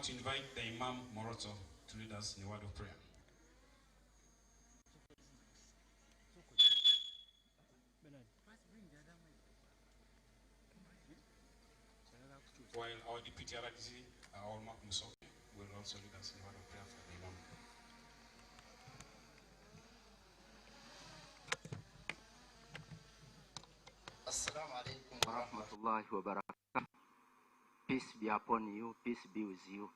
want to invite the Imam Moroto to lead us in a word of prayer. While our Deputy RDC, Olma Musoke, will also lead us in a word of prayer for the Imam. Assalamu alaikum wa rahmatullahi wa barakatuh. Peace be upon you, peace be with you.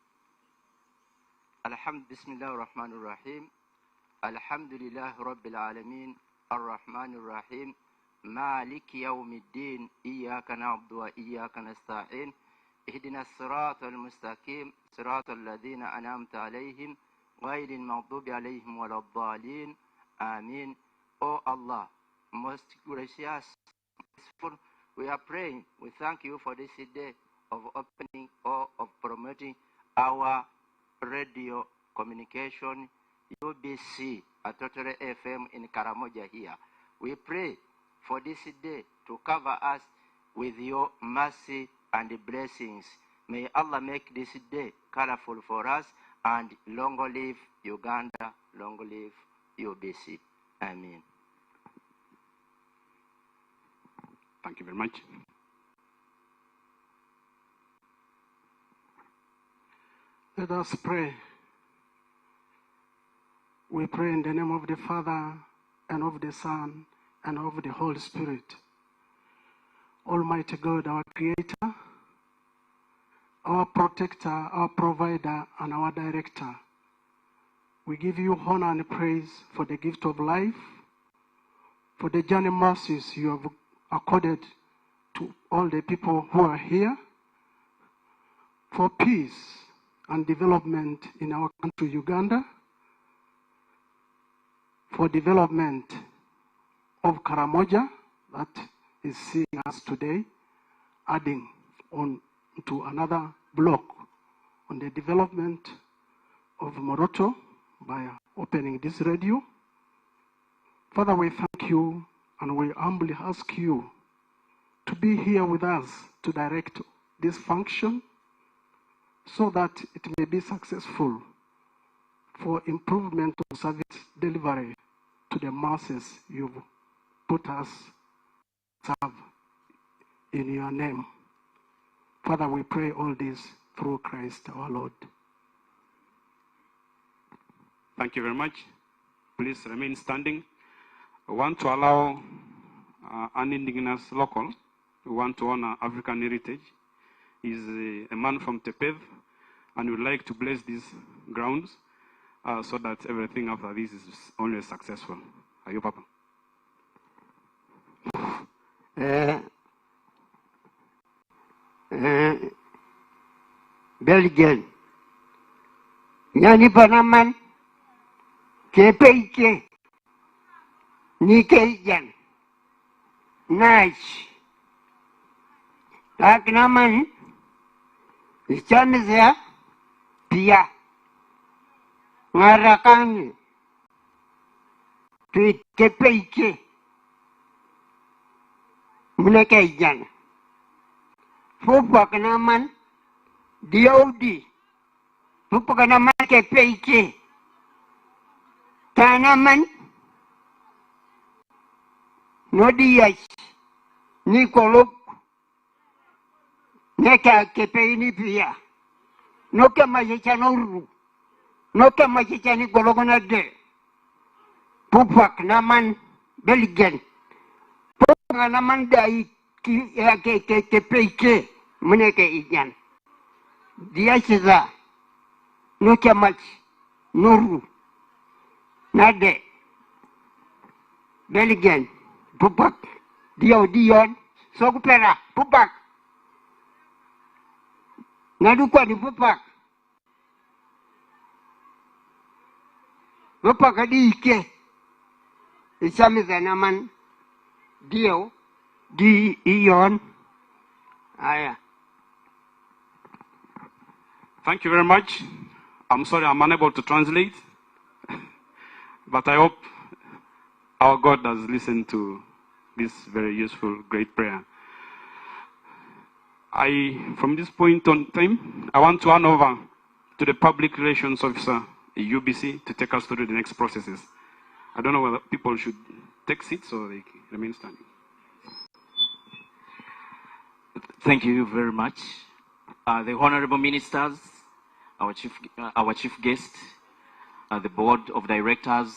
Bismillah ar-Rahman ar-Rahim. Alhamdulillah Rabbil Alameen, ar-Rahman ar-Rahim. مالك يوم الدين إياك نعبد وإياك نستعين اهدنا الصراط المستقيم صراط الذين أنعمت عليهم غير المغضوب عليهم ولا الضالين آمين. O Allah, most gracious, we are praying. We thank you for this day of opening or of promoting our radio communication, UBC Totore FM in Karamoja here. We pray for this day to cover us with your mercy and blessings. May Allah make this day colorful for us, and long live Uganda, long live UBC. Amen. Thank you very much. Let us pray. We pray in the name of the Father, and of the Son, and of the Holy Spirit. Almighty God, our Creator, our Protector, our Provider, and our Director, we give you honor and praise for the gift of life, for the journey mercies you have accorded to all the people who are here, for peace and development in our country, Uganda, for development of Karamoja that is seeing us today, adding on to another block on the development of Moroto by opening this radio. Father, we thank you and we humbly ask you to be here with us to direct this function so that it may be successful for improvement of service delivery to the masses you've put us serve in your name. Father, we pray all this through Christ our Lord. Thank you very much. Please remain standing. We want to allow an indigenous local who want to honor African heritage. He's a man from Tepeth and would like to bless these grounds so that everything after this is only successful. Are you, Papa? Belgian. Yani Panaman. Kepeike. Nikeijan. Nice. Taknaman. Istamizia. Pia. Ngarakan. Tweet kepeike. Munekeijan. Fupak naman. DOD. Fupak naman kepeike. Tanaman. Nodiyas. Nikoluk. Neka kepeini pia. Noke majichanuru. Noke majichani gologonade. Fupak naman Belgian. Fupak naman dai kepeike. Muneke ijan. Dia siza. Noke mach. Nuru. Nade. Belgian. Fupak. Dion. Sokupera. Fupak. Nadukwa di Fupak. Fupak adi ike. Isamiza naman. Dio. Dion. Aya. Thank you very much. I'm sorry I'm unable to translate, but I hope our God has listened to this very useful, great prayer. From this point on time, I want to hand over to the Public Relations Officer, UBC, to take us through the next processes. I don't know whether people should take seats or they remain standing. Thank you very much. The Honorable Ministers, our chief guest, the Board of Directors,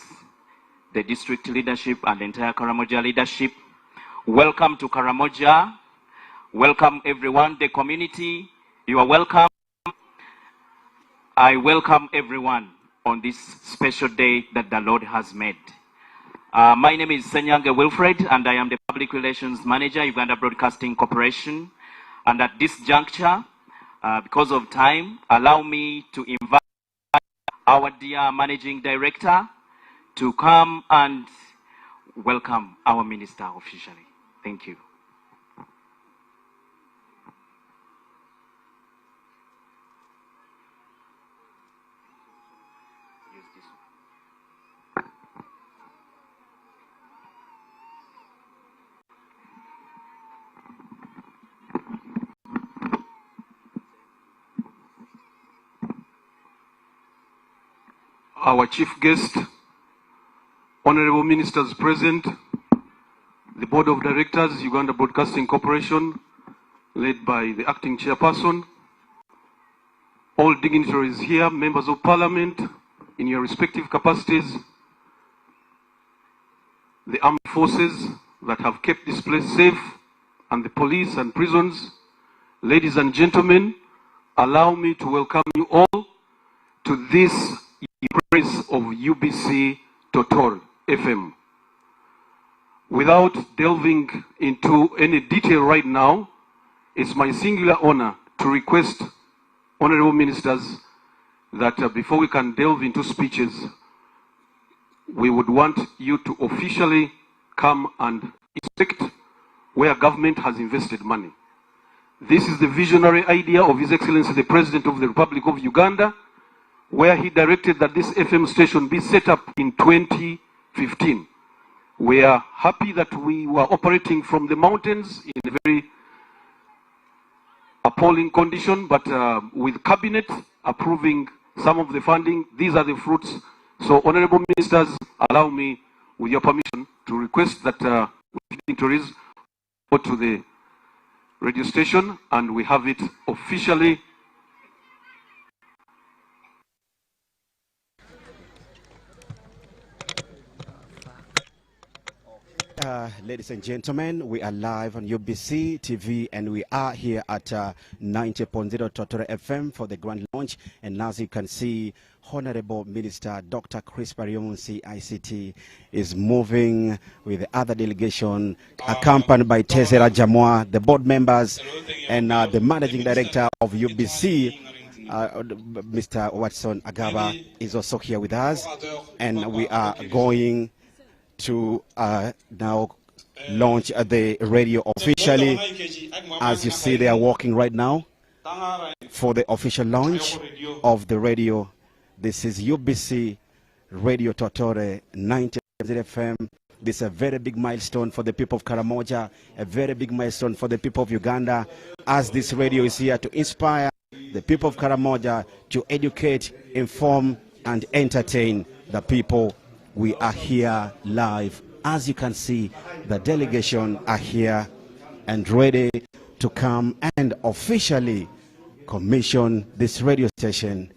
the district leadership, and the entire Karamoja leadership. Welcome to Karamoja. Welcome everyone. The community, you are welcome. I welcome everyone on this special day that the Lord has made. My name is Senyange Wilfred, and I am the Public Relations Manager, Uganda Broadcasting Corporation. And at this juncture, because of time, allow me to invite our dear Managing Director to come and welcome our Minister officially. Thank you. Our chief guest, honorable ministers present, the board of directors, Uganda Broadcasting Corporation, led by the acting chairperson, all dignitaries here, members of parliament, in your respective capacities, the armed forces that have kept this place safe, and the police and prisons. Ladies and gentlemen, allow me to welcome you all to this praise of UBC Totore FM. Without delving into any detail right now, it's my singular honor to request honorable ministers that before we can delve into speeches, we would want you to officially come and inspect where government has invested money. This is the visionary idea of His Excellency the President of the Republic of Uganda, where he directed that this FM station be set up in 2015. We are happy that we were operating from the mountains in a very appalling condition, but with cabinet approving some of the funding, these are the fruits. So, honorable ministers, allow me, with your permission, to request that dignitaries go to the radio station and we have it officially. Ladies and gentlemen, we are live on UBC TV and we are here at 90.0 Totore FM for the grand launch. And as you can see, Honorable Minister Dr. Chris Baryomunsi ICT is moving with the other delegation, accompanied by Tezera Jamwa, the board members, and the managing director of UBC, Mr. Watson Agaba, is also here with us. And we are going to now launch the radio officially. As you see, they are walking right now for the official launch of the radio. This is UBC Radio Totore 90.0 FM. This is a very big milestone for the people of Karamoja, a very big milestone for the people of Uganda, as this radio is here to inspire the people of Karamoja, to educate, inform, and entertain the people. We are here live. As you can see, the delegation are here and ready to come and officially commission this radio station.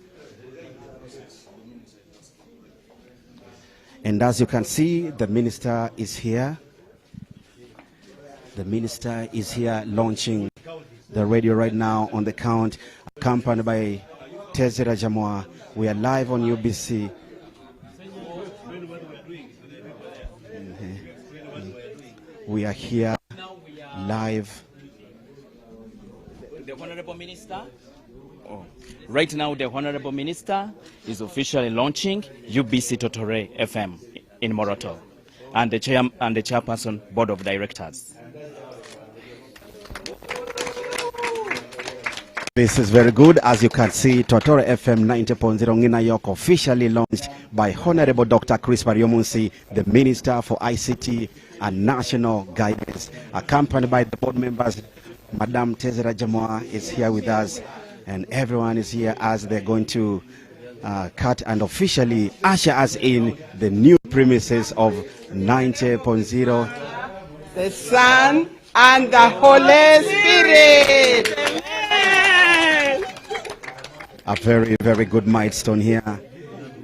And as you can see, the minister is here. The minister is here launching the radio right now on the count, accompanied by Tezera Jamwa. We are live on UBC. We are here live. The Honorable Minister, right now the Honorable Minister is officially launching UBC Totore FM in Moroto, and the chairperson board of directors. This is very good. As you can see, Totore FM 90.0 Ngina York officially launched by Honorable Dr. Chris Baryomunsi, the Minister for ICT and National Guidance, accompanied by the board members. Madam Tezera Jamwa is here with us. and everyone is here as they're going to cut and officially usher us in the new premises of 90.0. The Son and the Holy Spirit. Amen. A very, very good milestone here.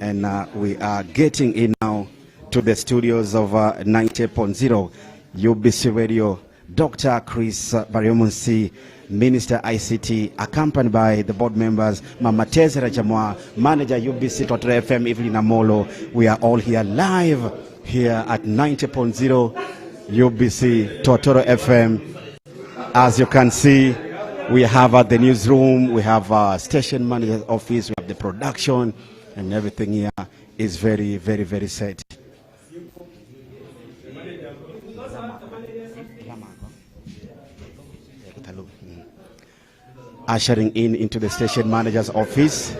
And we are getting in now to the studios of 90.0 UBC Radio. Dr. Chris Baryomunsi, Minister ICT, accompanied by the board members, Mama Tezera Jamwa, Manager UBC Totore FM, Evelyn Amolo. We are all here live here at 90.0 UBC Totore FM. As you can see, we have the newsroom, we have station manager's office, we have the production, and everything here is very, very, very set. Ushering in into the station manager's office.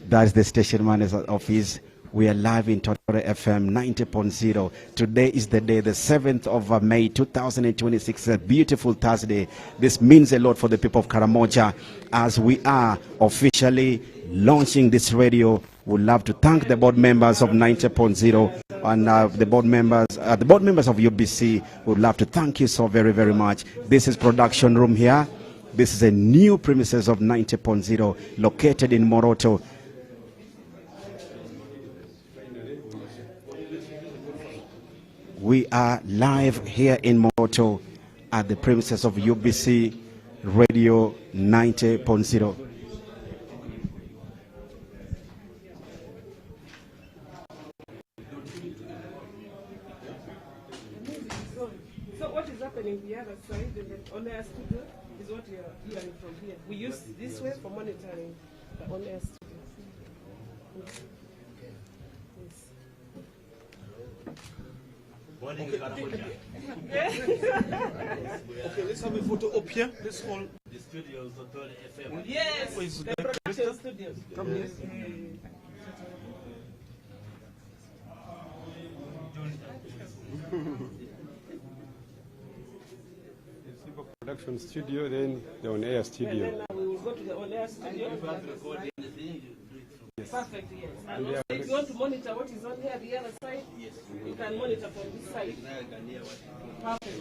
That is the station manager's office. We are live in Totore FM 90.0. Today is the day, the 7th of May 2026, a beautiful Thursday. This means a lot for the people of Karamoja as we are officially launching this radio. We'd love to thank the board members of 90.0 and the board members of UBC. Would love to thank you so very, very much. This is production room here. This is a new premises of 90.0 located in Moroto. We are live here in Moroto at the premises of UBC Radio 90.0. So what is happening the other side on air studio is what we are hearing from here. We use this way for monitoring the on air studio. Okay, let's have a photo up here. Let's hold the studios, Totore FM. Yes, the production studios. Come here. Production studio, then the on-air studio. And then we will go to the on-air studio. Yes. Perfect, yes. And also if you want to monitor what is on here, the other side, yes, you can monitor from this side. Perfect.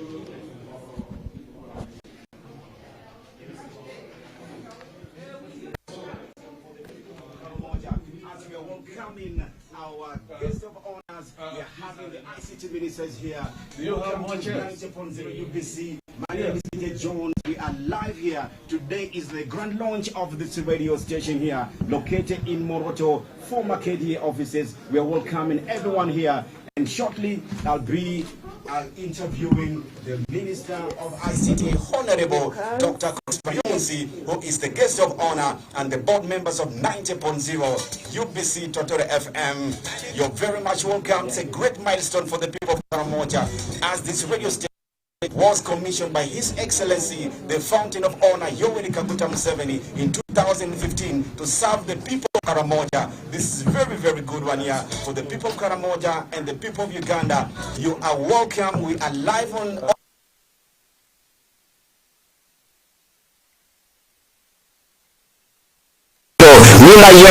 As we are welcoming our guest of honors, we are having the ICT ministers here. Do you have more chairs? 90.0 UBC. My name is Peter Jones. We are live here. Today is the grand launch of this radio station here, located in Moroto, former KDA offices. We are welcoming everyone here. And shortly, I'll be interviewing the Minister of ICT, Honorable Dr. Chris Baryomunsi, who is the guest of honor, and the board members of 90.0 UBC Totore FM. You're very much welcome. It's a great milestone for the people of Karamoja as this radio station was commissioned by His Excellency, the Fountain of Honor, Yoweri Kaguta Museveni, in 2015 to serve the people of Karamoja. This is a very, very good one here for the people of Karamoja and the people of Uganda. You are welcome. We are live on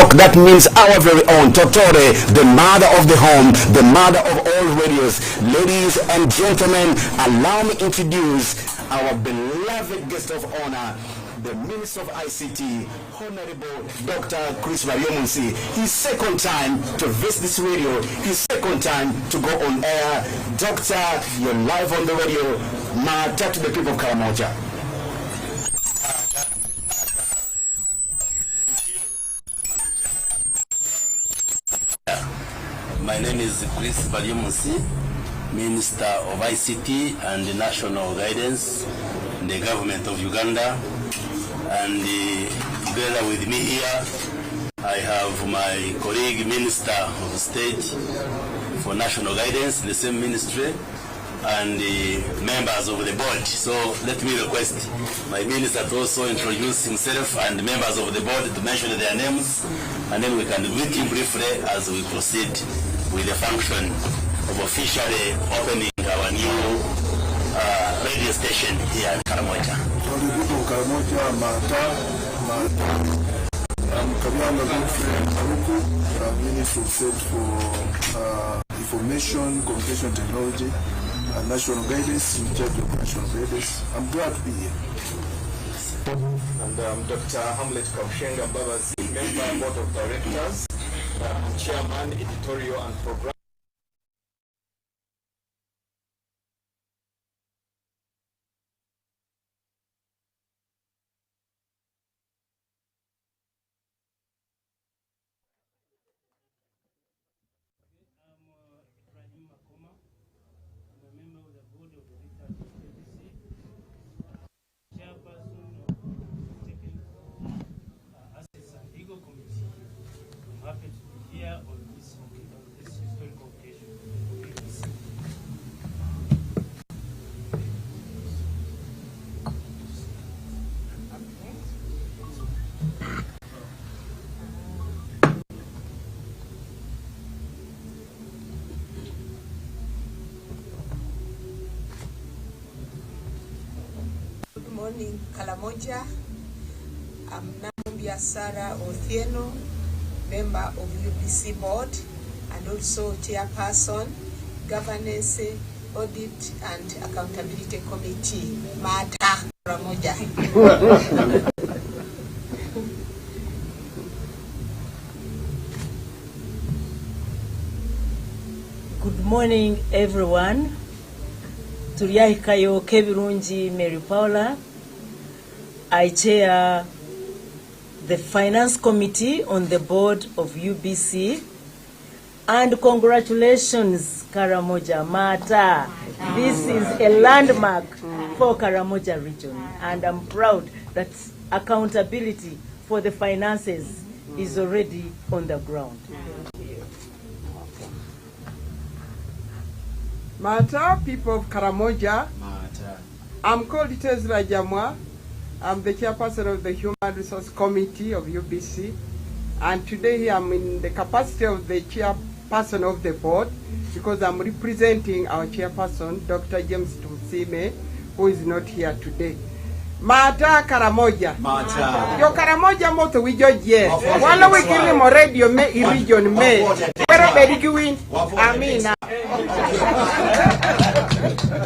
York, that means our very own Totore, the mother of the home, the mother of all radios. Ladies and gentlemen, allow me to introduce our beloved guest of honor, the Minister of ICT, Honorable Dr. Chris Baryomunsi. His second time to visit this radio, his second time to go on air. Doctor, you're live on the radio. Now, talk to the people of Karamoja. My name is Chris Baryomunsi, Minister of ICT and National Guidance in the government of Uganda. And together with me here, I have my colleague, Minister of State for National Guidance in the same ministry, and the members of the board. So let me request my minister to also introduce himself and members of the board to mention their names, and then we can greet him briefly as we proceed with the function of officially opening our new radio station here in Karamoja. For the people of Karamoja, I'm Karamoja Minister of State for Information, Communication Technology, and National Guidance, in charge of National Guidance. I'm glad to be here. And I'm Dr. Hamlet Kaushenga Babazi, Member Board of Directors, Chairman, Editorial and Program. Good morning, Karamoja. I'm Namumbia Sarah Othieno, member of UBC board and also chairperson, governance, audit and accountability committee. Mata Karamoja. Good morning, everyone. Turiahikayo Kebirunji Mary Paula. I chair the Finance Committee on the board of UBC. And congratulations, Karamoja Mata. This is a landmark for Karamoja region. And I'm proud that accountability for the finances is already on the ground. Mata, people of Karamoja. Mata. I'm called Tezra Jamwa. I'm the chairperson of the Human Resource Committee of UBC. And today I'm in the capacity of the chairperson of the board because I'm representing our chairperson, Dr. James Tusime, who is not here today. Mata Karamoja. Mata. Yo Karamoja moto wijo je. Wala wikini mo radio me I region me. Pero bediguin. Amina.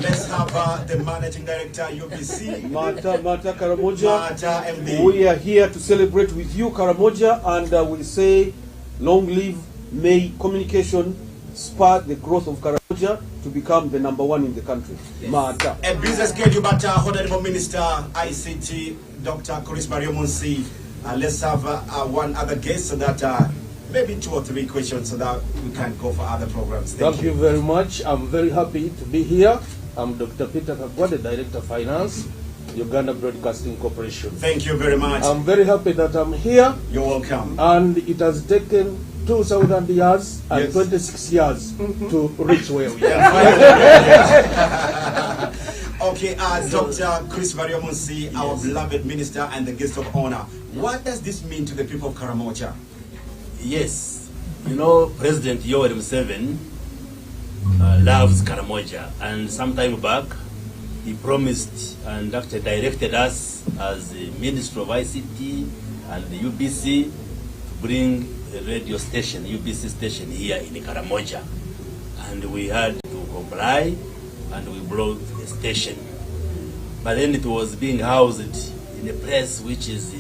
Let's have the managing director UBC. Mata Karamoja. Mata MD. We are here to celebrate with you, Karamoja, and we say, long live, may communication spur the growth of Karamoja to become the #1 in the country. Yes. Mata. A business schedule, but Honorable Minister ICT, Dr. Chris Bariomunsi. Let's have one other guest so that maybe 2 or 3 questions so that we can go for other programs. Thank you very much. I'm very happy to be here. I'm Dr. Peter Kagwa, the Director of Finance, Uganda Broadcasting Corporation. Thank you very much. I'm very happy that I'm here. You're welcome. And it has taken 2,000 years and 26 years to reach where we are. Okay, Dr. Chris Bariomunsi, our beloved minister and the guest of honor. What does this mean to the people of Karamoja? Yes, you know, President Yoweri Museveni loves Karamoja, and some time back he promised and actually directed us as the Minister of ICT and the UBC to bring a radio station, UBC station here in Karamoja, and we had to comply and we brought the station. But then it was being housed in a place which is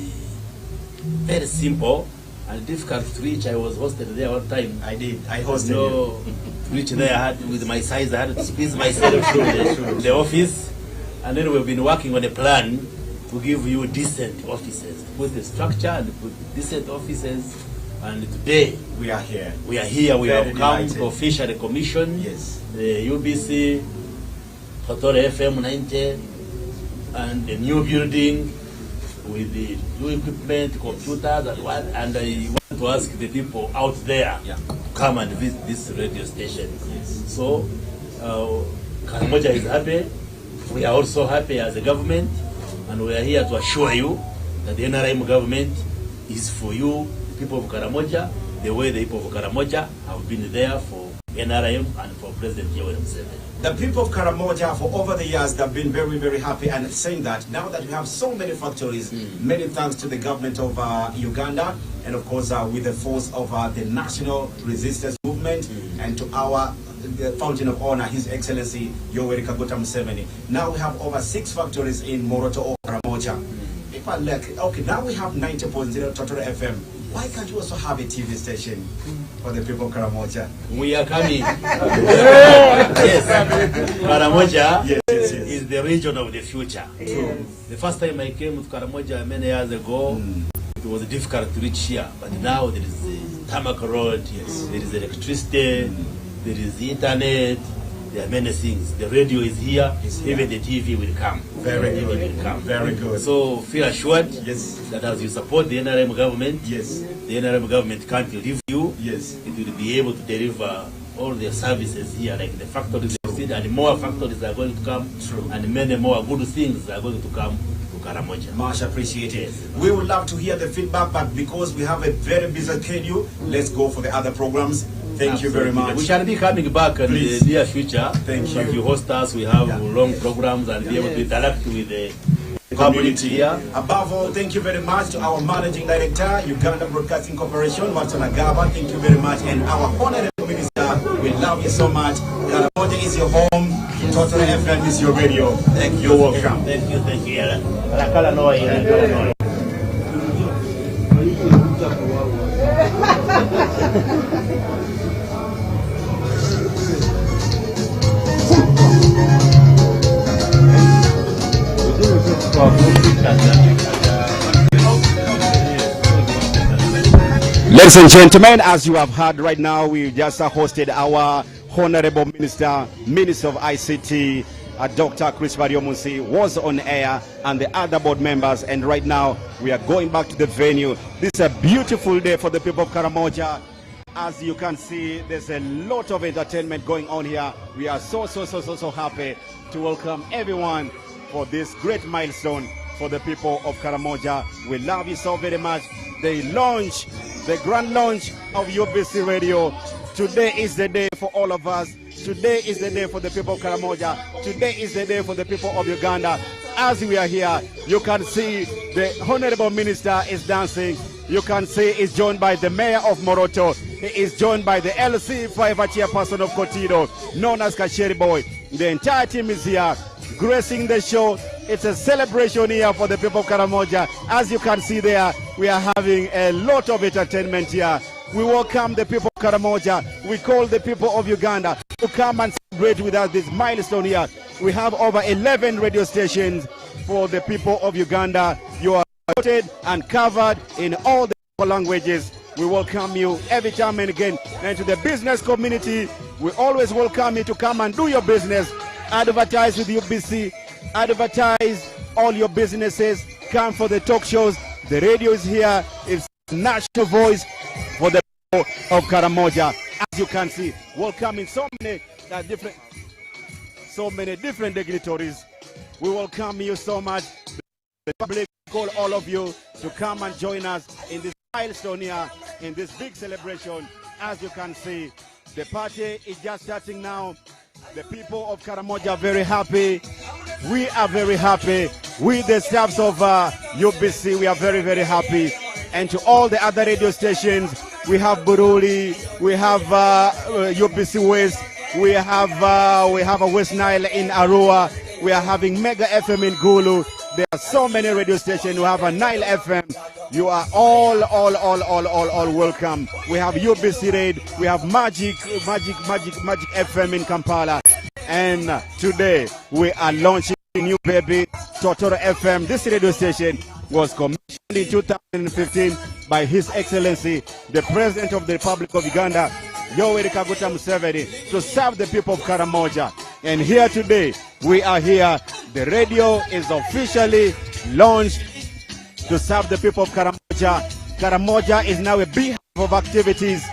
very simple and difficult to reach. I was hosted there one time. I did. I hosted you. To reach there, I had, with my size, I had to squeeze myself through the office. And then we've been working on a plan to give you decent offices, put the structure and put decent offices. And today we are here. We are here. We have come delighted. to officially commission the UBC Totore FM 90 and the new building with the new equipment, computers, and what. And I want to ask the people out there to come and visit this radio station. So Karamoja is happy. We are also happy as a government, and we are here to assure you that the NRM government is for you, the people of Karamoja, the way the people of Karamoja have been there for NRM and for President Yoweri Museveni. The people of Karamoja, for over the years, they've been very, very happy and saying that now that we have so many factories, many thanks to the government of Uganda, and of course with the force of the National Resistance Movement, and to our Fountain of Honor, His Excellency Yoweri Kaguta Museveni. Now we have over 6 factories in Moroto or Karamoja. People are like, okay, now we have 90.0 Totore FM. Why can't you also have a TV station for the people of Karamoja? We are coming. Yes. Karamoja is the region of the future. Yes. The first time I came to Karamoja many years ago, it was difficult to reach here. But now there is a tarmac road, there is electricity, there is internet, there are many things. The radio is here, even the TV will come. Very good. Very good. So feel assured that as you support the NRM government, the NRM government can't leave you. It will be able to deliver all the services here, like the factories, and more factories are going to come, and many more good things are going to come to Karamoja. Much appreciated. We would love to hear the feedback, but because we have a very busy schedule, let's go for the other programs. Thank you very much. We shall be coming back in the near future. Thank you. If you host us, we have long programs and be able to interact with the community here. Above all, thank you very much to our Managing Director, Uganda Broadcasting Corporation, Watson Agaba. Thank you very much. And our Honorable Minister, we love you so much. Karamoja is your home. Totore FM is your radio. Thank you. You're welcome. Thank you. Thank you. Ladies and gentlemen, as you have heard right now, we just hosted our Honorable Minister of ICT, Dr. Chris Baryomunsi, was on air, and the other board members, and right now we are going back to the venue. This is a beautiful day for the people of Karamoja. As you can see, there's a lot of entertainment going on here. We are so happy to welcome everyone for this great milestone for the people of Karamoja. We love you so very much. The grand launch of UBC Radio. Today is the day for all of us. Today is the day for the people of Karamoja. Today is the day for the people of Uganda. As we are here, you can see the Honorable Minister is dancing. You can see he's joined by the Mayor of Moroto. He is joined by the LC5 chairperson of Kotido, known as Kasheri Boy. The entire team is here, gracing the show. It's a celebration here for the people of Karamoja. As you can see there, we are having a lot of entertainment here. We welcome the people of Karamoja. We call the people of Uganda to come and celebrate with us this milestone here. We have over 11 radio stations for the people of Uganda. You are noted and covered in all the languages. We welcome you every time and again. And to the business community, we always welcome you to come and do your business. Advertise with UBC. Advertise all your businesses. Come for the talk shows. The radio is here. It's national voice for the people of Karamoja. As you can see, welcoming so many different dignitaries. We welcome you so much. The public call all of you to come and join us in this milestone here, in this big celebration. As you can see, the party is just starting now. The people of Karamoja are very happy. We are very happy. We, the staffs of UBC, we are very happy. And to all the other radio stations, we have Buruli, we have UBC West, we have a West Nile in Arua, we are having Mega FM in Gulu. There are so many radio stations. We have a Nile FM. You are all welcome. We have UBC Raid. We have Magic FM in Kampala. And today we are launching a new baby, Totore FM. This radio station was commissioned in 2015 by His Excellency, the President of the Republic of Uganda, Yoweri Kaguta Museveni, to serve the people of Karamoja. And here today, we are here. The radio is officially launched to serve the people of Karamoja. Karamoja is now a big hub of activities.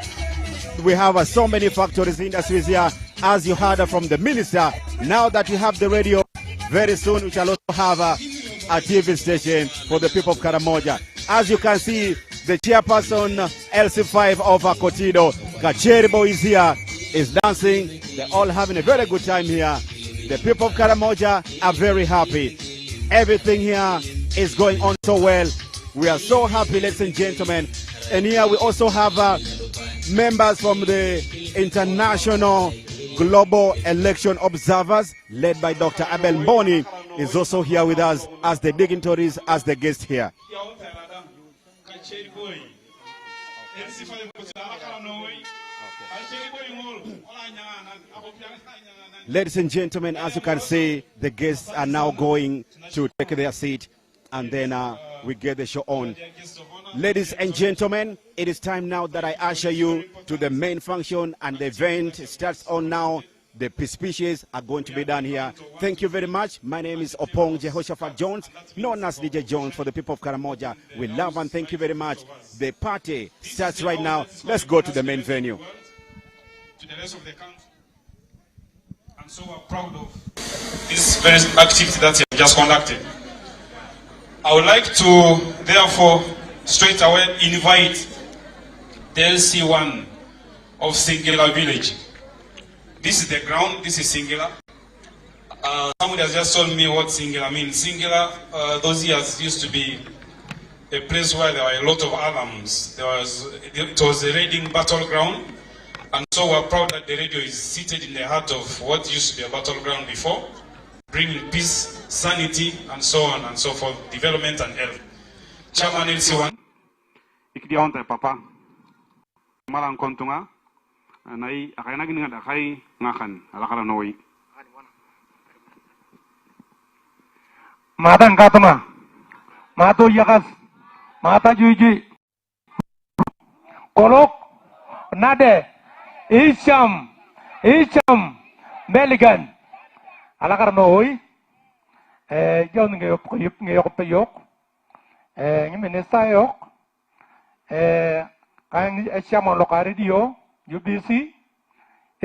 We have so many factories, industries here, as you heard from the minister. Now that we have the radio, very soon we shall also have a TV station for the people of Karamoja. As you can see, the chairperson LC5 of Kotido, Kacheribo, is here. is dancing. They're all having a very good time here. The people of Karamoja are very happy. Everything here is going on so well. We are so happy, ladies and gentlemen. And here we also have members from the International Global Election Observers, led by Dr. Abel Mboni, is also here with us as the dignitaries, as the guest here. Ladies and gentlemen, as you can see, the guests are now going to take their seat, and then we get the show on. Ladies and gentlemen, it is time now that I usher you to the main function, and the event starts on now. The peace speeches are going to be done here. Thank you very much. My name is Opong Jehoshaphat Jones, known as DJ Jones for the people of Karamoja. We love and thank you very much. The party starts right now. Let's go to the main venue. To the rest of the country. And so we're proud of this very activity that you have just conducted. I would like to, therefore, straight away invite the LC1 of Singular Village. This is the ground, this is Singular. Somebody has just told me what Singular means. Singular, those years used to be a place where there were a lot of alarms. It was a raiding battleground. And so we're proud that the radio is seated in the heart of what used to be a battleground before, bringing peace, sanity, and so on and so forth, development and health. Chairman LC1. Ikidiaonte papa. Malang kontunga. Nai akana gini ngada kai ngakan alakala noi. Mata ngkatama. Mato yakas. Mata juiji. Kolok. Nade. Isham Meligan alakar noi jauh ngeyok peyok ngimenesa yok kang Isham lokari dio UBC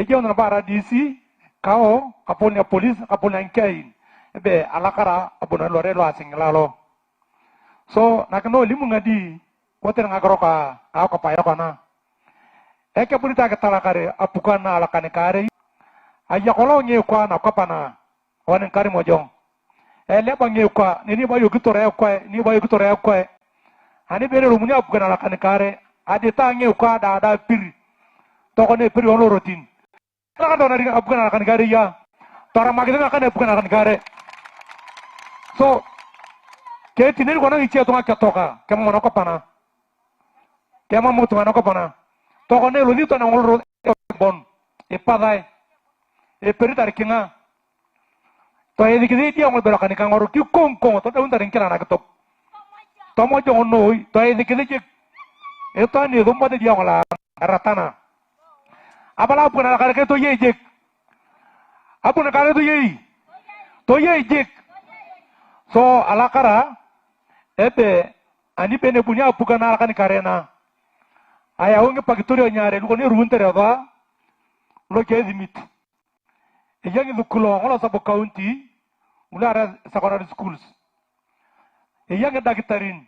jauh nabara DC kau kapolnya polis kapolnya kain be alakara abuna lore lo asing lalo so nakano limu ngadi koter ngakroka kau kapayokana eke purita ketala kare apukana alakane kare aya kolo nyekwa na kapana wanen kare mojong leba nyekwa nini bayo gitore kwa ni bayo gitore kwa ani bere rumuni apukana alakane kare adita nyekwa da pir tokone pir ono rotin ala dona ringa apukana alakane kare ya tora magina kan apukana alakane kare so ke tinir kona ichi atonga katoka kemo no kapana kemo mutu no kapana tokone lo dito na ngolo bon e padai e peritar kinga to e dikidi dia ngol belakani kang ngoro ki kongkong to daun taring kira na ketok tomo jong noi to e dikidi je e to ni rumba de dia ngola ratana abala puna kare ke to ye je apuna kare to ye je so alakara ebe ani bene punya bukan alakani karena aya wonge pagitorio nyare luko ni runtere ba lo ke limit e yangi dukulo ngola sabo county ulara secondary schools e yangi dagitarin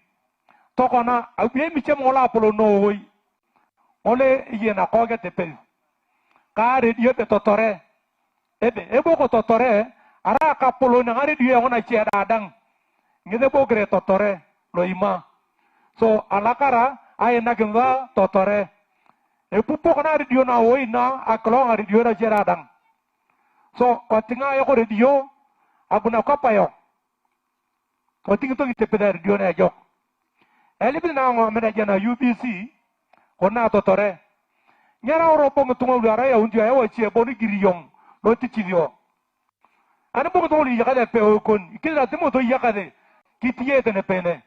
tokona abiye mi chem ngola polo no hoy ole yena ko ga tepel ka radio te Totore ebo ko Totore ara ka polo na radio ngona che dadang ngide bo gre Totore lo ima so alakara ay nagamba Totore e pupo kana radio na hoy na aklo radio na jeradang so kotinga yo radio abuna kapayo kotinga to gite peda radio na jo elibi na ngo mena jana UBC kona Totore nyara oropo ngutunga udara ya unju ya wachi boni giriyong lo tichidio ana bogo to li yakade pe kon ikila temo to yakade kitiye tene pene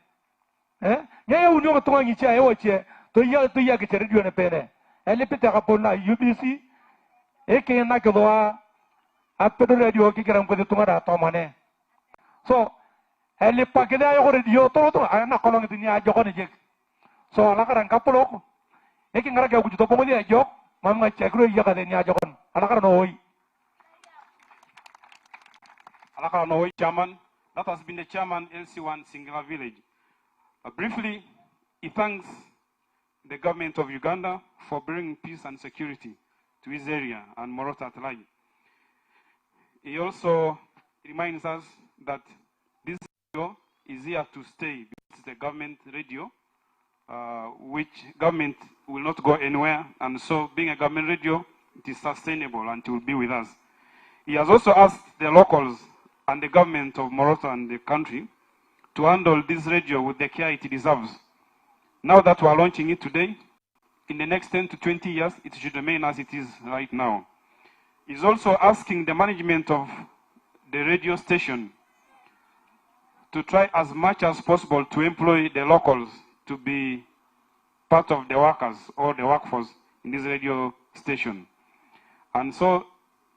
nyaya unyo ngutunga ngicha ya wachi to ya ke radio ne pene elibi ta kapona UBC eke na kedoa apedo radio ki kiram ko tunga da to mane so eli pakede ayo radio to ana kolong dunia joko ne je so ala karan kapolo eki ngara ke kujuto pongo dia jok mamma chekro iya kade nya jokon ala karan hoy chairman. That has been the chairman LC1 Singular Village. Briefly, he thanks the government of Uganda for bringing peace and security to his area and Morota at large. He also reminds us that this radio is here to stay. It's a government radio, which government will not go anywhere, and so being a government radio, it is sustainable and it will be with us. He has also asked the locals and the government of Morota and the country to handle this radio with the care it deserves. Now that we are launching it today, in the next 10 to 20 years, it should remain as it is right now. He's also asking the management of the radio station to try as much as possible to employ the locals to be part of the workers or the workforce in this radio station. And so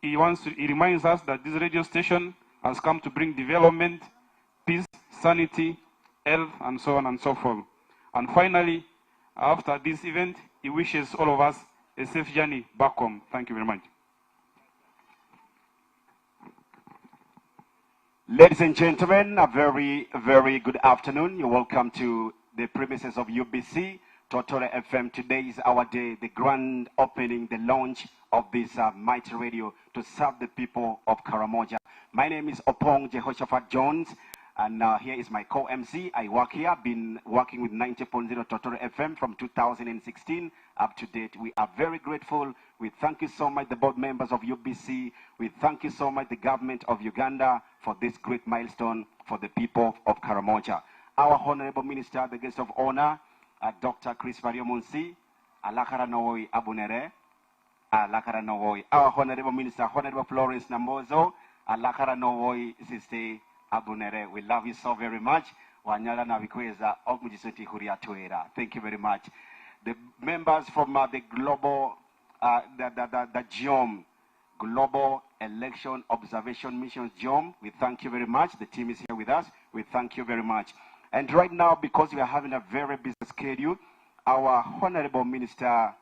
he reminds us that this radio station has come to bring development, peace, sanity, health, and so on and so forth. And finally, after this event, he wishes all of us a safe journey back home. Thank you very much. Ladies and gentlemen, a very, very good afternoon. You're welcome to the premises of UBC Totore FM. Today is our day, the grand opening, the launch of this mighty radio to serve the people of Karamoja. My name is Opong Jehoshaphat Jones, and here is my co-MC. I work here. I've been working with 90.0 Totore FM from 2016 up to date. We are very grateful. We thank you so much, the board members of UBC. We thank you so much, the government of Uganda, for this great milestone for the people of Karamoja. Our Honorable Minister, the guest of honor, Dr. Chris Variomunsi, Alakara Noi Abunere, Alakara Noi. Our Honorable Minister, Honorable Florence Nambozo, Alakara Noi Siste Abunere. We love you so very much. Wanyala Navikweza, Ogmujisoti Huria Tuera. Thank you very much. The members from the global, the GEOM, Global Election Observation Missions GEOM, we thank you very much. The team is here with us. We thank you very much. And right now, because we are having a very busy schedule, our Honorable Minister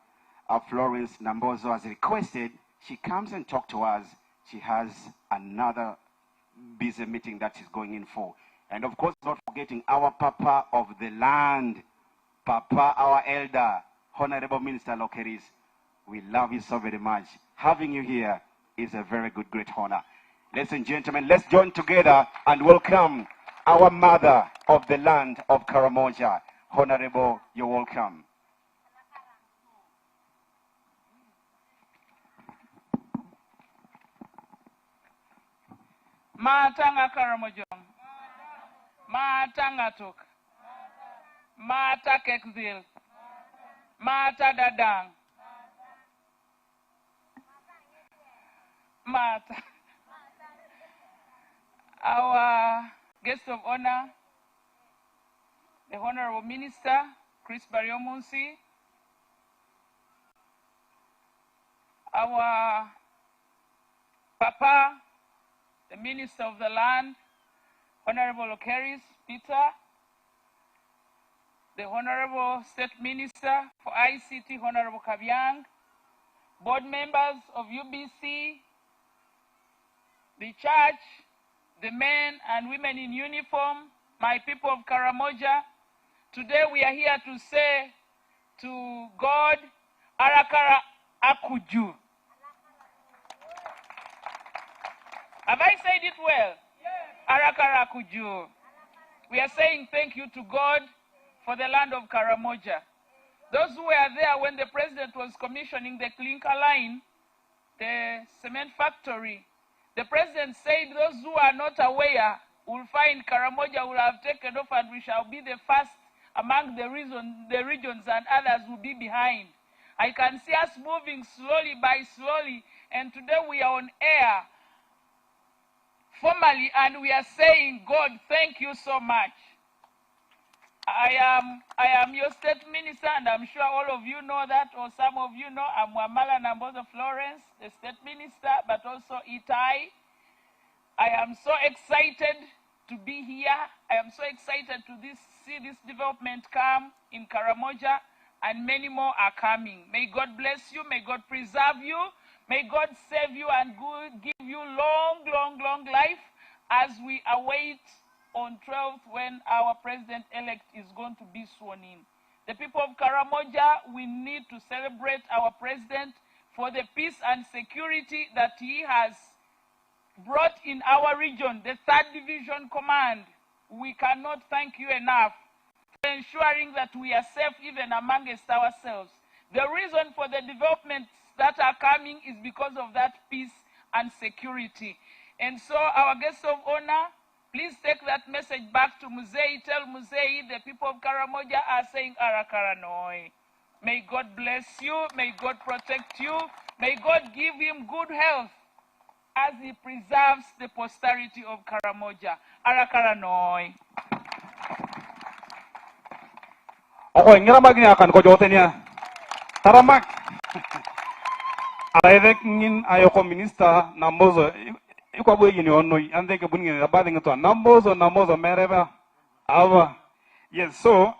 Florence Nambozo has requested she comes and talk to us. She has another busy meeting that she's going in for. And of course, not forgetting our Papa of the land, Papa, our elder, Honorable Minister Lokeris. We love you so very much. Having you here is a very good, great honor. Ladies and gentlemen, let's join together and welcome our mother of the land of Karamoja. Honorable, you're welcome. Matanga Karamoja. Matanga Tuk. Mata Kekzil. Mata Dadang. Mata. Our guest of honor, the Honorable Minister, Chris Bariomunsi, our Papa, the Minister of the Land, Honorable Lokeris Peter, the Honorable State Minister for ICT, Honorable Kabyang, board members of UBC, the church, the men and women in uniform, my people of Karamoja. Today we are here to say to God, Arakara Akuju. Have I said it well? Arakara Akuju. We are saying thank you to God for the land of Karamoja. Those who were there when the president was commissioning the clinker line, the cement factory, the president said those who are not aware will find Karamoja will have taken off and we shall be the first among the regions and others will be behind. I can see us moving slowly by slowly, and today we are on air formally and we are saying, God, thank you so much. I am your state minister, and I'm sure all of you know that, or some of you know, I'm Wamala Nambozo Florence, the state minister, but also Itai. I am so excited to be here. I am so excited to see this development come in Karamoja, and many more are coming. May God bless you. May God preserve you. May God save you and give you long, long, long life as we await on 12th when our president-elect is going to be sworn in. The people of Karamoja, we need to celebrate our president for the peace and security that he has brought in our region, the 3rd Division Command. We cannot thank you enough for ensuring that we are safe even amongst ourselves. The reason for the developments that are coming is because of that peace and security. And so our guests of honor, please take that message back to Muzei. Tell Muzei the people of Karamoja are saying Arakaranoi. May God bless you. May God protect you. May God give him good health as he preserves the posterity of Karamoja. Arakaranoi. Okay, ngiramagin akan ko jote niya. Taramak. Alayek ngin ayoko minister na mozo. Iko boy yini onno ande ke bungi na bading to na mozo mereba. Awa. Yes, so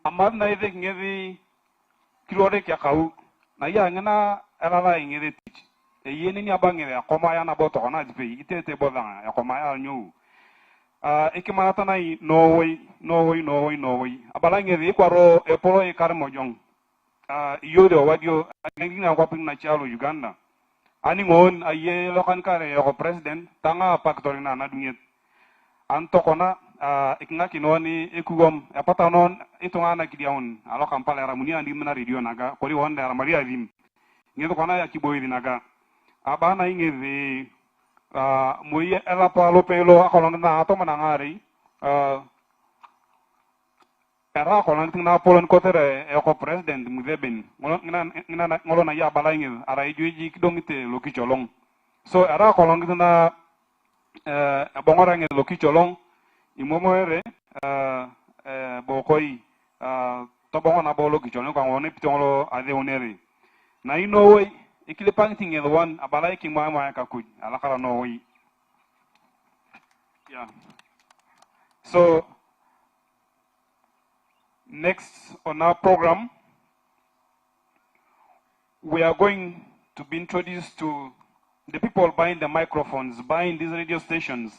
amad na ide ngezi kilore kya kau. Na ya ngana elala ngezi teach. E yeni ni abangi akoma ya na boto na jipe itete bodanga akoma ya nyu. Ikimanata na no way. Abalange di kwaro eporo e Karamojong. Yodo wadio ngina kwa ping na chalo Uganda. Ani ngon aye lokan kare yoko president tanga paktorina na dunyet. Antokona ikinga kinoni ikugom apatanon itunga na kidiaun alo kampala ramuni andi mena radio naga kori wonda ramaria dim. Ngedo kona ya kiboy dinaga. Abana ingezi muy ela palo pelo akolon na ato manangari era kolon ting na polon kotere eko president mudeben ngolo na ya balangi ara ijuji kidongite loki cholong so era kolon na bongorange loki cholong imomoere bokoi to bongona bolo ki cholong kan woni pitolo ade onere na inowoi ikile painting the one abalai ki mama ka kuj alakara no way. Yeah. So next on our program we are going to be introduced to the people buying the microphones, buying these radio stations,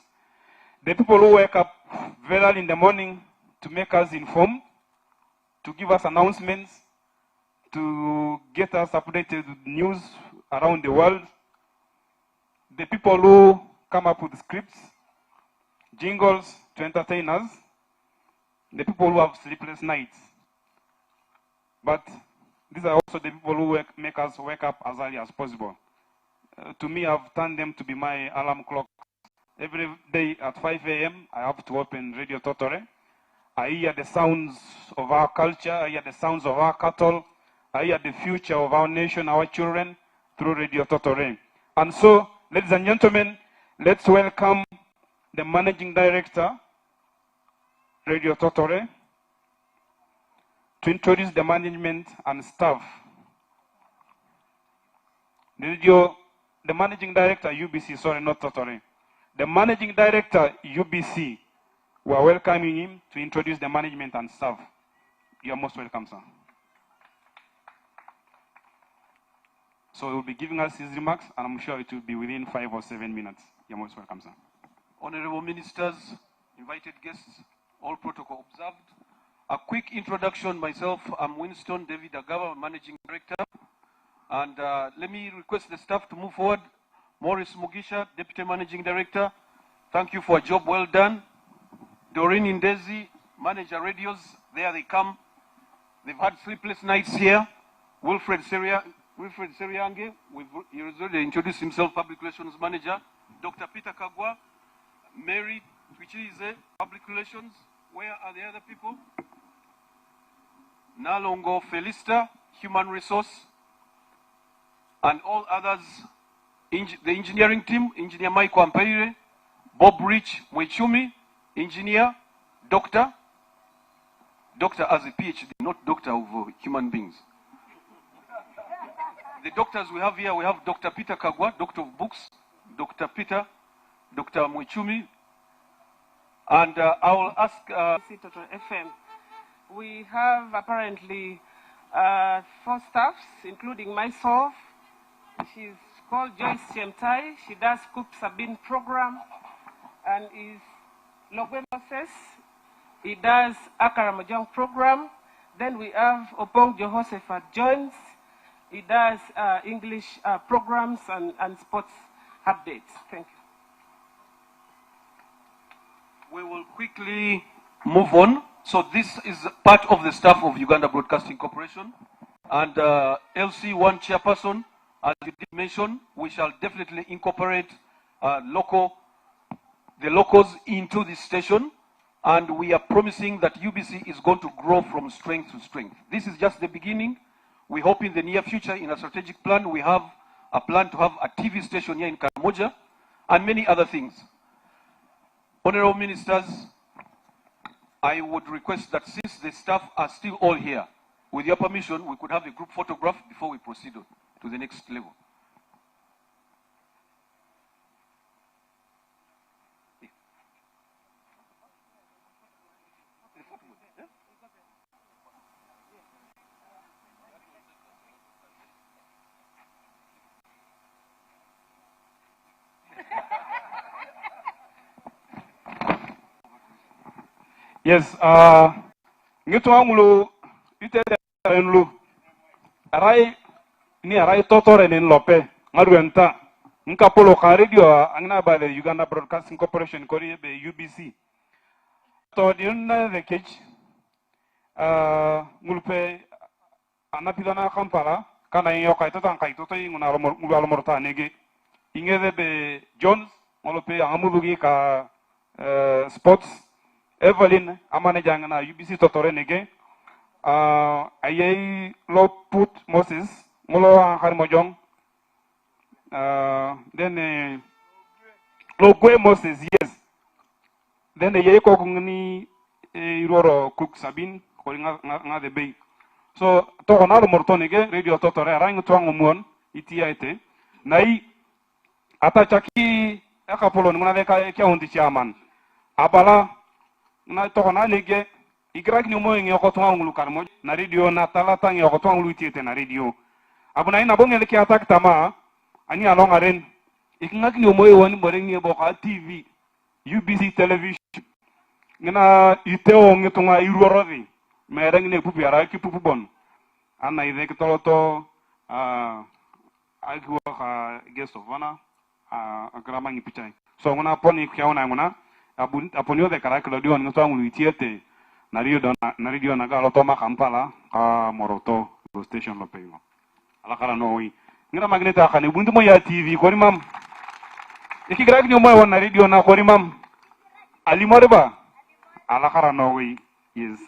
the people who wake up very early in the morning to make us informed, to give us announcements, to get us updated with news around the world, the people who come up with scripts, jingles to entertain us, the people who have sleepless nights. But these are also the people who make us wake up as early as possible. To me, I've turned them to be my alarm clock. Every day at 5 a.m., I have to open Radio Totore. I hear the sounds of our culture, I hear the sounds of our cattle, I hear the future of our nation, our children, through Radio Totore. And so, ladies and gentlemen, let's welcome the Managing Director, Radio Totore, to introduce the management and staff. The Managing Director, UBC, sorry, not Totore. The Managing Director, UBC, we are welcoming him to introduce the management and staff. You are most welcome, sir. So he will be giving us his remarks, and I'm sure it will be within 5 or 7 minutes. You're most welcome, sir. Honorable ministers, invited guests, all protocol observed. A quick introduction myself. I'm Winston David Agava, Managing Director. And let me request the staff to move forward. Morris Mugisha, Deputy Managing Director. Thank you for a job well done. Doreen Indezi, Manager Radios. There they come. They've had sleepless nights here. Wilfred Seriange, he already introduced himself, Public Relations Manager. Dr. Peter Kagwa, Mary Twichize, Public Relations. Where are the other people? Nalongo Felista, Human Resource. And all others, the engineering team, Engineer Mike Wampaire, Bob Rich Mwechumi, Engineer, Doctor as a PhD, not Doctor of Human Beings. The doctors we have here, we have Dr. Peter Kagwa, Doctor of Books, Dr. Peter, Dr. Mwechumi, and I will ask... Ubc Totore FM. We have apparently 4 staffs, including myself. She's called Joyce Chemtai. She does Coop Sabine program and is Logwe Moses. He does Akaramojong program. Then we have Opong Jehoshaphat Jones. He does English programs and sports updates. Thank you. We will quickly move on. So this is part of the staff of Uganda Broadcasting Corporation. And LC1 chairperson, as you did mention, we shall definitely incorporate the locals into this station. And we are promising that UBC is going to grow from strength to strength. This is just the beginning. We hope in the near future, in a strategic plan, we have a plan to have a TV station here in Karamoja and many other things. Honorable Ministers, I would request that since the staff are still all here, with your permission, we could have a group photograph before we proceed to the next level. Yes, ngitwangulu iterenlu arai ni arai totore nin lope ngaruenta nkapolo ka radio angna ba the Uganda Broadcasting Corporation kori be UBC to dinna the cage ngulpe anapilana Kampala kana yoka itotan kaitoto nguna ngalo morta nege ingede be Jones ngolope amubugi ka sports Evelyn amane jangana UBC Totore nege ayay lo put Moses ngolo Karamoja then lo gwe Moses yes then ayay ko ngni iroro cook Sabin ko nga de bay so to onalo morto nege radio Totore rang twangu mon itiaite nai ata chaki akapolo ngana de ka hundi chairman abala na to na lege igrak ni mo ngi ko to ngulu Karamoja na radio na talata ngi ko to ngulu tiete na radio abuna ina bongele ki attack tama ani alonga ren ikngak ni mo woni bore ngi bo ka TV UBC television ngina iteo ngi to nga irorodi me reng ne pupi ara ki pupu bon anna ide ki toloto agwa ka guest of honor agrama ngi pichai so ngona poni kyaona ngona aponio de karaklo dio ngto ngulu tiete na radio na galo toma Kampala ka moroto station lo pego ala kara noi ngira magneta khani bundu mo ya TV ko mam iki grag ni mo won na radio na ko mam ali moreba ala kara noi yes.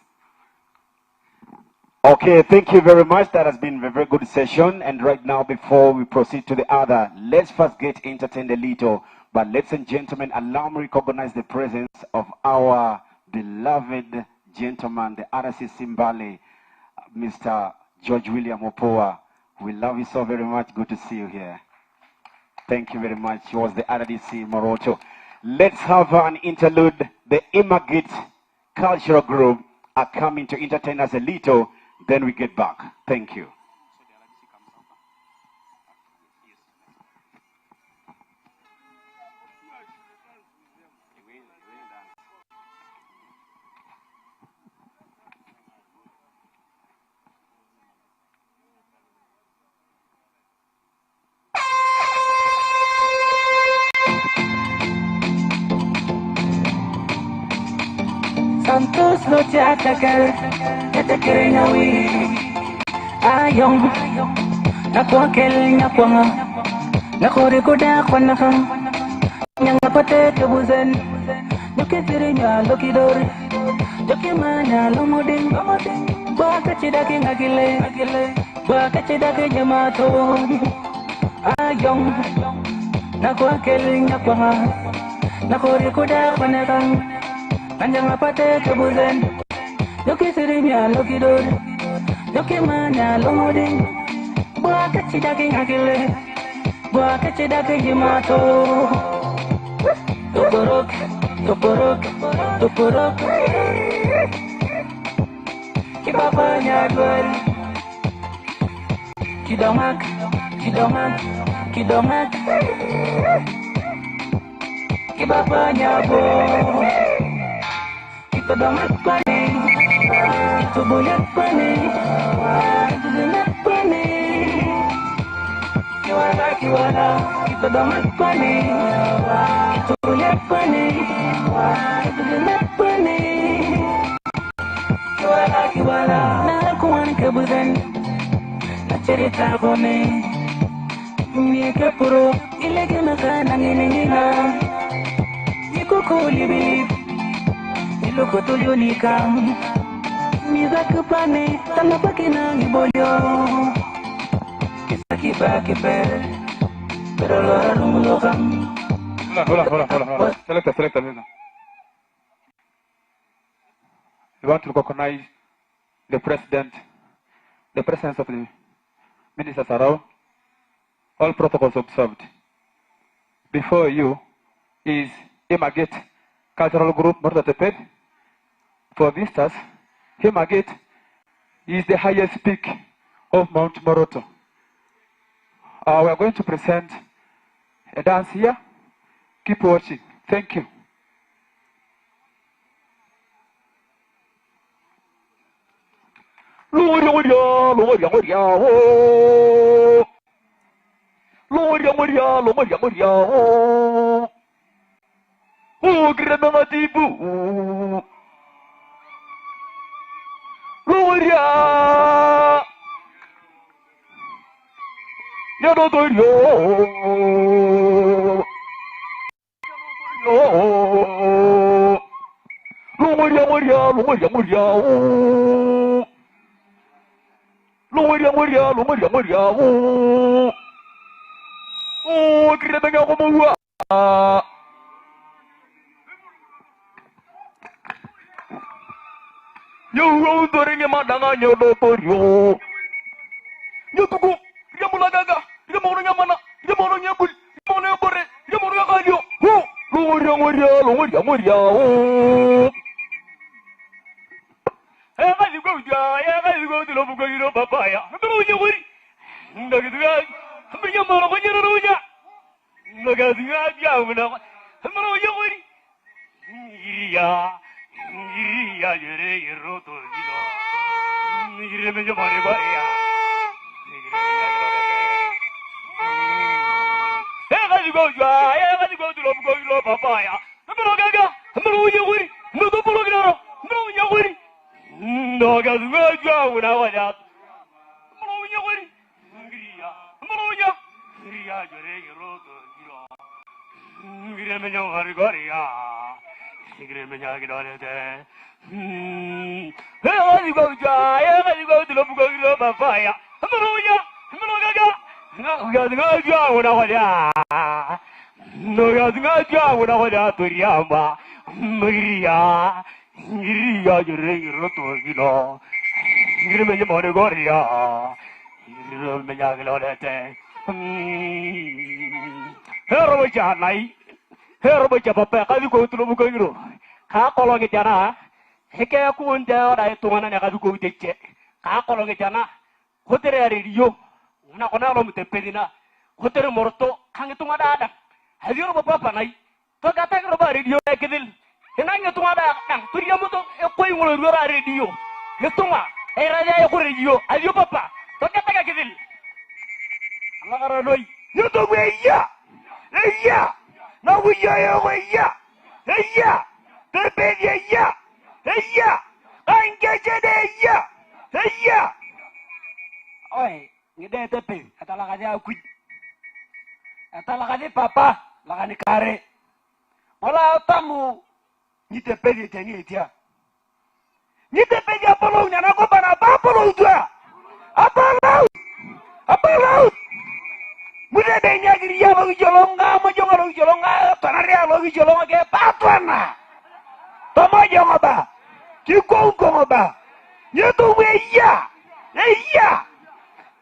Okay, thank you very much. That has been a very good session. And right now, before we proceed to the other, let's first get entertained a little. But ladies and gentlemen, allow me to recognize the presence of our beloved gentleman, the RC Simbale, Mr. George William Opoa. We love you so very much. Good to see you here. Thank you very much. He was the RDC Moroto. Let's have an interlude. The Immigrant Cultural Group are coming to entertain us a little. Then we get back. Thank you. Santos no te atacar nawi ayong nakwakel nakwanga nakore koda kwanaka nyanga pate tebuzan noketirinya lokidori dokimana lomoding baka chidake ngagile baka chidake jamato ayong nakwakel nakwanga nakore koda kwanaka Anjanga pate tebuzan Yoki sirinya loki dori Yoki manya lomodi Bwaka chidake ngakile Bwaka chidake jimato Toporok, toporok, toporok Kibaba nyadwal Kidomak, kidomak, kidomak Kibaba nyadwal Kidomak pani, tubuyak pani, tubuyak pani. kiwala, ipodoma kwani, ituye kwani, ituye kwani. Kiwala, na kuwan kebuzen, na cerita kone, ni kepuro, ilege makana nginina, ikukuli bilib, iluko tulionikam, miza kupane, talapakina ngibolyo. Kiba pero lo no kam. Hola. Select. We want to recognize the president, the presence of the ministers around, all protocols observed. Before you is Imaget Cultural Group Mordateped. For visitors, Imaget is the highest peak of Mount Moroto. We are going to present a dance here. Keep watching. Thank you.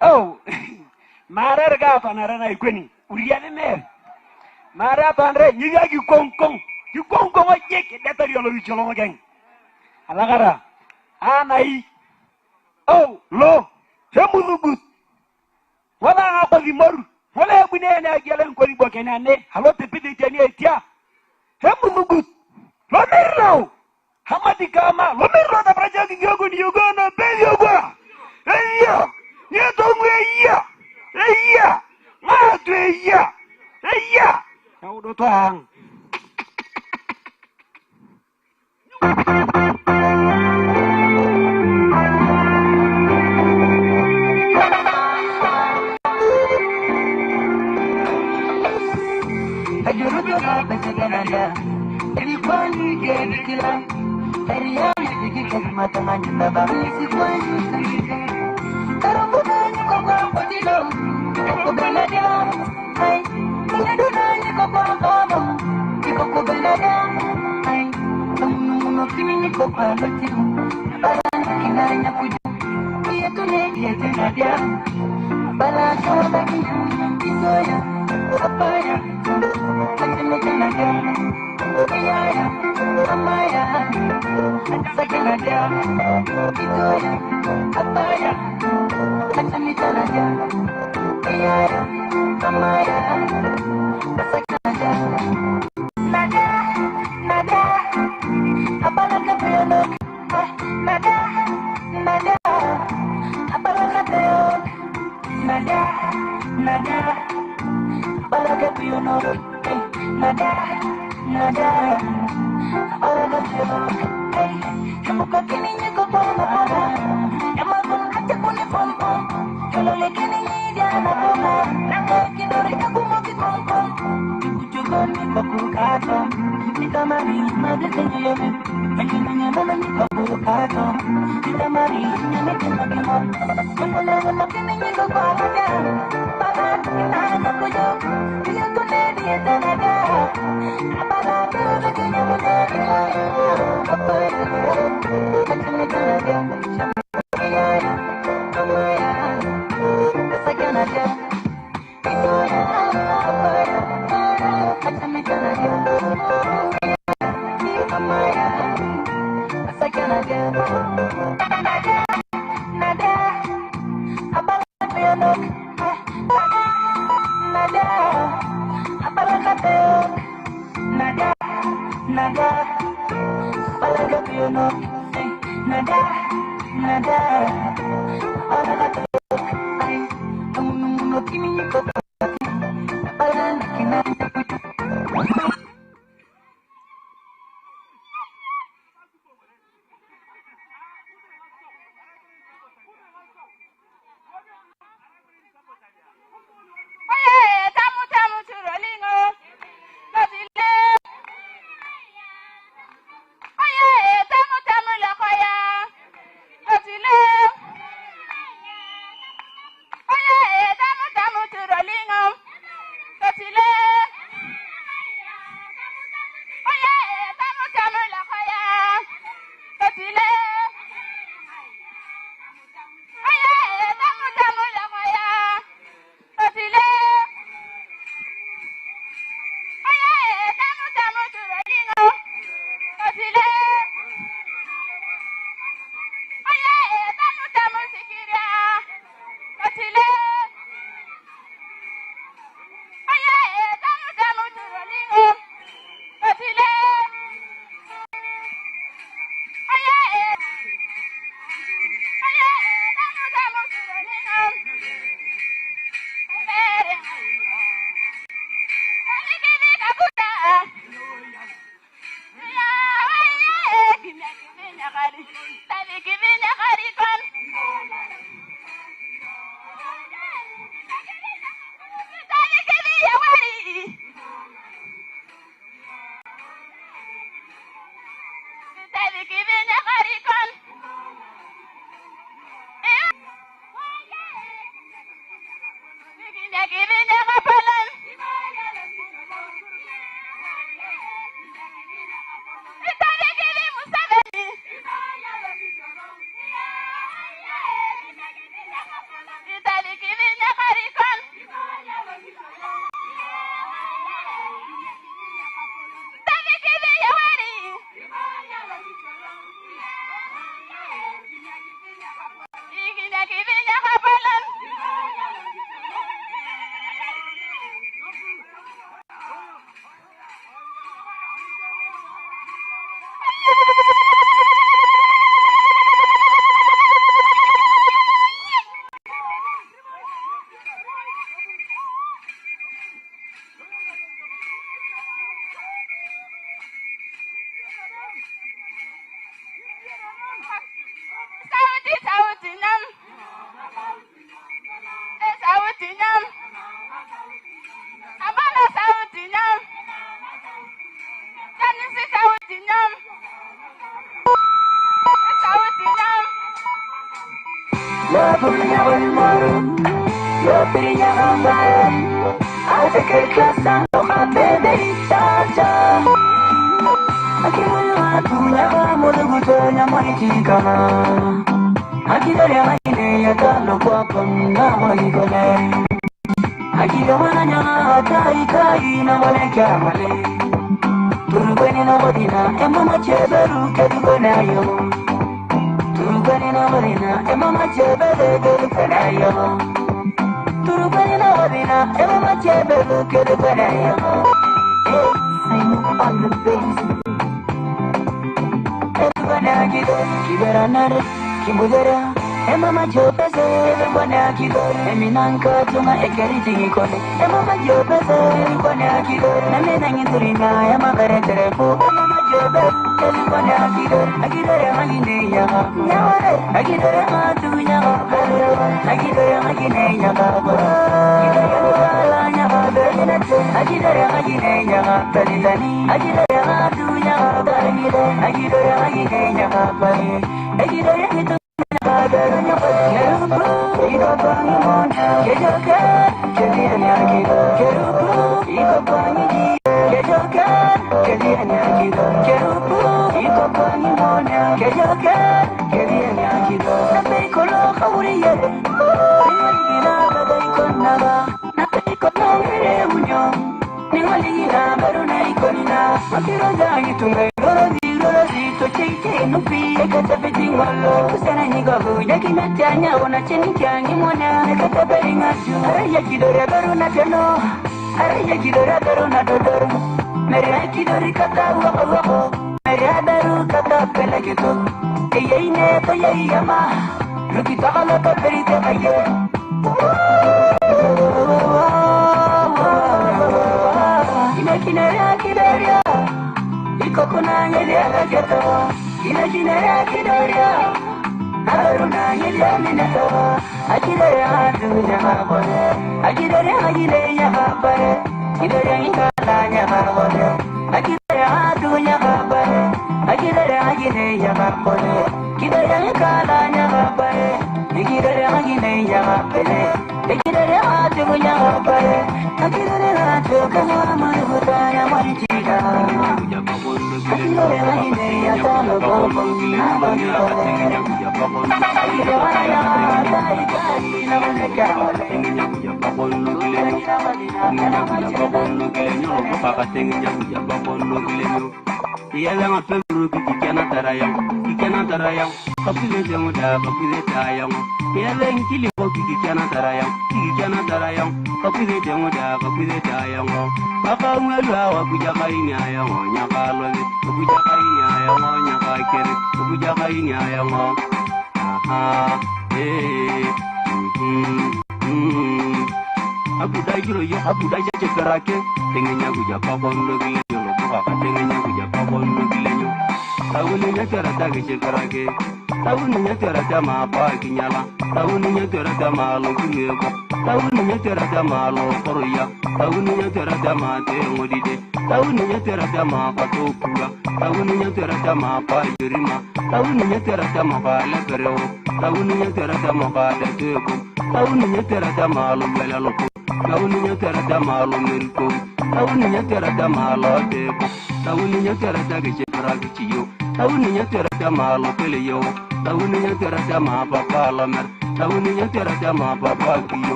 Oh, Mara Gafa Narana Queen, Uriana Mer. Mara Andre, you Kong, I take it, that's your again. Alagara, Anai. Oh, lo, Samudu. What are the more? What have we named a yellow Koribo and Anne? Hello, the Pity Tia. Samudu. Lomero. Hamadikama, Lomero, the project you're going to pay your work. Hey, you don't wait here. Hey, yeah.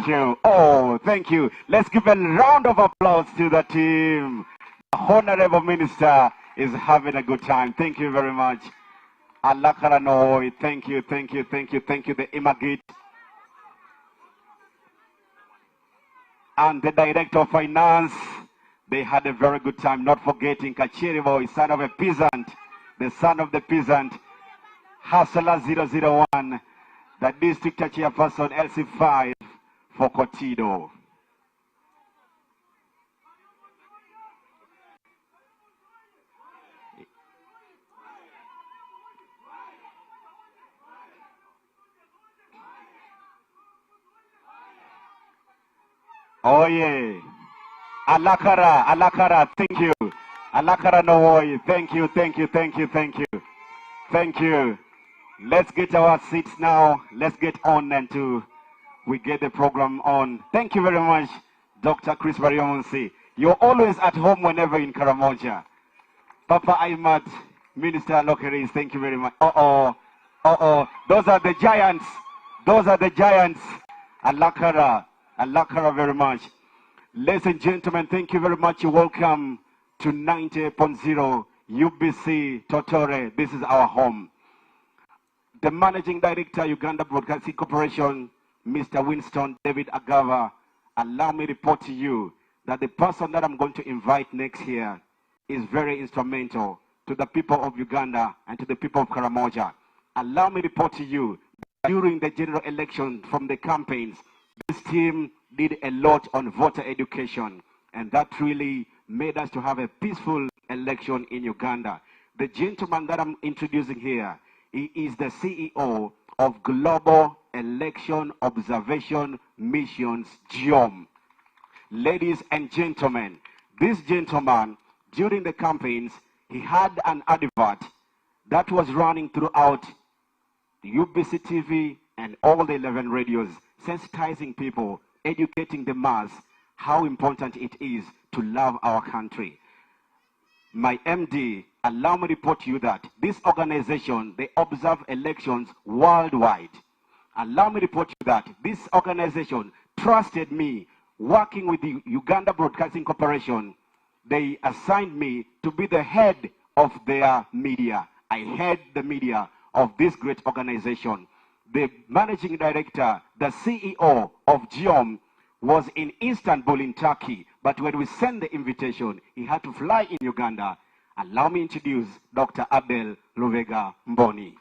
Thank you. Oh, thank you. Let's give a round of applause to the team. The Honorable Minister is having a good time. Thank you very much. Allah Karanoi, thank you, thank you, thank you, thank you. The Imagate and the Director of Finance, they had a very good time. Not forgetting Kachiri boy, son of a peasant, the son of the peasant, Hasala 001, the District Chairperson LC5 for Kotido. Oh yeah. Alakara, thank you. Alakara Nowoy, thank you. Thank you. Let's get our seats now. Let's get on and we get the program on. Thank you very much, Dr. Chris Bariomunsi. You're always at home whenever in Karamoja. Papa Ahmad, Minister Lokeris, thank you very much. Those are the giants. Alakara very much. Ladies and gentlemen, thank you very much. Welcome to 90.0 UBC Totore. This is our home. The Managing Director, Uganda Broadcasting Corporation, Mr. Winston David Agava, allow me to report to you that the person that I'm going to invite next here is very instrumental to the people of Uganda and to the people of Karamoja. Allow me to report to you that during the general election from the campaigns, this team did a lot on voter education, and that really made us to have a peaceful election in Uganda. The gentleman that I'm introducing here, he is the CEO of Global Election Observation Missions, GEOM. Ladies and gentlemen, this gentleman, during the campaigns, he had an advert that was running throughout UBC TV and all the 11 radios, sensitizing people, educating the mass how important it is to love our country. My MD, allow me to report to you that this organization, they observe elections worldwide. Allow me to report to you that this organization trusted me, working with the Uganda Broadcasting Corporation. They assigned me to be the head of their media. I head the media of this great organization. The managing director, the CEO of GEOM, was in Istanbul in Turkey, but when we sent the invitation, he had to fly in Uganda. Allow me to introduce Dr. Abel Luvega Mboni.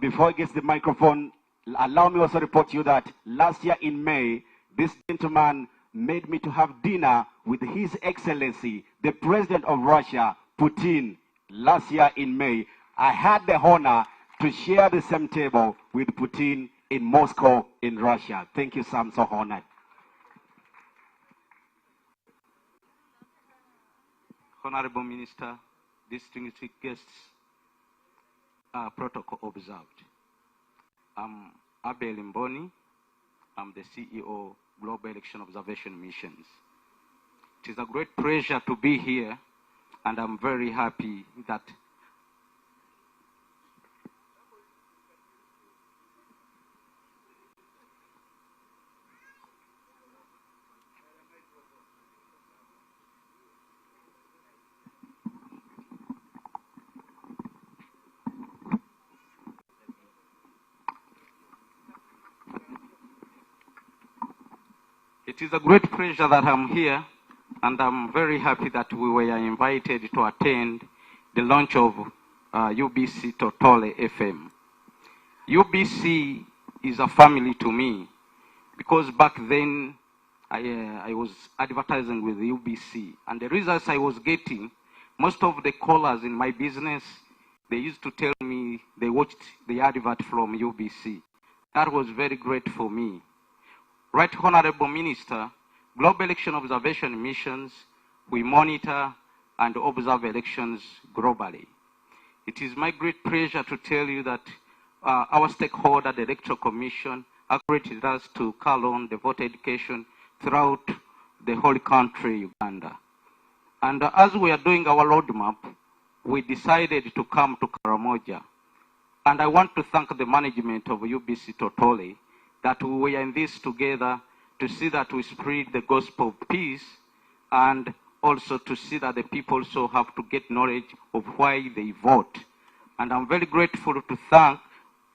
Before he gets the microphone, allow me also to report to you that last year in May, this gentleman made me to have dinner with His Excellency, the President of Russia, Putin. Last year in May, I had the honor to share the same table with Putin in Moscow, in Russia. Thank you, sir. I'm so honored. Honorable Minister, distinguished guests, protocol observed. I'm Abel Mboni. I'm the CEO Global Election Observation Missions. It is a great pleasure to be here, and I'm very happy that it is a great pleasure that I'm here, and I'm very happy that we were invited to attend the launch of UBC Totore FM. UBC is a family to me, because back then I was advertising with UBC, and the results I was getting, most of the callers in my business, they used to tell me they watched the advert from UBC. That was very great for me. Right Honorable Minister, Global Election Observation Missions, we monitor and observe elections globally. It is my great pleasure to tell you that our stakeholder, the Electoral Commission, accredited us to call on the voter education throughout the whole country, Uganda. And as we are doing our roadmap, we decided to come to Karamoja. And I want to thank the management of UBC Totore that we are in this together to see that we spread the gospel of peace, and also to see that the people also have to get knowledge of why they vote. And I'm very grateful to thank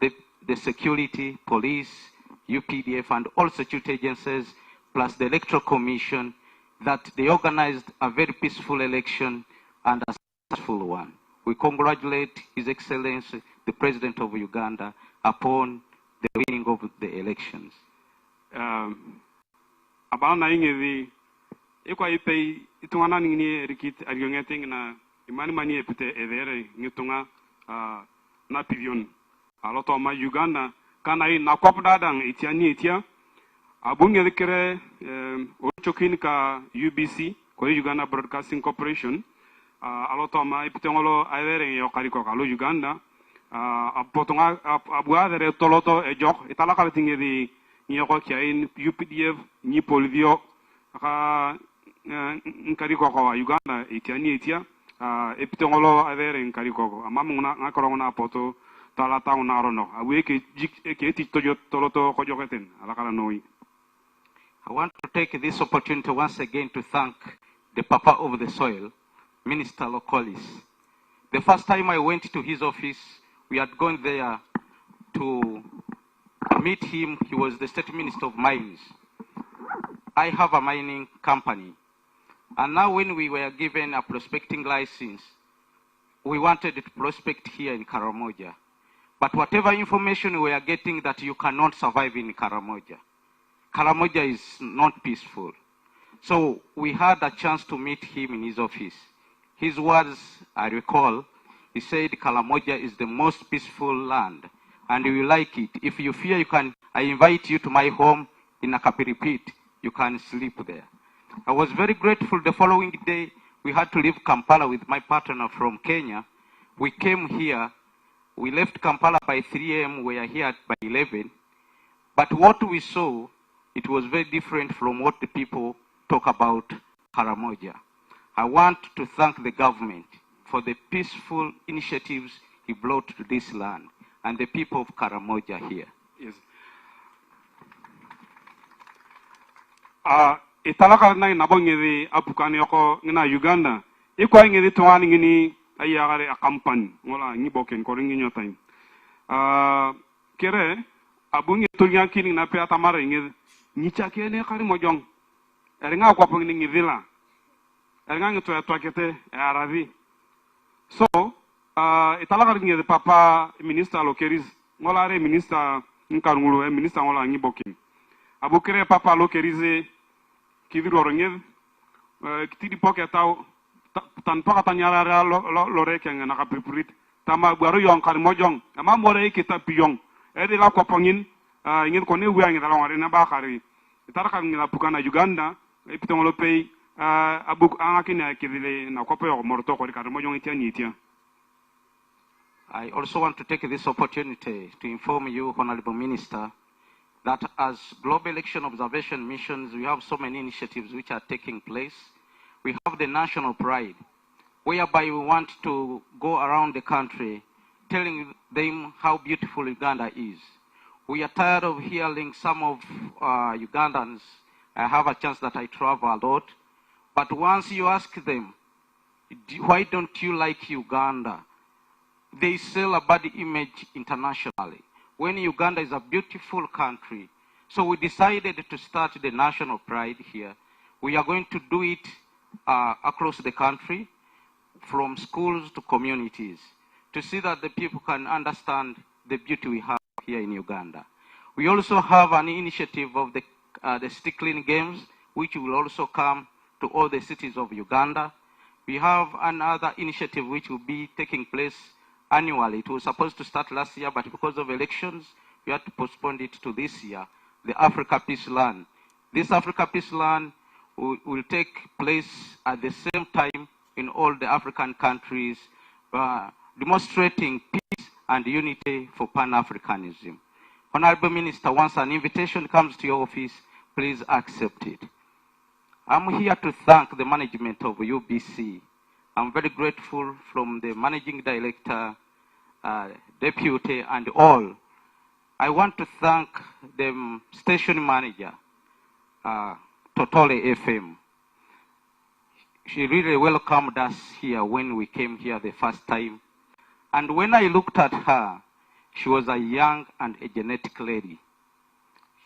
the security, police, UPDF, and all security agencies, plus the Electoral Commission, that they organized a very peaceful election and a successful one. We congratulate His Excellency, the President of Uganda, upon the winning of the elections. Abana ingevi ikwa ipe itungana nini rikit ariongeting na imani mani epite evere ngitunga na pivion aloto ma Uganda kana i na kwap dadang itia ni itia abunge dikere ochokin ka UBC ko Uganda Broadcasting Corporation aloto ma ipitongolo aere yo kariko kalo Uganda apotonga abuadere toloto ejok italaka tingedi nyoko kyain UPDF ni polivio ka nkariko ko Uganda itiani itia epitongolo avere nkariko amamuna ngakorona poto talata una rono awe ke eti tojo toloto ko joketen alakala noi. I want to take this opportunity once again to thank the Papa of the Soil, Minister Locolis. The first time I went to his office, we had gone there to meet him. He was the State Minister of Mines. I have a mining company. And now when we were given a prospecting license, we wanted to prospect here in Karamoja. But whatever information we are getting that you cannot survive in Karamoja. Karamoja is not peaceful. So we had a chance to meet him in his office. His words, I recall, he said Karamoja is the most peaceful land and you like it. If you fear you can, I invite you to my home in Akapiripit. You can sleep there. I was very grateful. The following day, we had to leave Kampala with my partner from Kenya. We came here. We left Kampala by 3 a.m. We are here by 11. But what we saw, it was very different from what the people talk about Karamoja. I want to thank the government for the peaceful initiatives he brought to this land and the people of Karamoja here. Yes. Italaka na nabongezi apukani yoko ngina Uganda. Iko ngezi tuwani ngini ayagare akampani ngola ngiboken koringi nyotime. Kere abungi tulnya kini na pe atamare ngezi nyicha kene Karamojong. Eringa kwa pengini ngivila. Eringa ngito ya twakete aravi. So italaka ngezi papa minister lokeris ngola re minister nkarungulu minister ngola ngiboken. Abukere papa lokerize kiviru orongez kitidi poke tau tan poka tanyara lore kenga na kapripurit tama gwaru yon Karamojong ama more kita piyong edi la kopongin ngin ko ne wiangi da longare na bakari taraka ngila pukana Uganda ipitongolo pay abuk angakina kidile na kopo morto ko Karamojong itiani itia. I also want to take this opportunity to inform you, Honorable Minister, that as Global Election Observation Missions, we have so many initiatives which are taking place. We have the National Pride, whereby we want to go around the country telling them how beautiful Uganda is. We are tired of hearing some of Ugandans. I have a chance that I travel a lot. But once you ask them, why don't you like Uganda? They sell a bad image internationally, when Uganda is a beautiful country. So we decided to start the National Pride here. We are going to do it across the country, from schools to communities, to see that the people can understand the beauty we have here in Uganda. We also have an initiative of the City Clean Games, which will also come to all the cities of Uganda. We have another initiative which will be taking place annually. It was supposed to start last year, but because of elections, we had to postpone it to this year, the Africa Peace Land. This Africa Peace Land will take place at the same time in all the African countries, demonstrating peace and unity for Pan-Africanism. Honorable Minister, once an invitation comes to your office, please accept it. I'm here to thank the management of UBC. I'm very grateful from the managing director, deputy, and all. I want to thank the station manager, Totore FM. She really welcomed us here when we came here the first time. And when I looked at her, she was a young and energetic lady.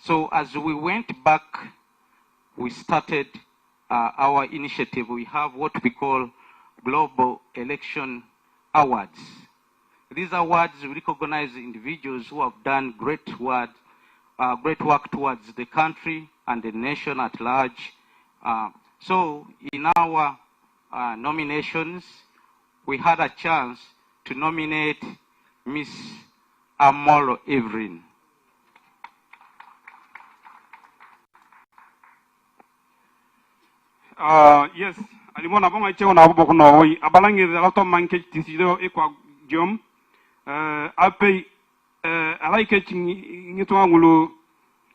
So as we went back, we started our initiative. We have what we call Global Election Awards. These awards recognize individuals who have done great work towards the country and the nation at large. So in our nominations, we had a chance to nominate Miss Amolo Evelyn. Yes, alimona bonga cheo na bobo no oi abalange la to manke tisido ekwa jom ape alai ke ngito angulu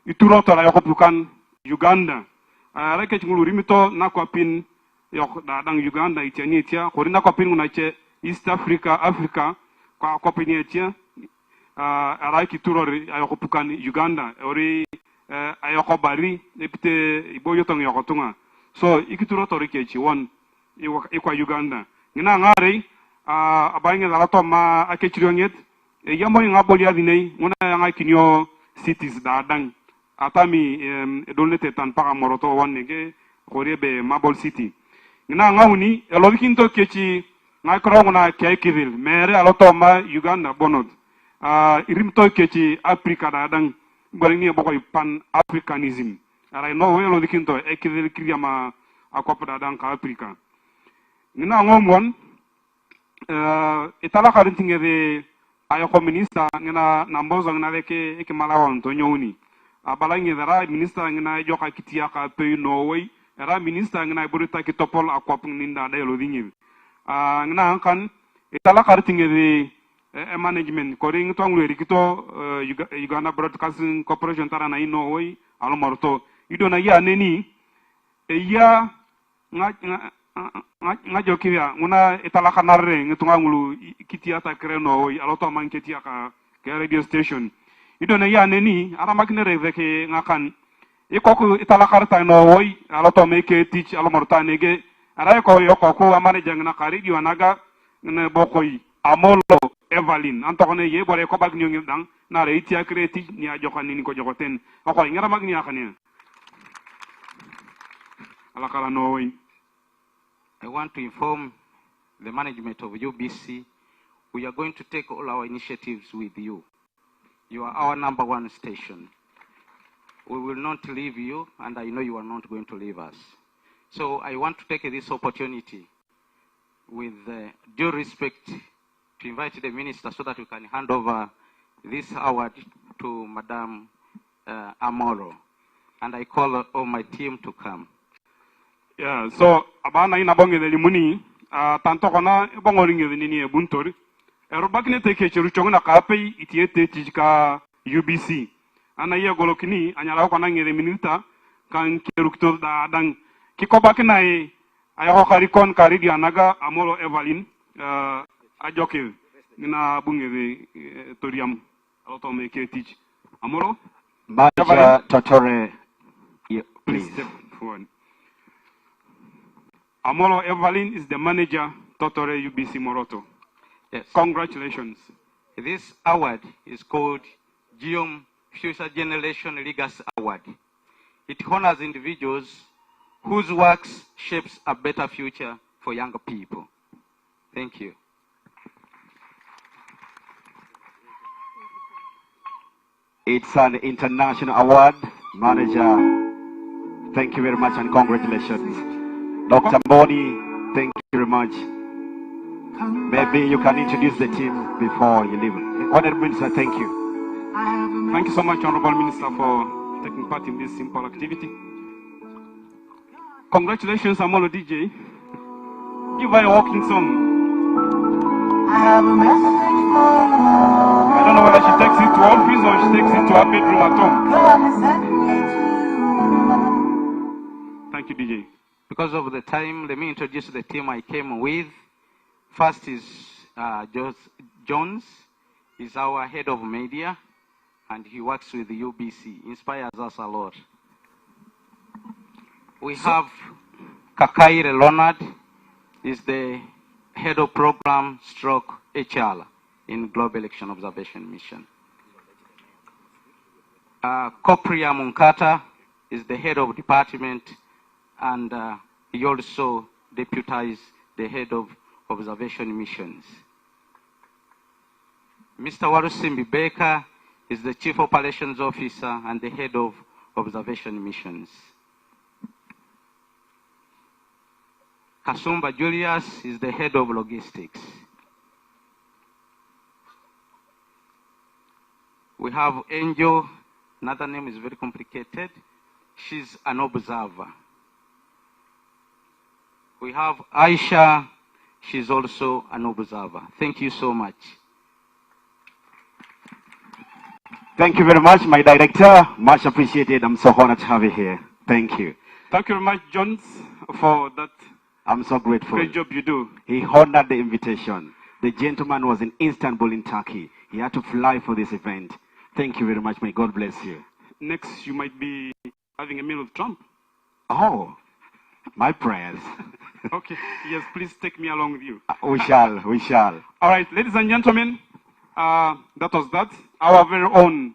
ituro to la yokopukan Uganda alai ke ngulu rimito na kwa pin yok da dang Uganda itiani itia korina kwa pin unache East Africa kwa pin itia alai ki turo yokopukan Uganda ori ayokobari epite iboyo tong yokotunga. So ikituro torikechi won ikwa Uganda ngina ngare abayenge la to ma akechironyet yamo ngaboli adinei ngona nga kinyo cities da dang atami dolete tan para moroto wonnege korebe mabol city ngina ngawni elobikinto kechi ngakro ngona kekivil mere aloto ma Uganda bonod irimto kechi Africa da dang golingi bokoy pan africanism ara no we lo dikinto ekivil kriyama akopada dan ka Africa ngina ngomwon itala karintinge de ayoko minister ngina nambozo ngina leke ekimalawan to nyoni abalangi dara minister ngina joka kitia ka pe no way era minister ngina burita ki topol akop ninda de lo dingil ngina kan itala karintinge de management koring to ngwe rikito Uganda Broadcasting Corporation tarana ino way alomorto idona ya neni ya nga jokiya nguna itala kanarre ngitunga ngulu kitia ta kreno oi aloto man kitia ka radio station idona ya neni ara maknere veke ngakan ikoku itala karta no oi aloto meke teach alomorta nege ara ko yoko amane jangna ka radio naga ne bokoy Amolo Evelyn antokone ye bore ko bag nyongi dang na re itia kreti ni ajokan ni ko jokoten ko ngara magni akane alakala no oi. I want to inform the management of UBC, we are going to take all our initiatives with you. You are our #1 station. We will not leave you, and I know you are not going to leave us. So I want to take this opportunity with due respect to invite the minister so that we can hand over this award to Madam Amoro. And I call on my team to come. Yeah, so abana ina bonge de limuni tanto kona bongoringe de nini buntori erobakine teke chiru chongna kape itiete tijika UBC ana ye golokini anyala kona ngere minita kan kerukto da dang kikobakina e ayo karikon karidi anaga Amolo Evelyn ajoke nina bunge de toriam auto make teach Amolo Manager Totore, please step forward. Amolo Evelyn is the manager, Totore UBC Moroto. Yes. Congratulations. This award is called GIOM Future Generation Legacy Award. It honors individuals whose works shapes a better future for younger people. Thank you. It's an international award. Manager, thank you very much and congratulations. Dr. Mboni, thank you very much. Maybe you can introduce the team before you leave. Honorable Minister, thank you. Thank you so much, Honorable Minister, for taking part in this simple activity. Congratulations, Amolo DJ. Give her a walking song. I don't know whether she takes it to office or she takes it to her bedroom at home. Thank you, DJ. Because of the time, let me introduce the team I came with. First is Jones. He's our head of media, and he works with the UBC. Inspires us a lot. We have Kakaire Leonard. He's the head of program stroke HR in Global Election Observation Mission. Kopria Munkata is the head of department, and he also deputized the head of observation missions. Mr. Warusimbi Baker is the chief operations officer and the head of observation missions. Kasumba Julius is the head of logistics. We have Angel, another name is very complicated. She's an observer. We have Aisha, she's also an observer. Thank you so much. Thank you very much, my director. Much appreciated. I'm so honored to have you here. Thank you. Thank you very much, Jones, for that. I'm so grateful. Great job you do. He honored the invitation. The gentleman was in Istanbul in Turkey. He had to fly for this event. Thank you very much. May God bless you. Next, you might be having a meal with Trump. Oh, my prayers. Okay. Yes, please take me along with you. We shall. We shall. All right, ladies and gentlemen, that was that. Our very own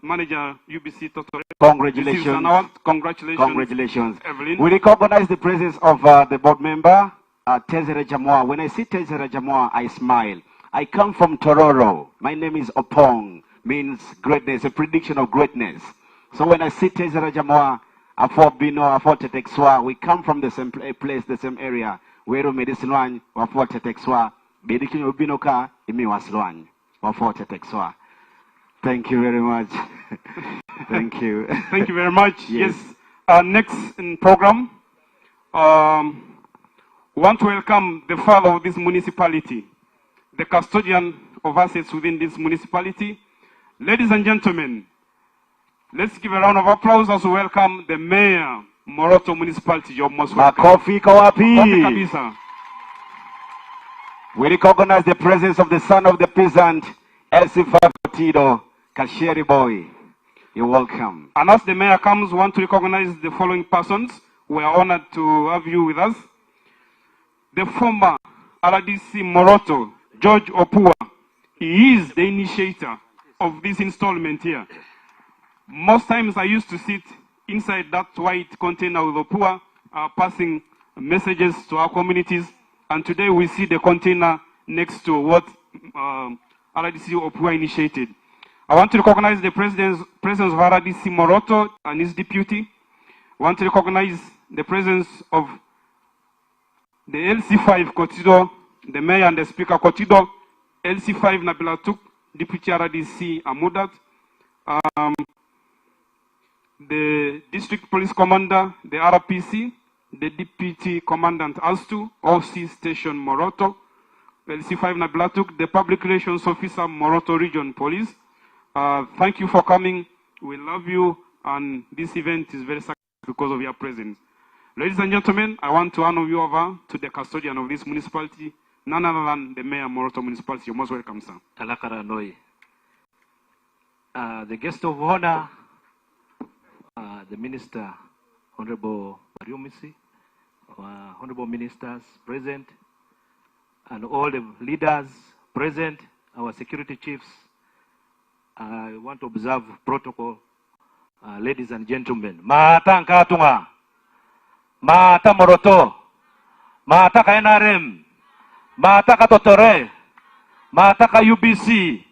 manager, Ubc Totore. Congratulations. Congratulations. Congratulations. Evelyn. We recognize the presence of the board member, Tezere Jamwa. When I see Tezere Jamwa, I smile. I come from Tororo. My name is Opong, means greatness, a prediction of greatness. So when I see Tezere Jamwa, Afo Bino, Afo Tetekswa, we come from the same place, the same area. Wero Medicinwan, Afo Tetekswa, Bedikin Ubinoka, Imi Wasluan, Afo Tetekswa. Thank you very much. Thank you. Thank you very much. Yes. Next in program, we want to welcome the father of this municipality, the custodian of assets within this municipality. Ladies and gentlemen, let's give a round of applause as we welcome the mayor, Moroto Municipality. You're most welcome. Makofi Kawapi. Makofi kabisa. We recognize the presence of the son of the peasant, LC5 Kotido, Kasheri boy. You're welcome. And as the mayor comes, we want to recognize the following persons. We are honored to have you with us. The former RDC Moroto, George Opua. He is the initiator of this installment here. Most times I used to sit inside that white container with Opua, passing messages to our communities. And today we see the container next to what RDC Opua initiated. I want to recognize the presence of RDC Moroto and his deputy. I want to recognize the presence of the LC5 Kotido, the mayor and the speaker Kotido, LC5 Nabilatuk, deputy RDC Amudat, the district police commander, the RPC, the deputy commandant Astu, OC station Moroto, LC5 Nabilatuk, the public relations officer Moroto region police. Thank you for coming. We love you, and this event is very successful because of your presence. Ladies and gentlemen, I want to hand you over to the custodian of this municipality, none other than the mayor of Moroto Municipality. You're most welcome, sir. Alakara Noi. The guest of honor, the minister, Honorable Mariumisi, honorable ministers present, and all the leaders present, our security chiefs. I want to observe protocol, ladies and gentlemen. Mata Nkatunga, Mata Moroto, Mata ka NRM, Mata ka Totore, Mata ka UBC,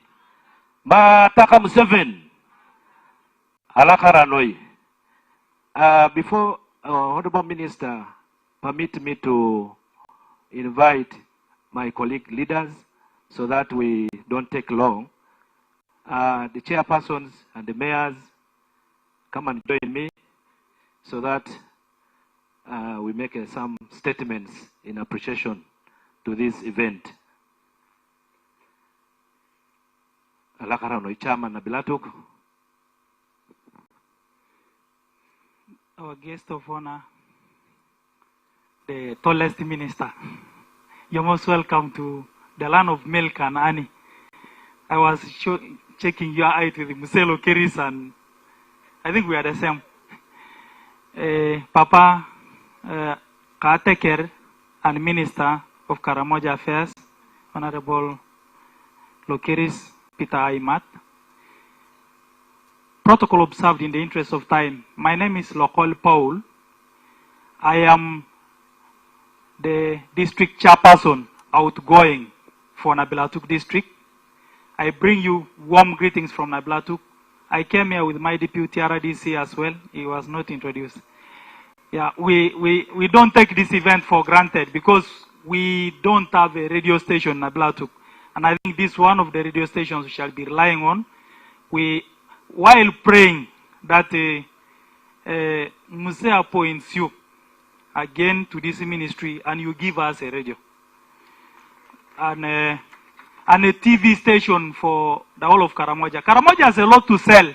Mata ka M7. Alakaranoi. Before Honorable Minister, permit me to invite my colleague leaders so that we don't take long. The chairpersons and the mayors come and join me so that we make some statements in appreciation to this event. Alakarano Chairman Nabilatuk. Our guest of honor, the tallest minister. You're most welcome to the land of milk and honey. I was checking your height with Muselo Kiris, and I think we are the same. Papa Caretaker and Minister of Karamoja Affairs, Honorable Lokiris Peter Aimat. Protocol observed in the interest of time. My name is Lokol Paul. I am the district chairperson outgoing for Nabilatuk district. I bring you warm greetings from Nabilatuk. I came here with my deputy RDC as well. He was not introduced. Yeah, we don't take this event for granted because we don't have a radio station in Nabilatuk. And I think this is one of the radio stations we shall be relying on while praying that Muse appoints you again to this ministry and you give us a radio and a TV station for the whole of Karamoja. Karamoja has a lot to sell.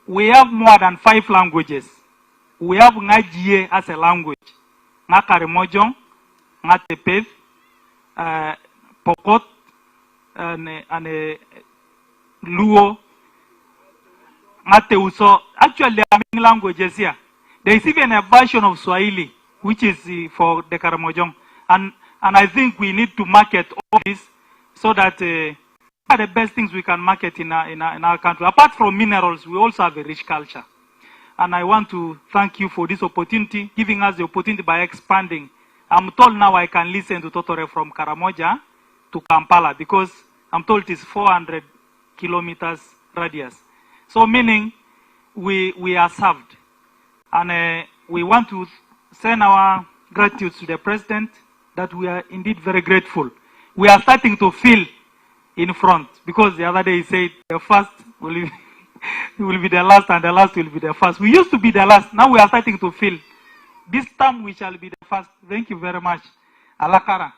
We have more than 5 languages. We have Ngajie as a language. Nga Karamojong, Nga Tepeth, Pokot, and Luo, Mateuso. Actually, there are many languages here. There is even a version of Swahili, which is for the Karamojong. And I think we need to market all this so that are the best things we can market in our country. Apart from minerals, we also have a rich culture. And I want to thank you for this opportunity, giving us the opportunity by expanding. I'm told now I can listen to Totore from Karamoja to Kampala because I'm told it is 400 kilometers radius. So meaning we are served. And we want to send our gratitude to the President that we are indeed very grateful. We are starting to feel in front because the other day he said the first will be the last and the last will be the first. We used to be the last. Now we are starting to feel this time we shall be the first. Thank you very much. Alakara.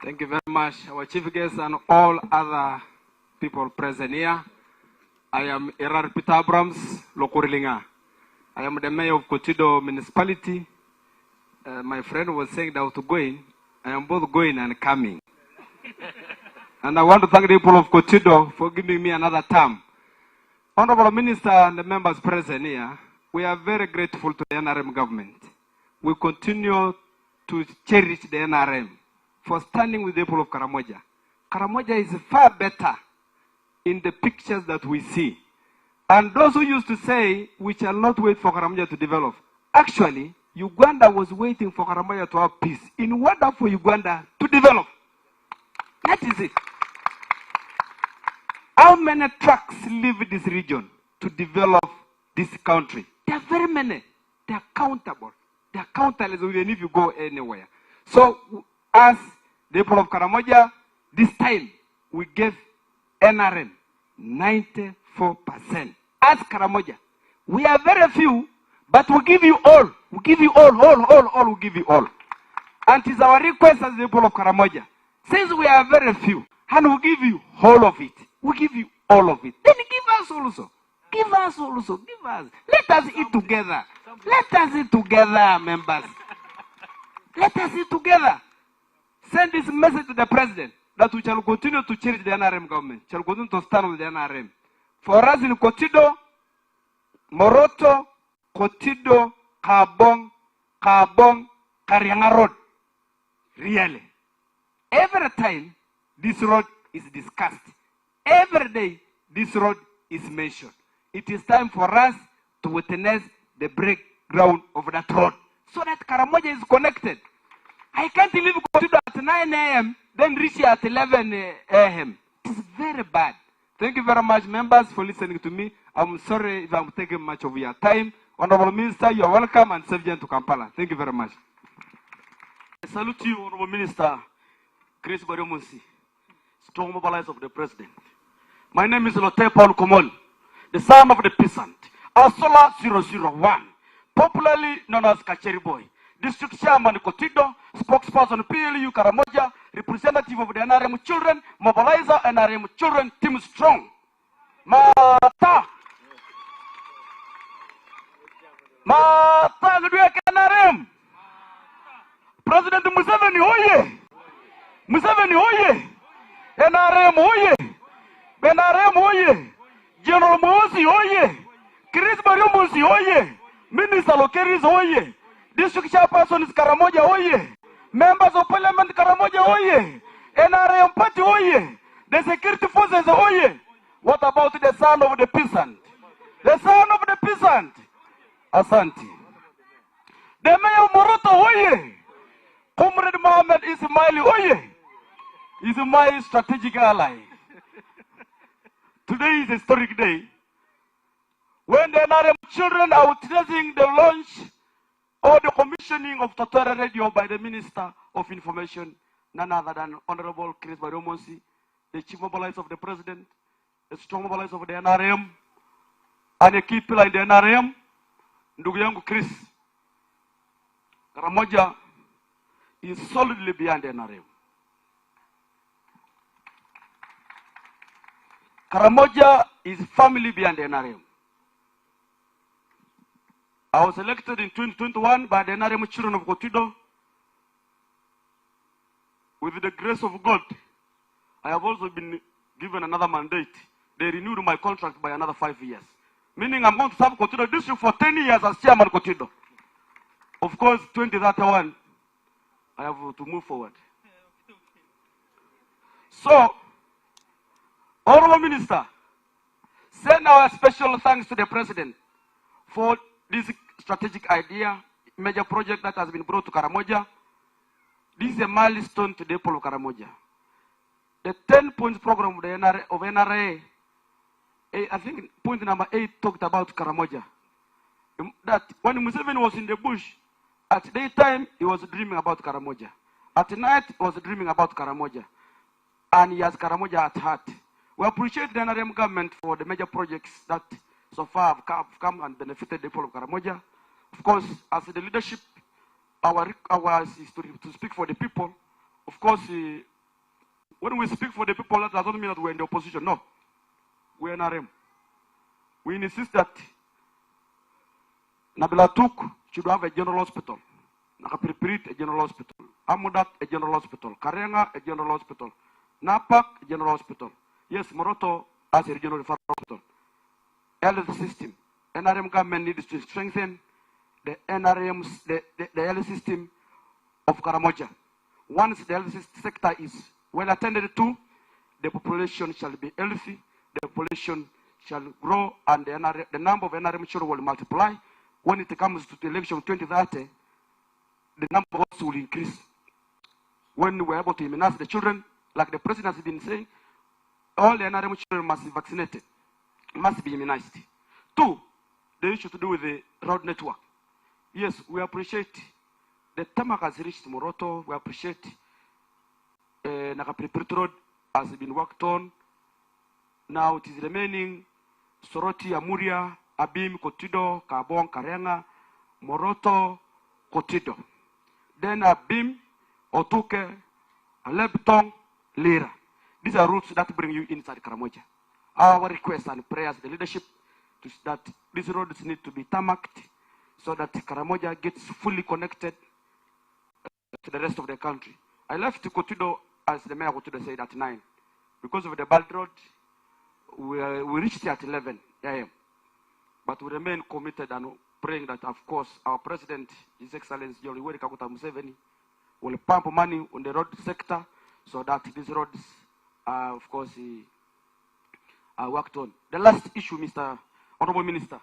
Thank you very much, our chief guest and all other people present here. I am Erar Peter Abrams, Lokorilinga. I am the mayor of Kotido municipality. My friend was saying that I was going. I am both going and coming. And I want to thank the people of Kotido for giving me another term. Honorable Minister and the members present here, we are very grateful to the NRM government. We continue to cherish the NRM for standing with the people of Karamoja. Karamoja is far better in the pictures that we see. And those who used to say, we shall not wait for Karamoja to develop. Actually, Uganda was waiting for Karamoja to have peace in order for Uganda to develop. That is it. How many trucks leave this region to develop this country? There are very many. They are countable. They are countless even if you go anywhere. So, as the people of Karamoja, this time we gave NRM 94%. As Karamoja, we are very few, but we give you all. We give you all, we give you all. And it is our request as the people of Karamoja. Since we are very few, and we give you all of it, we give you all of it. Then give us also. Give us also. Give us. Let us eat together. Let us eat together, members. Let us eat together. Send this message to the President that we shall continue to cherish the NRM government. Shall continue to stand with the NRM. For us in Kotido, Moroto, Kotido, Kabong, Karianga Road. Really. Every time this road is discussed, every day this road is mentioned. It is time for us to witness the breakdown of that road so that Karamoja is connected. I can't leave Kotido at 9 a.m. then reach here at 11 a.m. It is very bad. Thank you very much, members, for listening to me. I'm sorry if I'm taking much of your time. Honorable Minister, you are welcome and safe journey to Kampala. Thank you very much. I salute you, Honorable Minister Chris Bariomunsi, strong mobilizer of the President. My name is Lotte Paul Komol, the son of the peasant, Asola 001, popularly known as Kacheri Boy, District Chairman Kotido, spokesperson PLU Karamoja, representative of the NRM children, mobilizer NRM children, Team Strong. Mata, Luduya NRM. President Museveni, oye! Museveni, oye! NRM, oye! NRM, oye! General Mosi, oye! Chris Bariomunsi, oye! Minister Lokeris, oye! District Chairperson is Karamoja, oye! Members of Parliament Karamoja, oye! NRM party, oye! The security forces, oye! What about the son of the peasant? The son of the peasant! Asante. The mayor of Moroto, oye! Comrade Mohammed Ismaili, oye! Is my strategic ally. Today is a historic day when the NRM children are witnessing the launch or the commissioning of Totore Radio by the Minister of Information, none other than Honorable Chris Bariomunsi, the Chief Mobilizer of the President, a strong mobilizer of the NRM, and a key pillar in the NRM, ndugu yangu Chris. Karamoja is solidly behind the NRM. Karamoja is firmly behind the NRM. I was elected in 2021 by the NRM children of Kotido. With the grace of God, I have also been given another mandate. They renewed my contract by another 5 years. Meaning I'm going to serve Kotido district for 10 years as chairman Kotido. Of course, 2031, I have to move forward. So, Honorable Minister, send our special thanks to the President for this strategic idea, major project that has been brought to Karamoja. This is a milestone to the people of Karamoja. The 10-point program of the NRA, I think point number 8 talked about Karamoja. That when Museveni was in the bush, at daytime he was dreaming about Karamoja. At night he was dreaming about Karamoja. And he has Karamoja at heart. We appreciate the NRM government for the major projects that so far have come and benefited the people of Karamoja. Of course, as the leadership, our is to speak for the people. Of course, when we speak for the people, that doesn't mean that we're in the opposition. No, we're NRM. We insist that Nabilatuk should have a general hospital. Nakapripirit, a general hospital. Amudat, a general hospital. Karenga, a general hospital. Napak, a general hospital. Yes, Moroto as a regional referral hospital. Health system. NRM government needs to strengthen the NRM, the health system of Karamoja. Once the health sector is well attended to, the population shall be healthy, the population shall grow, and the number of NRM children will multiply. When it comes to the election of 2030, the number of us will increase. When we're able to immunize the children, like the president has been saying, all the NRM children must be vaccinated, must be immunized. 2, the issue to do with the road network. Yes, we appreciate the tarmac has reached Moroto. We appreciate Nakapriprit Road has been worked on. Now it is remaining Soroti, Amuria, Abim, Kotido, Kabong, Karenga, Moroto, Kotido. Then Abim, Otuke, Alebtong, Lira. These are routes that bring you inside Karamoja. Our request and prayers, the leadership, that these roads need to be tarmacked so that Karamoja gets fully connected to the rest of the country. I left Kotido, as the mayor of Kotido said, at 9. Because of the bad road, we reached at 11 a.m. But we remain committed and praying that, of course, our president, His Excellency John Yoweri Kaguta Museveni, will pump money on the road sector so that these roads, of course, are worked on. The last issue, Mr. Honorable Minister.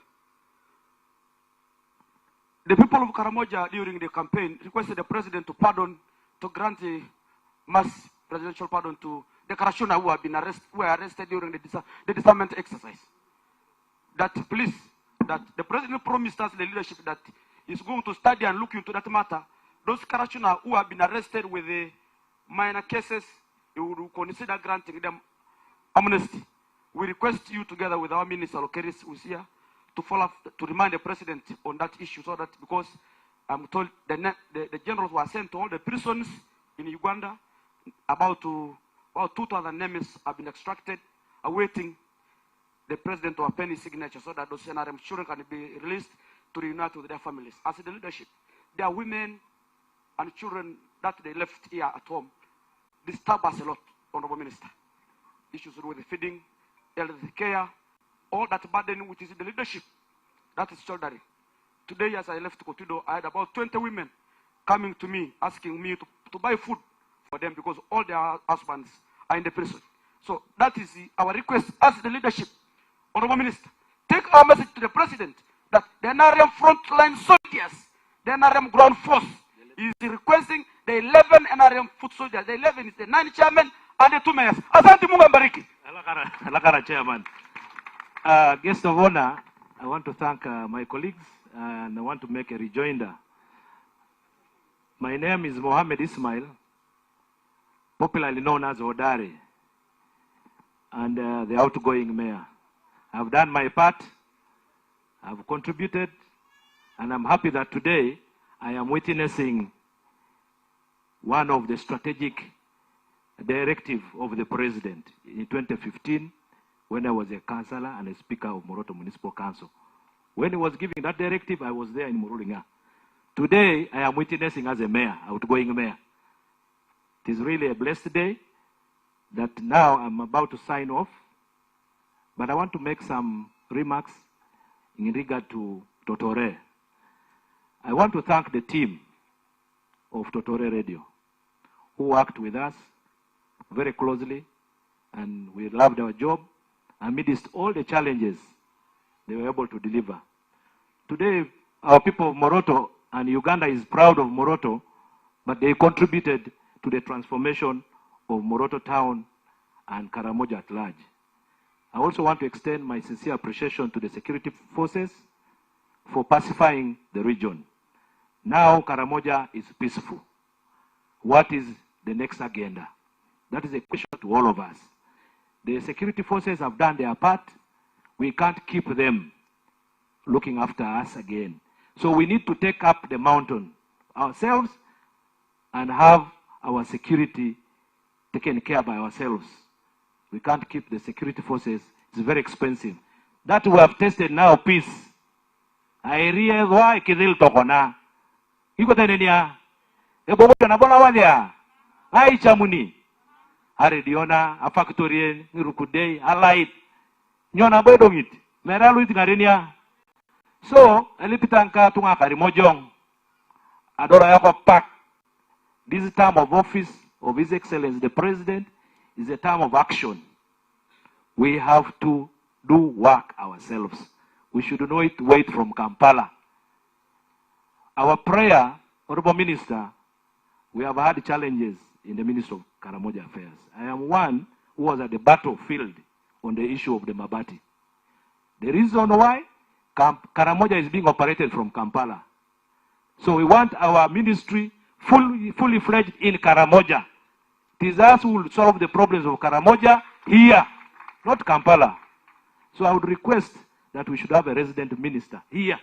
The people of Karamoja during the campaign requested the president to grant a mass presidential pardon to the Karashona who have been arrested during the disarmament exercise. That please, that the president promised us, the leadership, that he's going to study and look into that matter. Those Karashona who have been arrested with the minor cases, he will consider granting them amnesty. We request you, together with our minister, Lokeris Usia, to follow up, to remind the president on that issue, so that, because I'm told the generals were sent to all the prisons in Uganda, about 2,000 names have been extracted, awaiting the president to append his signature so that those NRM children can be released to reunite with their families. As the leadership, there are women and children that they left here at home. Disturb us a lot, Honorable Minister. Issues with the feeding, health care, all that burden which is the leadership, that is shouldering. Today, as I left Kotido, I had about 20 women coming to me, asking me to buy food for them because all their husbands are in the prison. So that is our request as the leadership. Honorable Minister, take our message to the president that the NRM frontline soldiers, the NRM ground force, is requesting the 11 NRM foot soldiers. The 11 is the 9 chairmen and the 2 mayors. Asante Mungu ambariki. Alakara Chairman. Guest of honor, I want to thank my colleagues, and I want to make a rejoinder. My name is Mohammed Ismail, popularly known as Odare. and the outgoing mayor. I've done my part, I've contributed, and I'm happy that today I am witnessing one of the strategic directive of the president in 2015 when I was a councillor and a speaker of Moroto Municipal Council. When he was giving that directive, I was there in Murulinga. Today, I am witnessing as a mayor, outgoing mayor. It is really a blessed day that now I'm about to sign off, but I want to make some remarks in regard to Totore. I want to thank the team of Totore Radio who worked with us very closely, and we loved our job. Amidst all the challenges, they were able to deliver. Today, our people of Moroto and Uganda is proud of Moroto, but they contributed to the transformation of Moroto town and Karamoja at large. I also want to extend my sincere appreciation to the security forces for pacifying the region. Now Karamoja is peaceful. What is the next agenda? That is a question to all of us. The security forces have done their part. We can't keep them looking after us again. So we need to take up the mountain ourselves and have our security taken care by ourselves. We can't keep the security forces. It's very expensive. That we have tested now, peace. I realize kidil tokona. Iko tenenia. Ebo na bona wadia. Ai chamuni. Arediona, a factory, Nirukudei, a light. Nyona bedongit. Meralu it garenia. So, Elipitanka tunga Karimojong. Adora yako pak. This term of office of His Excellency the President is a term of action. We have to do work ourselves. We should not wait from Kampala. Our prayer, Honorable Minister, we have had challenges in the Ministry of Karamoja Affairs. I am one who was at the battlefield on the issue of the Mabati. The reason why Karamoja is being operated from Kampala. So we want our ministry fully fledged in Karamoja. It is us who will solve the problems of Karamoja here, not Kampala. So I would request that we should have a resident minister here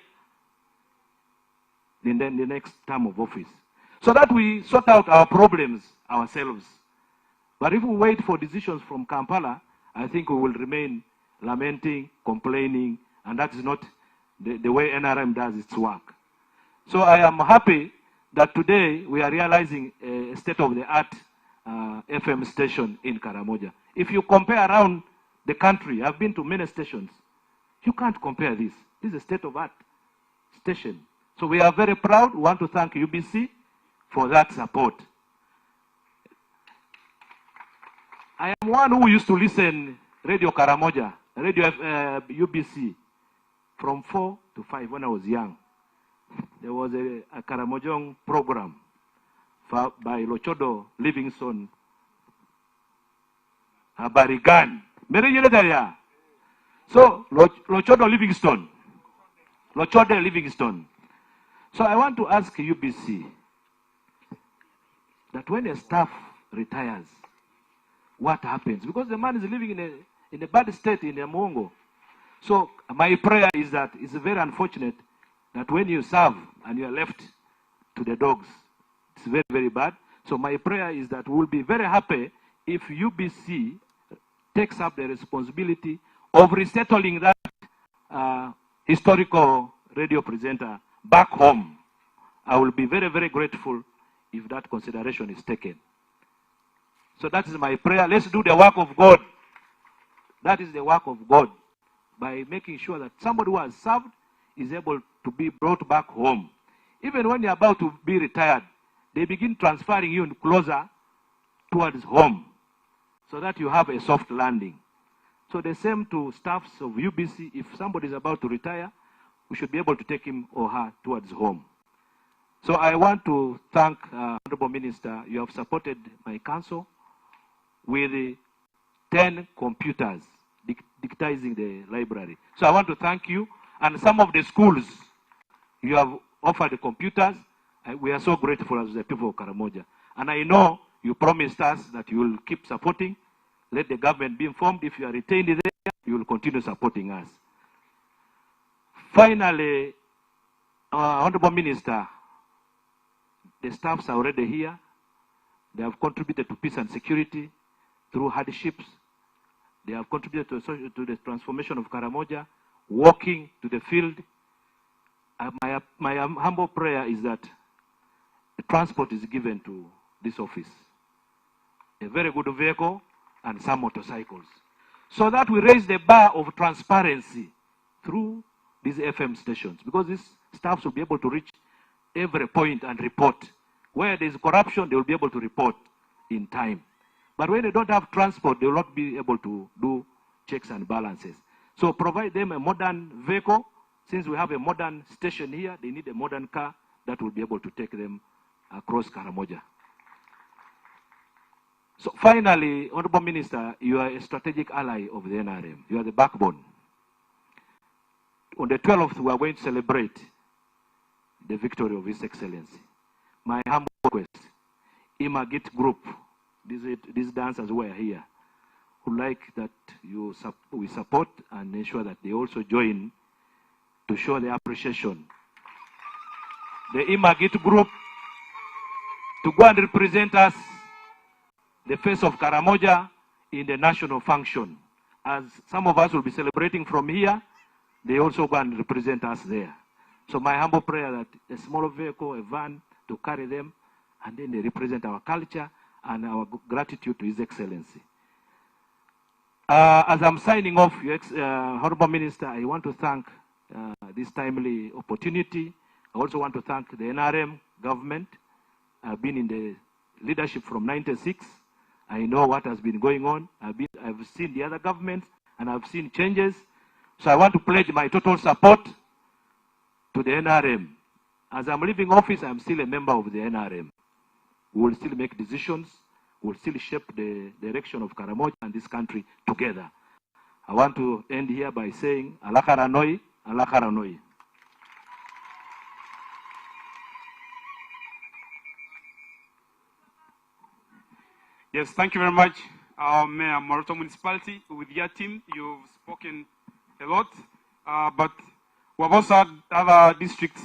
in the next term of office, so that we sort out our problems ourselves. But if we wait for decisions from Kampala, I think we will remain lamenting, complaining, and that is not the way NRM does its work. So I am happy that today we are realizing a state-of-the-art FM station in Karamoja. If you compare around the country, I've been to many stations, you can't compare this. This is a state-of-the-art station. So we are very proud. We want to thank UBC for that support. I am one who used to listen Radio Karamoja, Radio UBC, from 4 to 5 when I was young. There was a Karamojong program by Lochodo Livingston Barigan. So Lochodo Livingston. So I want to ask UBC that when a staff retires, what happens? Because the man is living in a bad state in Yamongo. So my prayer is that it's very unfortunate that when you serve and you are left to the dogs, it's very, very bad. So my prayer is that we'll be very happy if UBC takes up the responsibility of resettling that historical radio presenter back home. I will be very, very grateful if that consideration is taken. So that is my prayer. Let's do the work of God. That is the work of God, by making sure that somebody who has served is able to be brought back home. Even when you're about to be retired, they begin transferring you closer towards home so that you have a soft landing. So the same to staffs of UBC. If somebody is about to retire, we should be able to take him or her towards home. So I want to thank Honorable Minister. You have supported my council with 10 computers digitizing the library. So I want to thank you. And some of the schools, you have offered the computers. We are so grateful as the people of Karamoja. And I know you promised us that you will keep supporting Let the government be informed. If you are retained there, you will continue supporting us. Finally, Honorable Minister, the staffs are already here. They have contributed to peace and security through hardships. They have contributed to the transformation of Karamoja, walking to the field. My humble prayer is that the transport is given to this office. A very good vehicle and some motorcycles. So that we raise the bar of transparency through these FM stations, because these staffs will be able to reach every point and report. Where there is corruption, they will be able to report in time. But when they don't have transport, they will not be able to do checks and balances. So provide them a modern vehicle. Since we have a modern station here, they need a modern car that will be able to take them across Karamoja. So finally, Honorable Minister, you are a strategic ally of the NRM. You are the backbone. On the 12th, we are going to celebrate the victory of His Excellency. My humble request, Imagit Group, these dancers who are here, would like that we support and ensure that they also join to show their appreciation. The Imagit Group to go and represent us, the face of Karamoja, in the national function. As some of us will be celebrating from here, they also go and represent us there. So my humble prayer that a small vehicle, a van, to carry them, and then they represent our culture and our gratitude to His Excellency. As I'm signing off, Honorable Minister, I want to thank this timely opportunity. I also want to thank the NRM government. I've been in the leadership from '96. I know what has been going on. I've seen the other governments and I've seen changes. So I want to pledge my total support to the NRM. As I'm leaving office, I'm still a member of the NRM. We will still make decisions. We will still shape the direction of Karamoja and this country together. I want to end here by saying, Alakaranoi, Alakaranoi. Yes, thank you very much, Mayor Moroto Municipality. With your team, you've spoken a lot, but we've also had other districts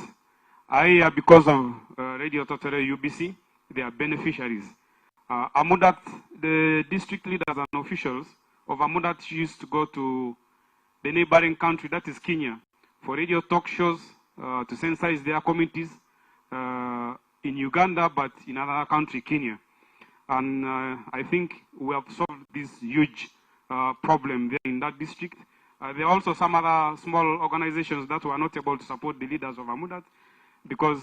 here because of Radio Totore UBC. They are beneficiaries. Amudat, the district leaders and officials of Amudat used to go to the neighboring country, that is Kenya, for radio talk shows to sensitize their communities in Uganda, but in another country, Kenya. And I think we have solved this huge problem there in that district. There are also some other small organizations that were not able to support the leaders of Amudat because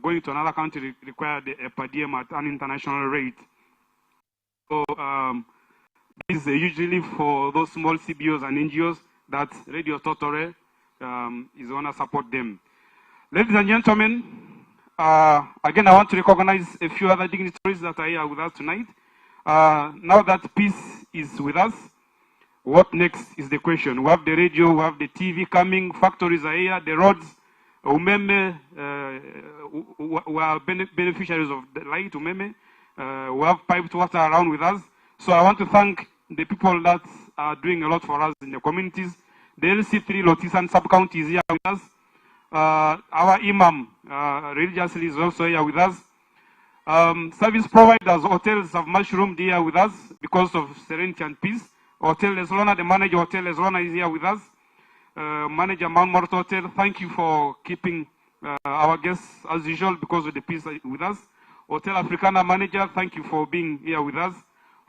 going to another country required a per diem at an international rate. So this is a huge relief for those small CBOs and NGOs that Radio Totore is going to support them. Ladies and gentlemen, again, I want to recognize a few other dignitaries that are here with us tonight. Now that peace is with us, what next is the question. We have the radio, we have the TV coming, factories are here, the roads, Umeme, we are beneficiaries of the light, Umeme. We have piped water around with us. So I want to thank the people that are doing a lot for us in the communities. The LC3 Lotisan sub-county is here with us. Our imam religiously is also here with us. Service providers, hotels have mushroomed here with us because of serenity and peace. Hotel Eslona, the manager Hotel Eslona is here with us. Manager Mount Morto Hotel, thank you for keeping our guests as usual because of the peace with us. Hotel Africana manager, thank you for being here with us.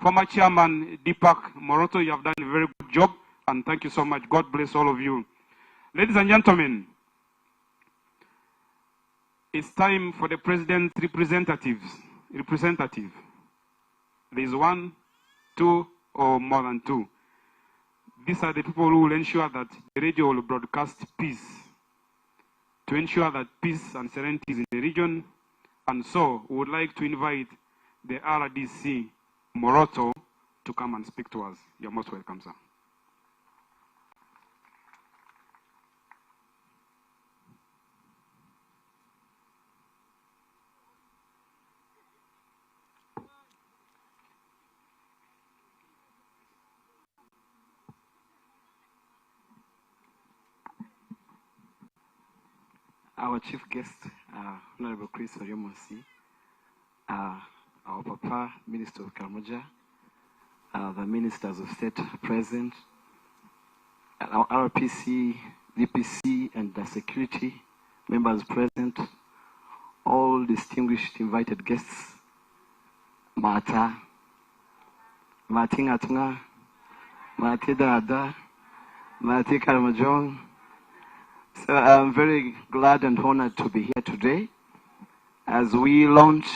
Former chairman Deepak Moroto, you have done a very good job and thank you so much. God bless all of you. Ladies and gentlemen, it's time for the president's representative. There is one, two, or more than two. These are the people who will ensure that the radio will broadcast peace, to ensure that peace and serenity is in the region. And so we would like to invite the RDC Moroto to come and speak to us. You're most welcome, sir. our chief guest, Honorable Chris Oriomonsi, our Papa, Minister of Karamoja, the Ministers of State present, our RPC, DPC, and the security members present, all distinguished invited guests, Mata, Matinga Tunga, Mati Dada, Mati Karamojong. So I'm very glad and honored to be here today as we launch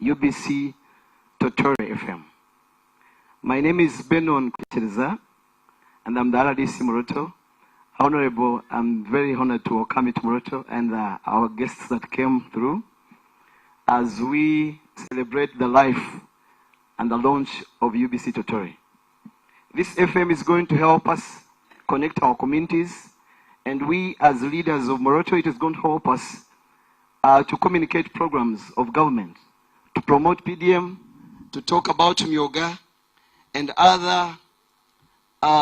UBC Totore FM. My name is Benon Kuchiriza, and I'm the RDC Moroto. Honorable, I'm very honored to welcome you to Moroto and our guests that came through as we celebrate the life and the launch of UBC Totore. This FM is going to help us connect our communities, and we as leaders of Moroto, it is going to help us to communicate programs of government, to promote PDM, to talk about Myoga, and other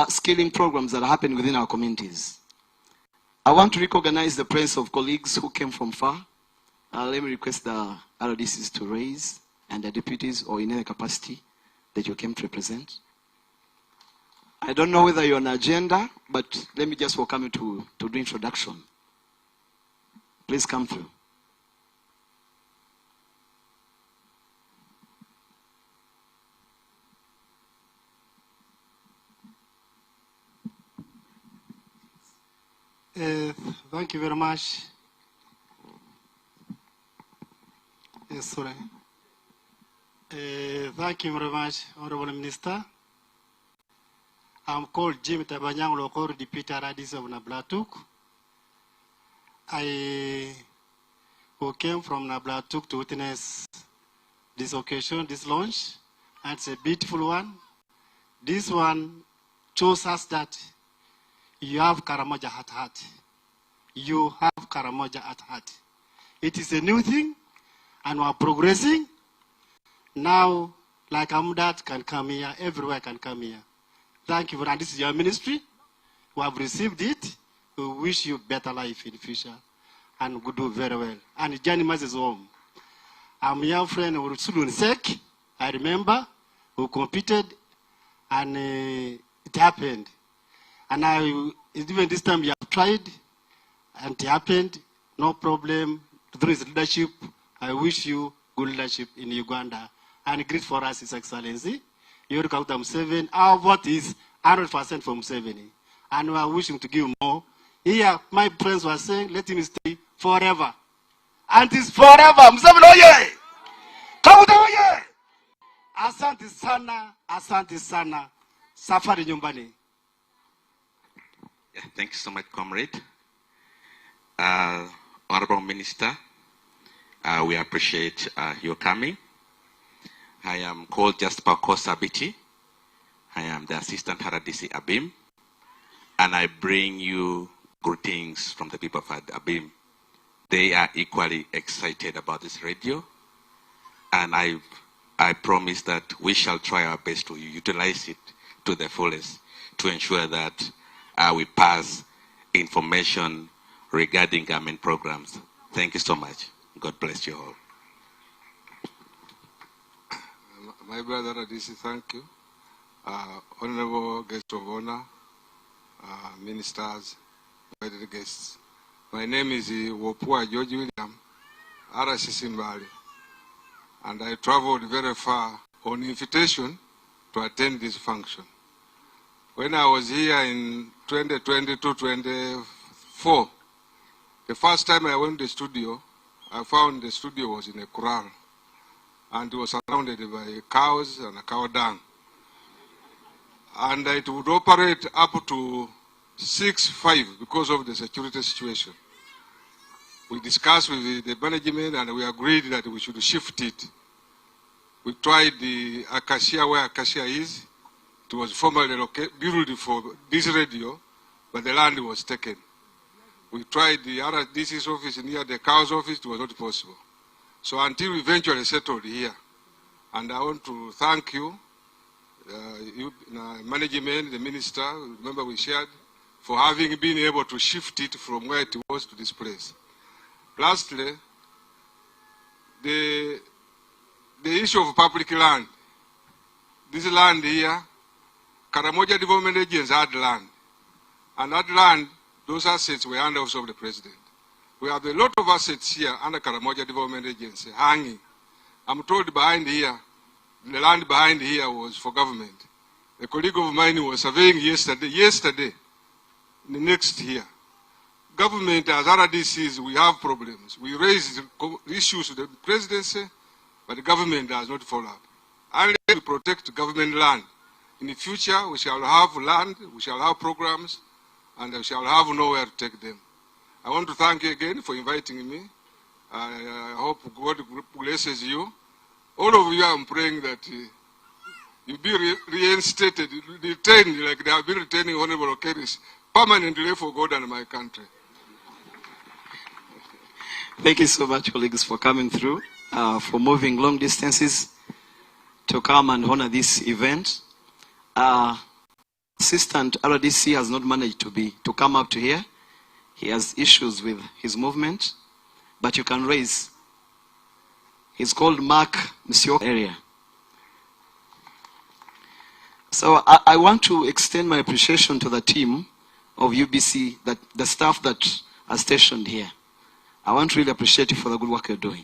skilling programs that are happening within our communities. I want to recognize the presence of colleagues who came from far. Let me request the RDCs to raise, and the deputies or in any capacity that you came to represent. I don't know whether you're on agenda, but let me just welcome you to do introduction. Please come through. Thank you very much. Yes, sorry. Thank you very much, Honorable Minister. I'm called Jim Tabanyang Local Deputy Radis of Nablatuk. Who came from Nablatuk to witness this occasion, this launch, and it's a beautiful one. This one shows us that you have Karamoja at heart. You have Karamoja at heart. It is a new thing, and we are progressing. Now, like Amdat can come here, everywhere can come here. Thank you, and this is your ministry. We have received it. We wish you better life in the future, and we do very well. And Janimas is home. I'm your friend Ursulun Sek. I remember who competed, and it happened. And even this time you have tried, and it happened. No problem. Through his leadership, I wish you good leadership in Uganda. And great for us, His Excellency. Yoweri Kaguta Museveni. Our vote is 100% from Museveni. And we are wishing to give more. Here, my friends were saying, let him stay forever. And it's forever. Museveni oye! Kaguta oye! Asante sana, asante sana. Safari nyumbani. Yeah, thank you so much, comrade. Honorable Minister, we appreciate your coming. I am called Just Pakosa Biti. I am the Assistant RDC Abim, and I bring you greetings from the people of Abim. They are equally excited about this radio, and I promise that we shall try our best to utilize it to the fullest to ensure that we pass information regarding government programs. Thank you so much. God bless you all. My brother Radisi, thank you. Honorable guest of honor, ministers, invited guests. My name is Wopua George William, RCC Mbali, and I traveled very far on invitation to attend this function. When I was here in 2022-24, the first time I went to the studio, I found the studio was in a corral, and it was surrounded by cows and a cow dung. And it would operate up to 6-5 because of the security situation. We discussed with the management and we agreed that we should shift it. We tried the Acacia where Acacia is. It was formerly built for this radio, but the land was taken. We tried the RDC's office near the cow's office, it was not possible. So until we eventually settled here. And I want to thank you, management, the minister, remember we shared, for having been able to shift it from where it was to this place. Lastly, the issue of public land. This land here, Karamoja Development Agency had land. And that land, those assets were under also of the president. We have a lot of assets here under Karamoja Development Agency hanging. I'm told behind here, the land behind here was for government. A colleague of mine was surveying yesterday, the next year. Government as RDCs, we have problems. We raise issues to the presidency, but the government does not follow up. Unless we protect government land, in the future we shall have land, we shall have programs, and we shall have nowhere to take them. I want to thank you again for inviting me. I hope God blesses you. All of you, I'm praying that you be reinstated, retained like they have been retaining Honorable Keris permanently for God and my country. Thank you so much, colleagues, for coming through, for moving long distances to come and honor this event. Assistant RDC has not managed to come up to here. He has issues with his movement, but you can raise. He's called Mark Monsieur area. So I want to extend my appreciation to the team of UBC, that the staff that are stationed here. I want to really appreciate you for the good work you're doing.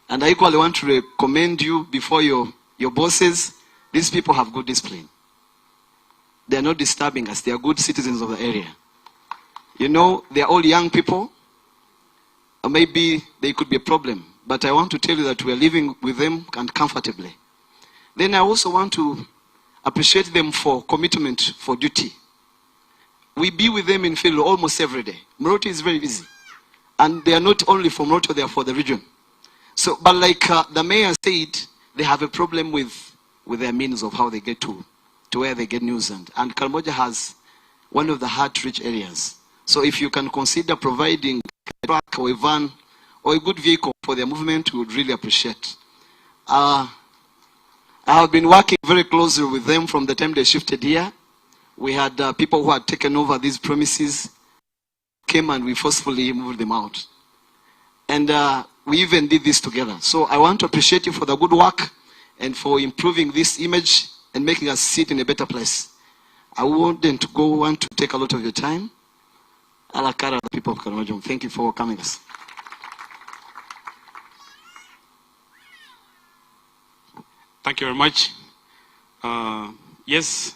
And I equally want to commend you before your bosses. These people have good discipline. They are not disturbing us. They are good citizens of the area. You know, they are all young people. Or maybe they could be a problem. But I want to tell you that we are living with them and comfortably. Then I also want to appreciate them for commitment for duty. We be with them in field almost every day. Moroto is very busy. And they are not only for Moroto, they are for the region. So, but like the mayor said, they have a problem with their means of how they get to where they get news. And Karamoja has one of the hard-to-reach areas. So if you can consider providing a truck or a van or a good vehicle for their movement, we would really appreciate. I have been working very closely with them from the time they shifted here. We had people who had taken over these premises, came and we forcefully moved them out. And we even did this together. So I want to appreciate you for the good work and for improving this image and making us sit in a better place. I want to take a lot of your time. Alakara, the people of Karamoja, thank you for coming us. Thank you very much. Yes,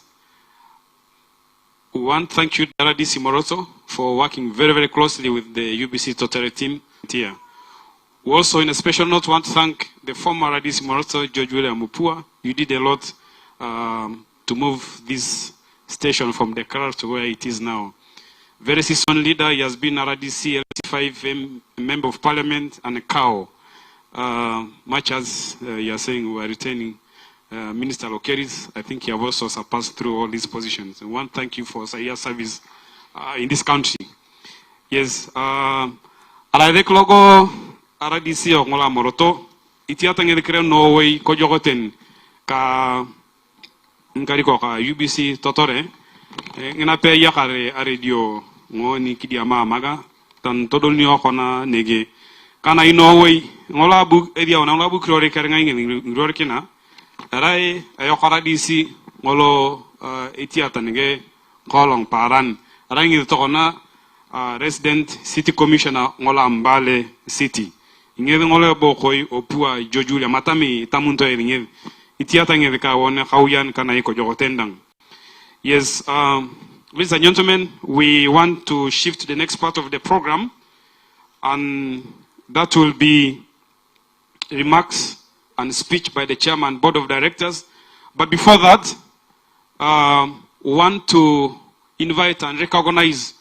we want to thank you, RDC Moroto, for working very, very closely with the Ubc Totore team here. We also, in a special note, want to thank the former RDC Moroto, George William Mupua. You did a lot to move this station from the car to where it is now. Very seasoned leader. He has been RDC 85 member of parliament and a cow. Much as you are saying, we are retaining Minister Lokeris, I think you have also surpassed through all these positions. I want to thank you for your service in this country. Yes, Aladek logo RDC Ongola Moroto, itiatang edikre no way kojogoten ka nkariko ka UBC Totore, ngina pe yakare radio ngoni kidiama maga tan todol ni okona nege kana ino way ngola bu edia ona bu krore karenga ngor kina rai ayokara DC ngolo itiata nege kolong paran rangi tokona resident city commissioner ngola Mbale city ngebe ngolo bokoy opua jojulia matami tamunto ngebe itiata ngebe ka wona khawyan kana iko jogotendang. Yes, ladies and gentlemen, we want to shift to the next part of the program, and that will be remarks and speech by the chairman, board of directors. But before that, we want to invite and recognize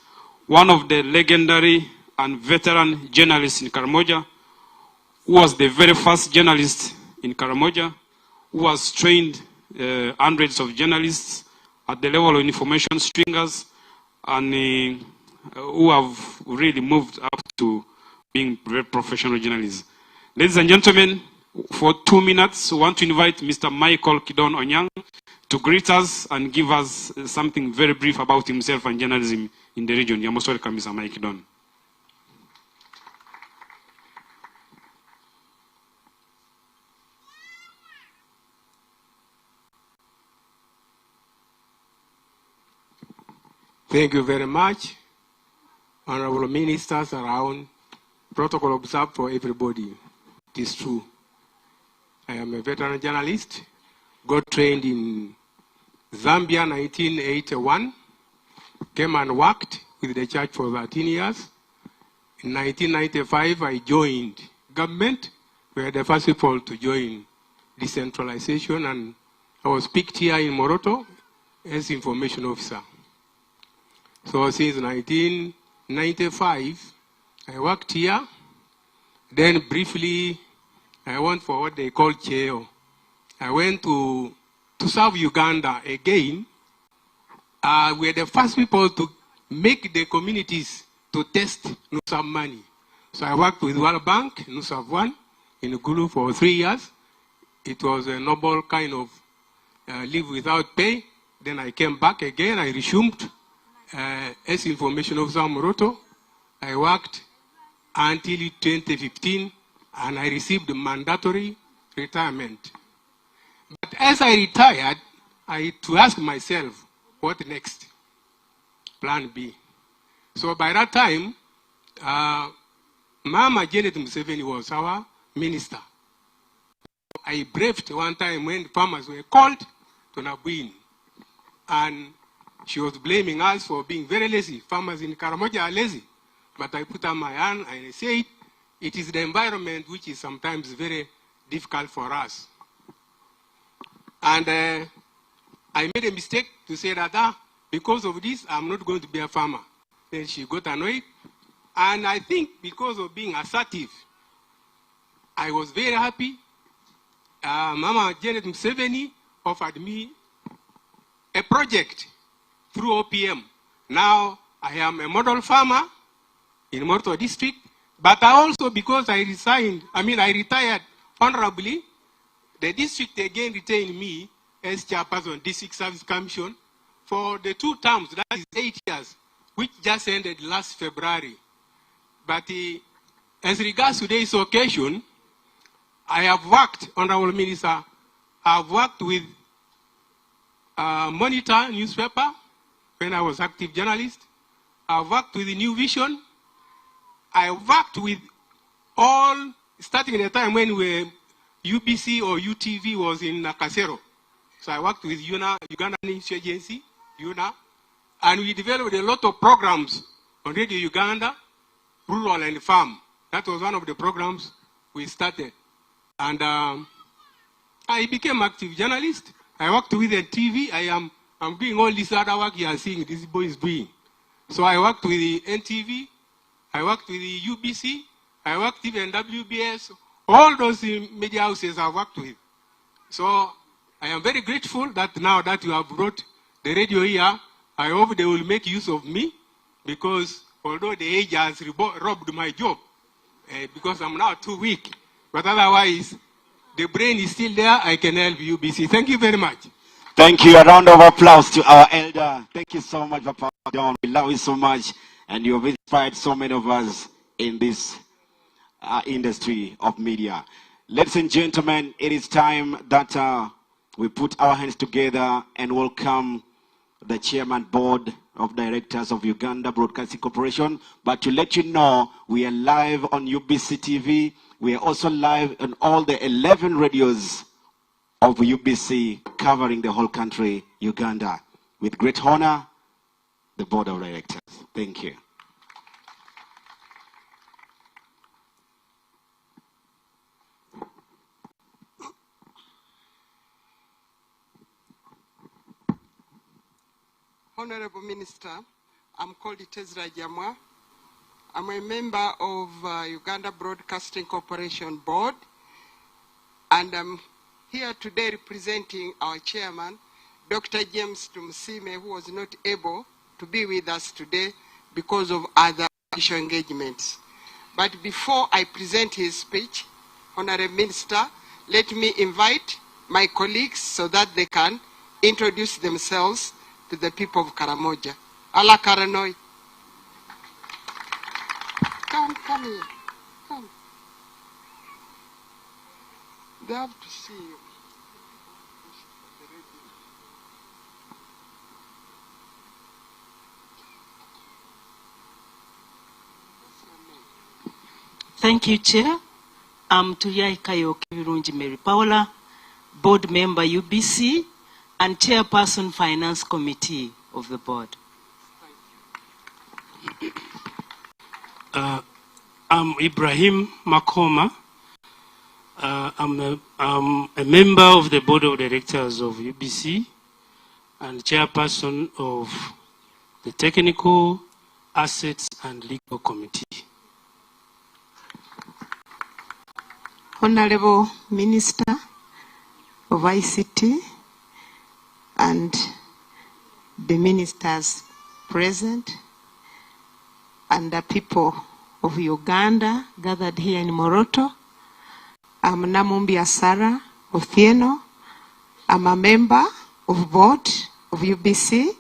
one of the legendary and veteran journalists in Karamoja, who was the very first journalist in Karamoja, who has trained hundreds of journalists at the level of information stringers, and who have really moved up to being very professional journalists. Ladies and gentlemen, for 2 minutes, we want to invite Mr. Michael Kidon Onyang to greet us and give us something very brief about himself and journalism in the region. You're most welcome, Mr. Mike Kidon. Thank you very much. Honorable ministers around, protocol observed for everybody. It is true. I am a veteran journalist, got trained in Zambia 1981, came and worked with the church for 13 years. In 1995, I joined government. We were the first people to join decentralization, and I was picked here in Moroto as information officer. So since 1995, I worked here. Then briefly, I went for what they call cheo. I went to serve Uganda again. We were the first people to make the communities to test NUSAV money. So I worked with World Bank, NUSAV 1, in Gulu for 3 years. It was a noble kind of leave without pay. Then I came back again. I resumed as information officer Moroto. I worked until 2015, and I received mandatory retirement. But as I retired, I had to ask myself, what next? Plan B. So by that time, Mama Janet Museveni was our minister. I braved one time when farmers were called to Nabuin, and she was blaming us for being very lazy. Farmers in Karamoja are lazy. But I put up my hand and I said, it is the environment which is sometimes very difficult for us. And I made a mistake to say that because of this, I'm not going to be a farmer. Then she got annoyed. And I think because of being assertive, I was very happy. Mama Janet Museveni offered me a project through OPM. Now I am a model farmer in Morto district, but also because I retired honorably, the district again retained me as chairperson, District Service Commission, for the 2 terms, that is 8 years, which just ended last February. But as regards to today's occasion, I have worked, Honorable Minister, I have worked with Monitor newspaper when I was active journalist. I have worked with the New Vision. I worked with all, starting at a time when UBC or UTV was in Nakasero. So I worked with Uganda News Agency, UNA, and we developed a lot of programs on Radio Uganda, Rural and Farm. That was one of the programs we started. And I became active journalist. I worked with the TV. I'm doing all this other work you are seeing this boy is doing. So I worked with the NTV. I worked with the UBC. I worked even WBS. All those media houses I worked with. So I am very grateful that now that you have brought the radio here, I hope they will make use of me, because although the age has robbed my job, because I'm now too weak, but otherwise the brain is still there. I can help UBC. Thank you very much. Thank you. A round of applause to our elder. Thank you so much, Papa John. We love you so much, and you have inspired so many of us in this industry of media. Ladies and gentlemen, it is time that we put our hands together and welcome the Chairman Board of Directors of Uganda Broadcasting Corporation. But to let you know, we are live on UBC TV. We are also live on all the 11 radios of UBC covering the whole country, Uganda. With great honor, the Board of Directors. Thank you. Honorable Minister, I'm called Tezra Jamwa. I'm a member of Uganda Broadcasting Corporation Board, and I'm here today representing our chairman, Dr. James Tumusime, who was not able to be with us today because of other official engagements. But before I present his speech, Honorable Minister, let me invite my colleagues so that they can introduce themselves to the people of Karamoja. Ala Karanoi. Come here. Come. They have to see you. Thank you, Chair. I'm Tuyai Kayo Kivirunji Mary Paula, Board Member UBC and Chairperson Finance Committee of the Board. I'm Ibrahim Makoma. I'm a member of the Board of Directors of UBC and Chairperson of the Technical, Assets and Legal Committee. Honorable Minister of ICT and the ministers present and the people of Uganda gathered here in Moroto. I'm Namumbia Sarah Othieno. I'm a member of board of UBC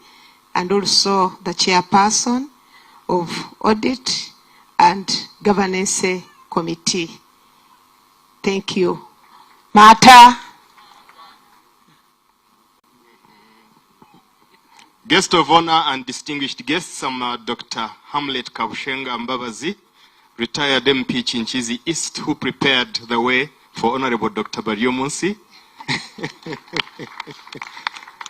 and also the chairperson of Audit and Governance Committee. Thank you. Mata. Guest of honor and distinguished guests, I'm Dr. Hamlet Kabushenga Mbabazi, retired MP Chinchizi East, who prepared the way for Honorable Dr. Barrio Munsi.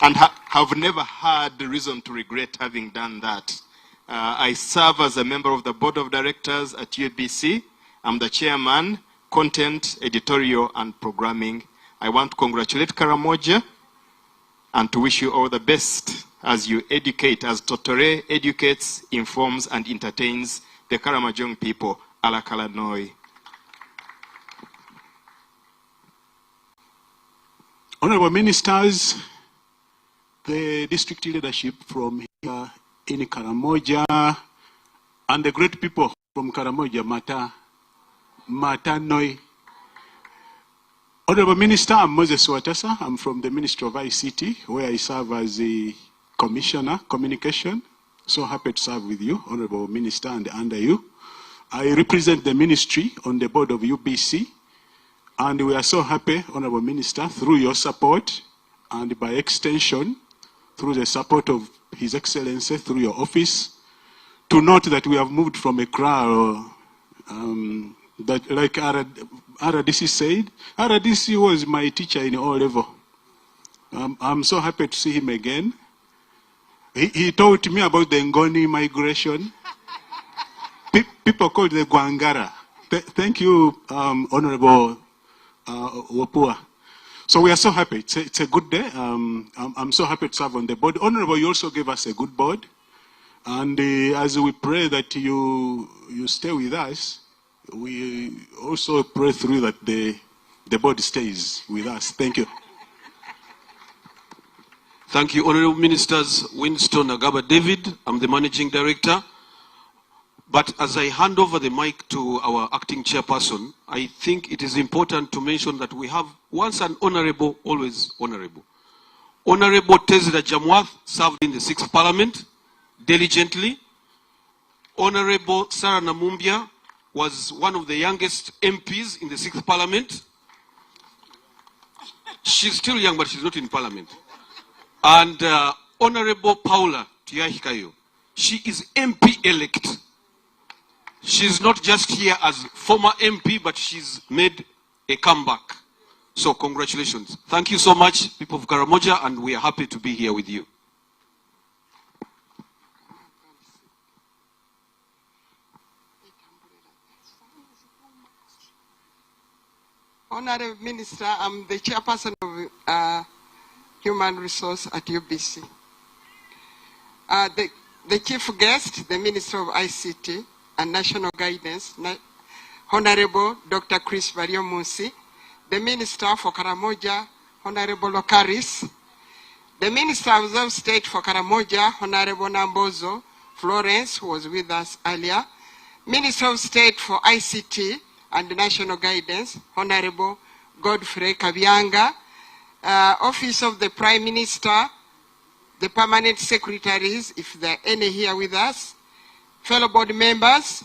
And have never had the reason to regret having done that. I serve as a member of the Board of Directors at UBC. I'm the chairman, content, editorial, and programming. I want to congratulate Karamoja and to wish you all the best as you educate, as Totore educates, informs, and entertains the Karamojong people. Alakala Noi. Honorable Ministers, the district leadership from here in Karamoja, and the great people from Karamoja, Mata Noi. Honorable Minister, I'm Moses Watasa. I'm from the Ministry of ICT, where I serve as the Commissioner, Communication. So happy to serve with you, Honorable Minister, and under you. I represent the ministry on the board of UBC, and we are so happy, Honorable Minister, through your support, and by extension, through the support of His Excellency, through your office, to note that we have moved from a crowd that, like RDC said, RDC was my teacher in O level. I'm so happy to see him again. He taught me about the Ngoni migration. People call it the Guangara. Thank you, Honorable Wapua. So we are so happy. It's a good day. I'm so happy to serve on the board. Honorable, you also gave us a good board. And as we pray that you stay with us, we also pray through that the board stays with us. Thank you. Thank you, Honorable Ministers. Winston Agaba David, I'm the Managing Director. But as I hand over the mic to our acting chairperson, I think it is important to mention that we have once an honorable, always honorable. Honorable Tezra Jamwath served in the 6th Parliament diligently. Honorable Sarah Namumbia was one of the youngest MPs in the 6th Parliament. She's still young, but she's not in Parliament. And Honorable Paula Tuyahikayo, she is MP-elect. She's not just here as former MP, but she's made a comeback. So congratulations. Thank you so much, people of Karamoja, and we are happy to be here with you. Honorable Minister, I'm the chairperson of Human Resource at UBC. The chief guest, the Minister of ICT and National Guidance, Honorable Dr. Chris Barrio Munsi, the Minister for Karamoja, Honorable Lokaris, the Minister of State for Karamoja, Honorable Nambozo Florence, who was with us earlier, Minister of State for ICT and National Guidance, Honorable Godfrey Kabianga, Office of the Prime Minister, the permanent secretaries, if there are any here with us, fellow board members,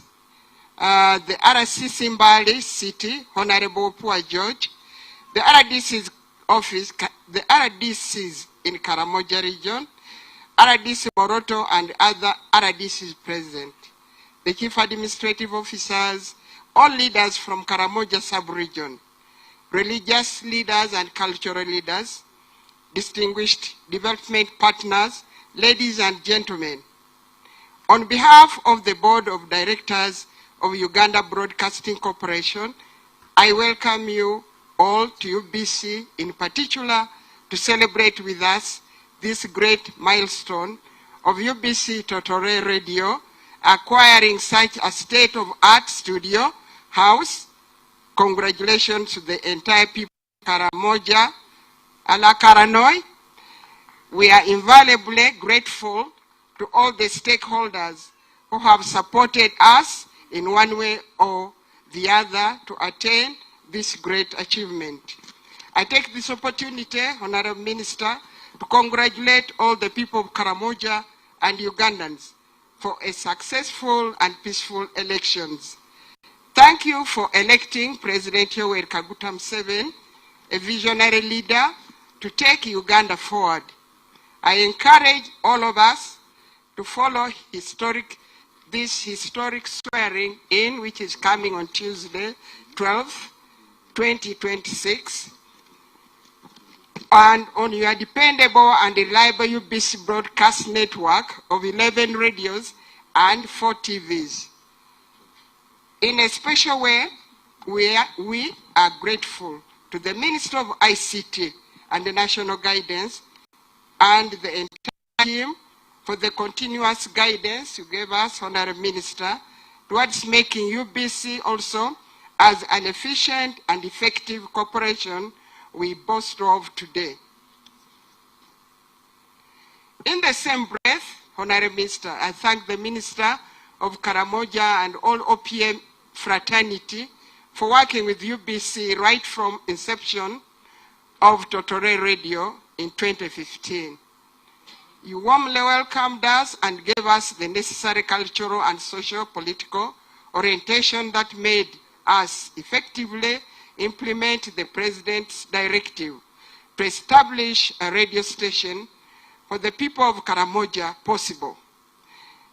the RC Simbali City, Honorable Pua George, the RDC's office, the RDCs in Karamoja region, RDC Moroto and other RDCs present, the chief administrative officers, all leaders from Karamoja sub-region, religious leaders and cultural leaders, distinguished development partners, ladies and gentlemen. On behalf of the Board of Directors of Uganda Broadcasting Corporation, I welcome you all to UBC, in particular, to celebrate with us this great milestone of UBC Totore Radio acquiring such a state-of-art studio house. Congratulations to the entire people of Karamoja, Ala Karanoi. We are invaluably grateful to all the stakeholders who have supported us in one way or the other to attain this great achievement. I take this opportunity, Honorable Minister, to congratulate all the people of Karamoja and Ugandans for a successful and peaceful elections. Thank you for electing President Yoweri Kaguta Museveni, a visionary leader, to take Uganda forward. I encourage all of us to follow this historic swearing in, which is coming on Tuesday, 12th, 2026, and on your dependable and reliable UBC broadcast network of 11 radios and 4 TVs. In a special way, we are grateful to the Minister of ICT and the National Guidance and the entire team for the continuous guidance you gave us, Honorable Minister, towards making UBC also as an efficient and effective corporation we boast of today. In the same breath, Honorable Minister, I thank the Minister of Karamoja and all OPM fraternity for working with UBC right from inception of Totore Radio in 2015. You warmly welcomed us and gave us the necessary cultural and socio-political orientation that made us effectively implement the President's directive to establish a radio station for the people of Karamoja possible.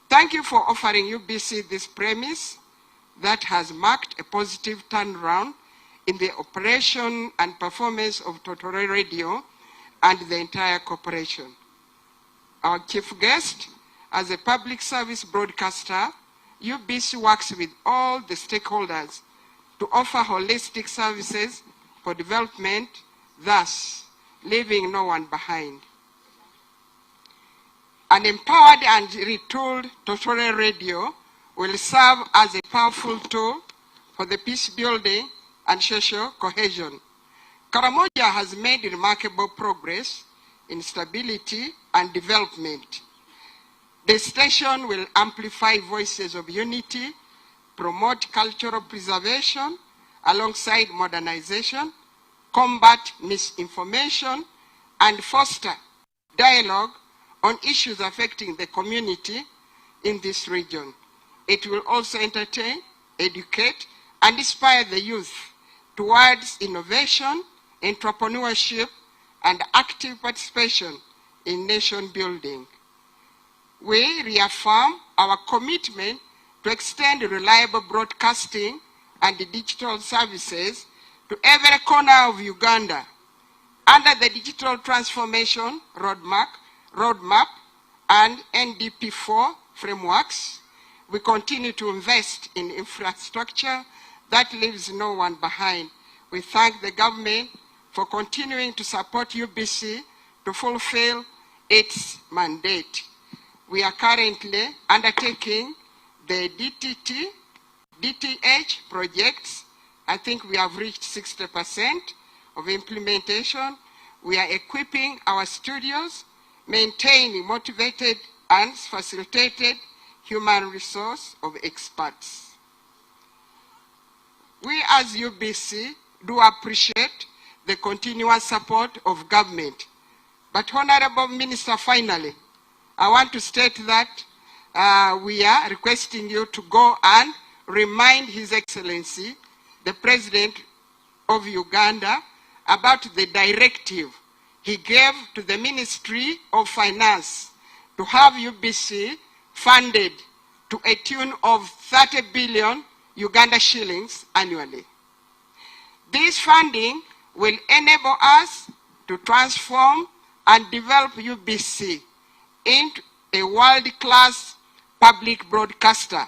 Thank you for offering UBC this premise that has marked a positive turnaround in the operation and performance of Totore Radio and the entire corporation. Our chief guest, as a public service broadcaster, UBC works with all the stakeholders to offer holistic services for development, thus leaving no one behind. An empowered and retooled Totore Radio will serve as a powerful tool for the peace building and social cohesion. Karamoja has made remarkable progress in stability and development. The station will amplify voices of unity, promote cultural preservation alongside modernization, combat misinformation, and foster dialogue on issues affecting the community in this region. It will also entertain, educate, and inspire the youth towards innovation, entrepreneurship, and active participation in nation building. We reaffirm our commitment to extend reliable broadcasting and digital services to every corner of Uganda. Under the Digital Transformation Roadmap and NDP4 frameworks, we continue to invest in infrastructure that leaves no one behind. We thank the government for continuing to support UBC to fulfill its mandate. We are currently undertaking the DTH projects. I think we have reached 60% of implementation. We are equipping our studios, maintaining motivated and facilitated human resource of experts. We as UBC do appreciate the continuous support of government. But Honorable Minister, finally, I want to state that we are requesting you to go and remind His Excellency, the President of Uganda, about the directive he gave to the Ministry of Finance to have UBC funded to a tune of 30 billion Uganda shillings annually. This funding will enable us to transform and develop UBC into a world-class public broadcaster,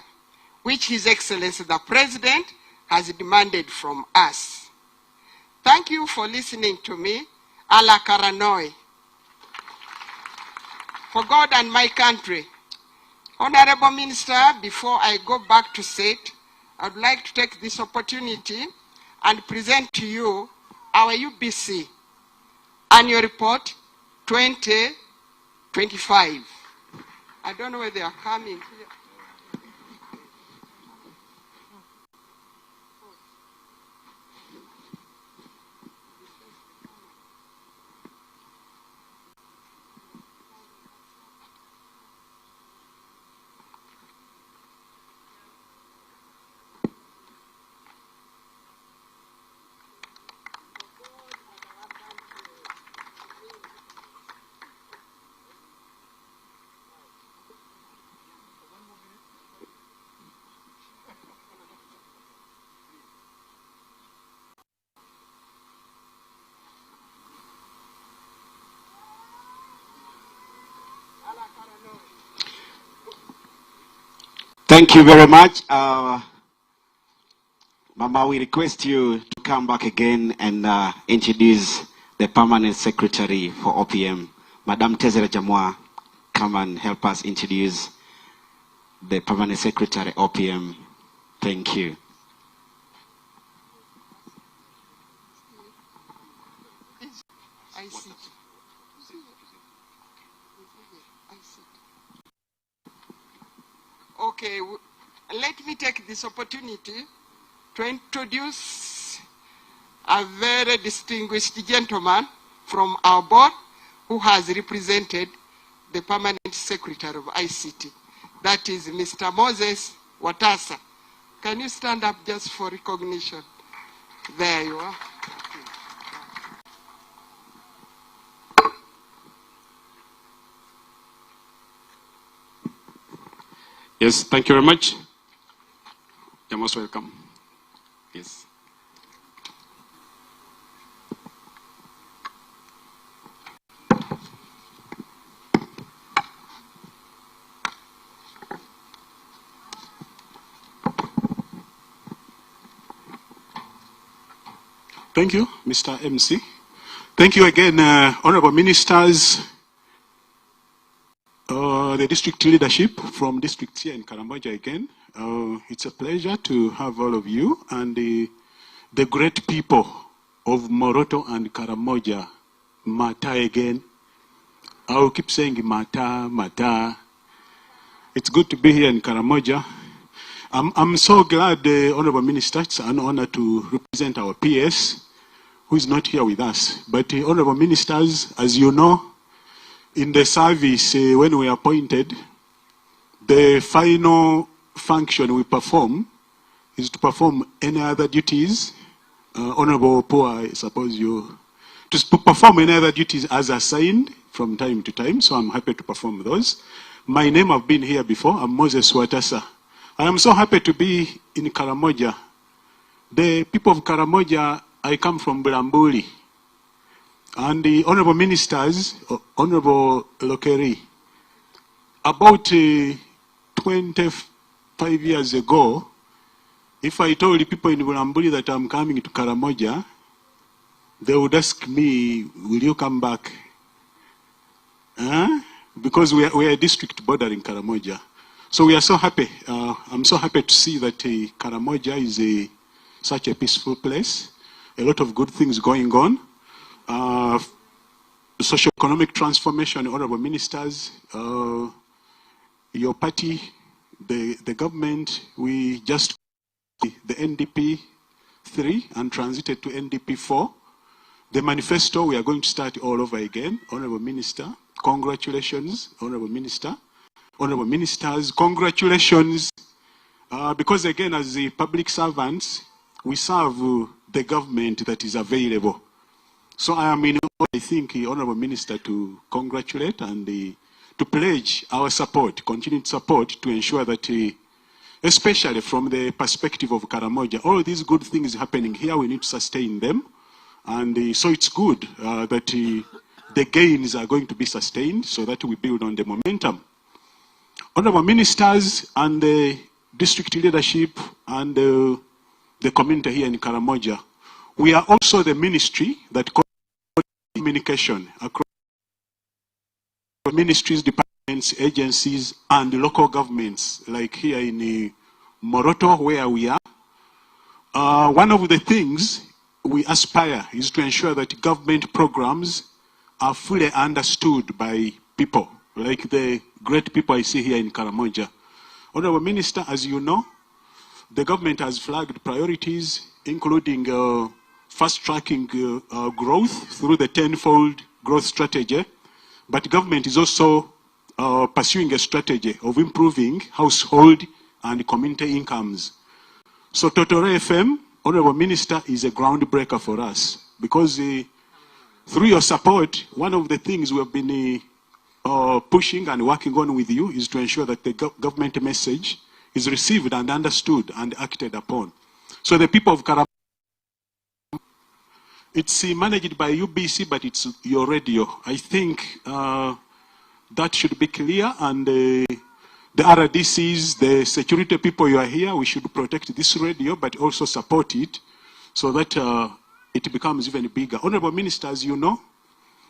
which His Excellency the President has demanded from us. Thank you for listening to me, Ala Karanoi. For God and my country. Honorable Minister, before I go back to sit, I would like to take this opportunity and present to you our UBC Annual Report 2025. I don't know where they are coming here. Thank you very much. Mama, we request you to come back again and introduce the Permanent Secretary for OPM. Madam Tezera Jamwa, come and help us introduce the Permanent Secretary OPM. Thank you. Okay, let me take this opportunity to introduce a very distinguished gentleman from our board who has represented the Permanent Secretary of ICT. That is Mr. Moses Watasa. Can you stand up just for recognition? There you are. Yes, thank you very much. You're most welcome. Yes. Thank you, Mr. MC. Thank you again, Honorable Ministers, the district leadership from districts here in Karamoja again. It's a pleasure to have all of you and the great people of Moroto and Karamoja. Mata again. I'll keep saying Mata, Mata. It's good to be here in Karamoja. I'm so glad, Honorable Minister, it's an honor to represent our PS, who is not here with us. But Honorable Ministers, as you know, in the service, when we are appointed, the final function we perform is to perform any other duties. Honorable Poa, I suppose you, to perform any other duties as assigned from time to time, so I'm happy to perform those. My name, I've been here before, I'm Moses Watasa. I am so happy to be in Karamoja. The people of Karamoja, I come from Bulambuli. And the Honorable Ministers, Honorable Lokeri, about 25 years ago, if I told the people in Bulambuli that I'm coming to Karamoja, they would ask me, will you come back? Because we are a district bordering Karamoja. So we are so happy. I'm so happy to see that Karamoja is such a peaceful place. A lot of good things going on. Socio-economic transformation, Honorable Ministers, your party, the government, we just the NDP 3 and transited to NDP 4. The manifesto, we are going to start all over again. Honorable Minister, congratulations, Honorable Minister. Honorable Ministers, congratulations. Because again, as the public servants, we serve the government that is available. So I am in, I think, Honorable Minister, to congratulate and to pledge our support, continued support, to ensure that especially from the perspective of Karamoja. All these good things happening here, we need to sustain them. And so it's good that the gains are going to be sustained so that we build on the momentum. Honorable ministers and the district leadership and the community here in Karamoja, we are also the ministry that coordinates communication across ministries, departments, agencies, and local governments, like here in Moroto, where we are. One of the things we aspire is to ensure that government programs are fully understood by people, like the great people I see here in Karamoja. Honorable Minister, as you know, the government has flagged priorities, including fast-tracking growth through the 10-fold growth strategy. But government is also pursuing a strategy of improving household and community incomes. So Totore FM, Honorable Minister, is a groundbreaker for us because through your support, one of the things we have been pushing and working on with you is to ensure that the government message is received and understood and acted upon. So the people of Karamoja, it's managed by UBC, but it's your radio. I think that should be clear, and the RDCs, the security people you are here, we should protect this radio, but also support it so that it becomes even bigger. Honorable Minister, as you know,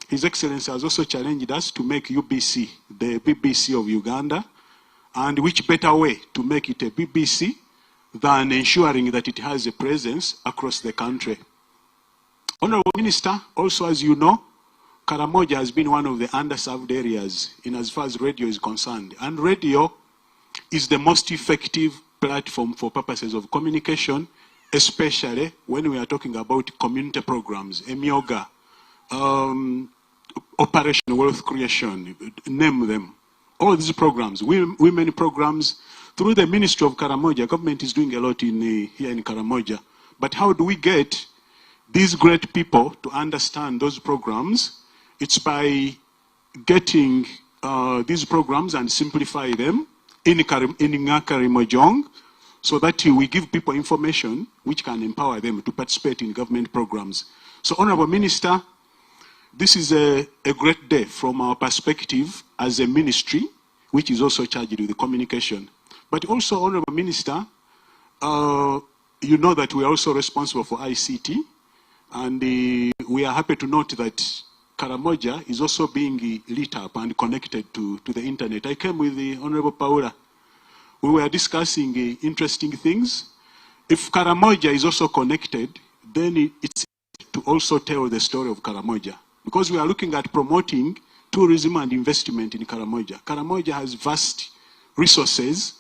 His Excellency has also challenged us to make UBC the BBC of Uganda, and which better way to make it a BBC than ensuring that it has a presence across the country. Honorable Minister, also as you know, Karamoja has been one of the underserved areas in as far as radio is concerned. And radio is the most effective platform for purposes of communication, especially when we are talking about community programs, Emioga, Operation Wealth Creation, name them. All these programs, women programs, through the Ministry of Karamoja, government is doing a lot here in Karamoja. But how do we get these great people to understand those programs? It's by getting these programs and simplify them in Karimojong so that we give people information which can empower them to participate in government programs. So, Honorable Minister, this is a great day from our perspective as a ministry, which is also charged with the communication. But also, Honorable Minister, you know that we are also responsible for ICT. And we are happy to note that Karamoja is also being lit up and connected to the internet. I came with the Honorable Paula. We were discussing interesting things. If Karamoja is also connected, then it's to also tell the story of Karamoja. Because we are looking at promoting tourism and investment in Karamoja. Karamoja has vast resources,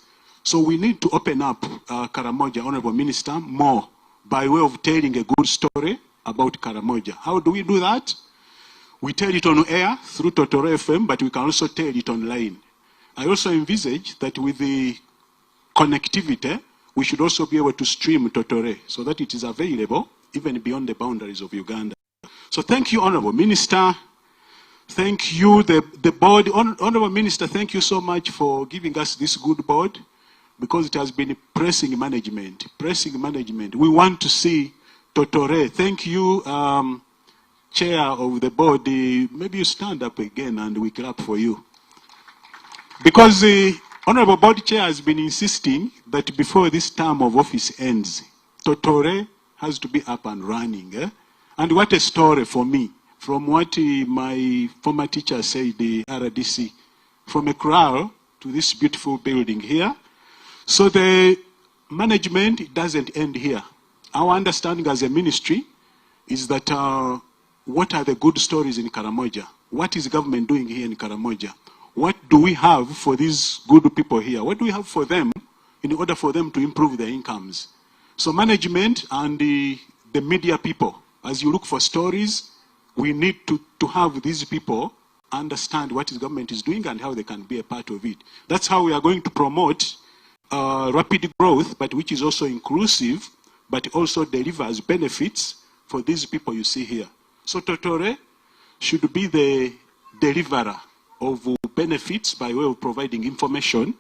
so we need to open up Karamoja, Honorable Minister, more by way of telling a good story about Karamoja. How do we do that? We tell it on air through Totore FM, but we can also tell it online. I also envisage that with the connectivity, we should also be able to stream Totore so that it is available even beyond the boundaries of Uganda. So thank you, Honorable Minister. Thank you, the board. Honorable Minister, thank you so much for giving us this good board because it has been pressing management. Pressing management. We want to see Totore. Thank you, Chair of the board. Maybe you stand up again and we clap for you. Because the Honorable Board Chair has been insisting that before this term of office ends, Totore has to be up and running. And what a story for me. From what my former teacher said, the RDC, from a kraal to this beautiful building here. So the management doesn't end here. Our understanding as a ministry is that what are the good stories in Karamoja? What is government doing here in Karamoja? What do we have for these good people here? What do we have for them in order for them to improve their incomes? So management and the media people, as you look for stories, we need to have these people understand what the government is doing and how they can be a part of it. That's how we are going to promote rapid growth, but which is also inclusive, but also delivers benefits for these people you see here. So Totore should be the deliverer of benefits by way of providing information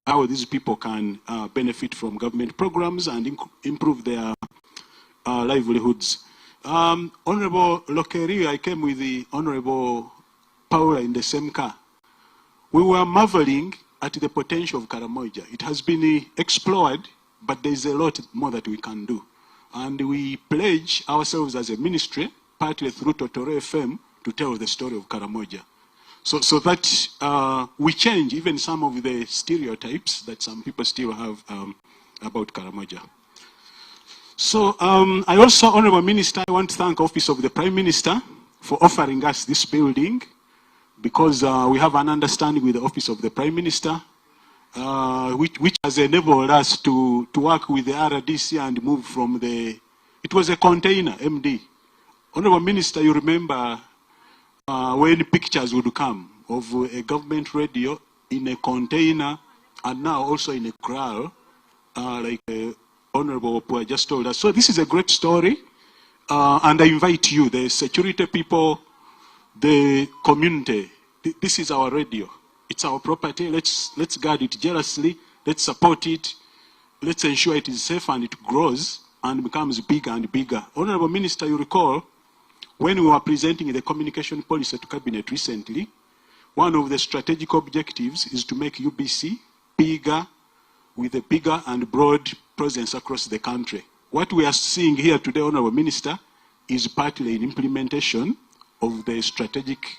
how these people can benefit from government programs and improve their livelihoods. Honorable Lokeri, I came with the Honorable Paula in the same car. We were marveling at the potential of Karamoja. It has been explored, but there's a lot more that we can do. And we pledge ourselves as a ministry, partly through Totore FM, to tell the story of Karamoja. So that we change even some of the stereotypes that some people still have about Karamoja. So I also, Honorable Minister, I want to thank Office of the Prime Minister for offering us this building, because we have an understanding with the Office of the Prime Minister, which has enabled us to work with the RDC and move from the, it was a container, MD. Honorable Minister, you remember when pictures would come of a government radio in a container and now also in a corral, like Honorable Opua just told us. So this is a great story, and I invite you, the security people, the community. This is our radio. It's our property. Let's guard it jealously. Let's support it. Let's ensure it is safe and it grows and becomes bigger and bigger. Honorable Minister, you recall when we were presenting the communication policy to Cabinet recently, one of the strategic objectives is to make UBC bigger, with a bigger and broad presence across the country. What we are seeing here today, Honorable Minister, is partly an implementation of the strategic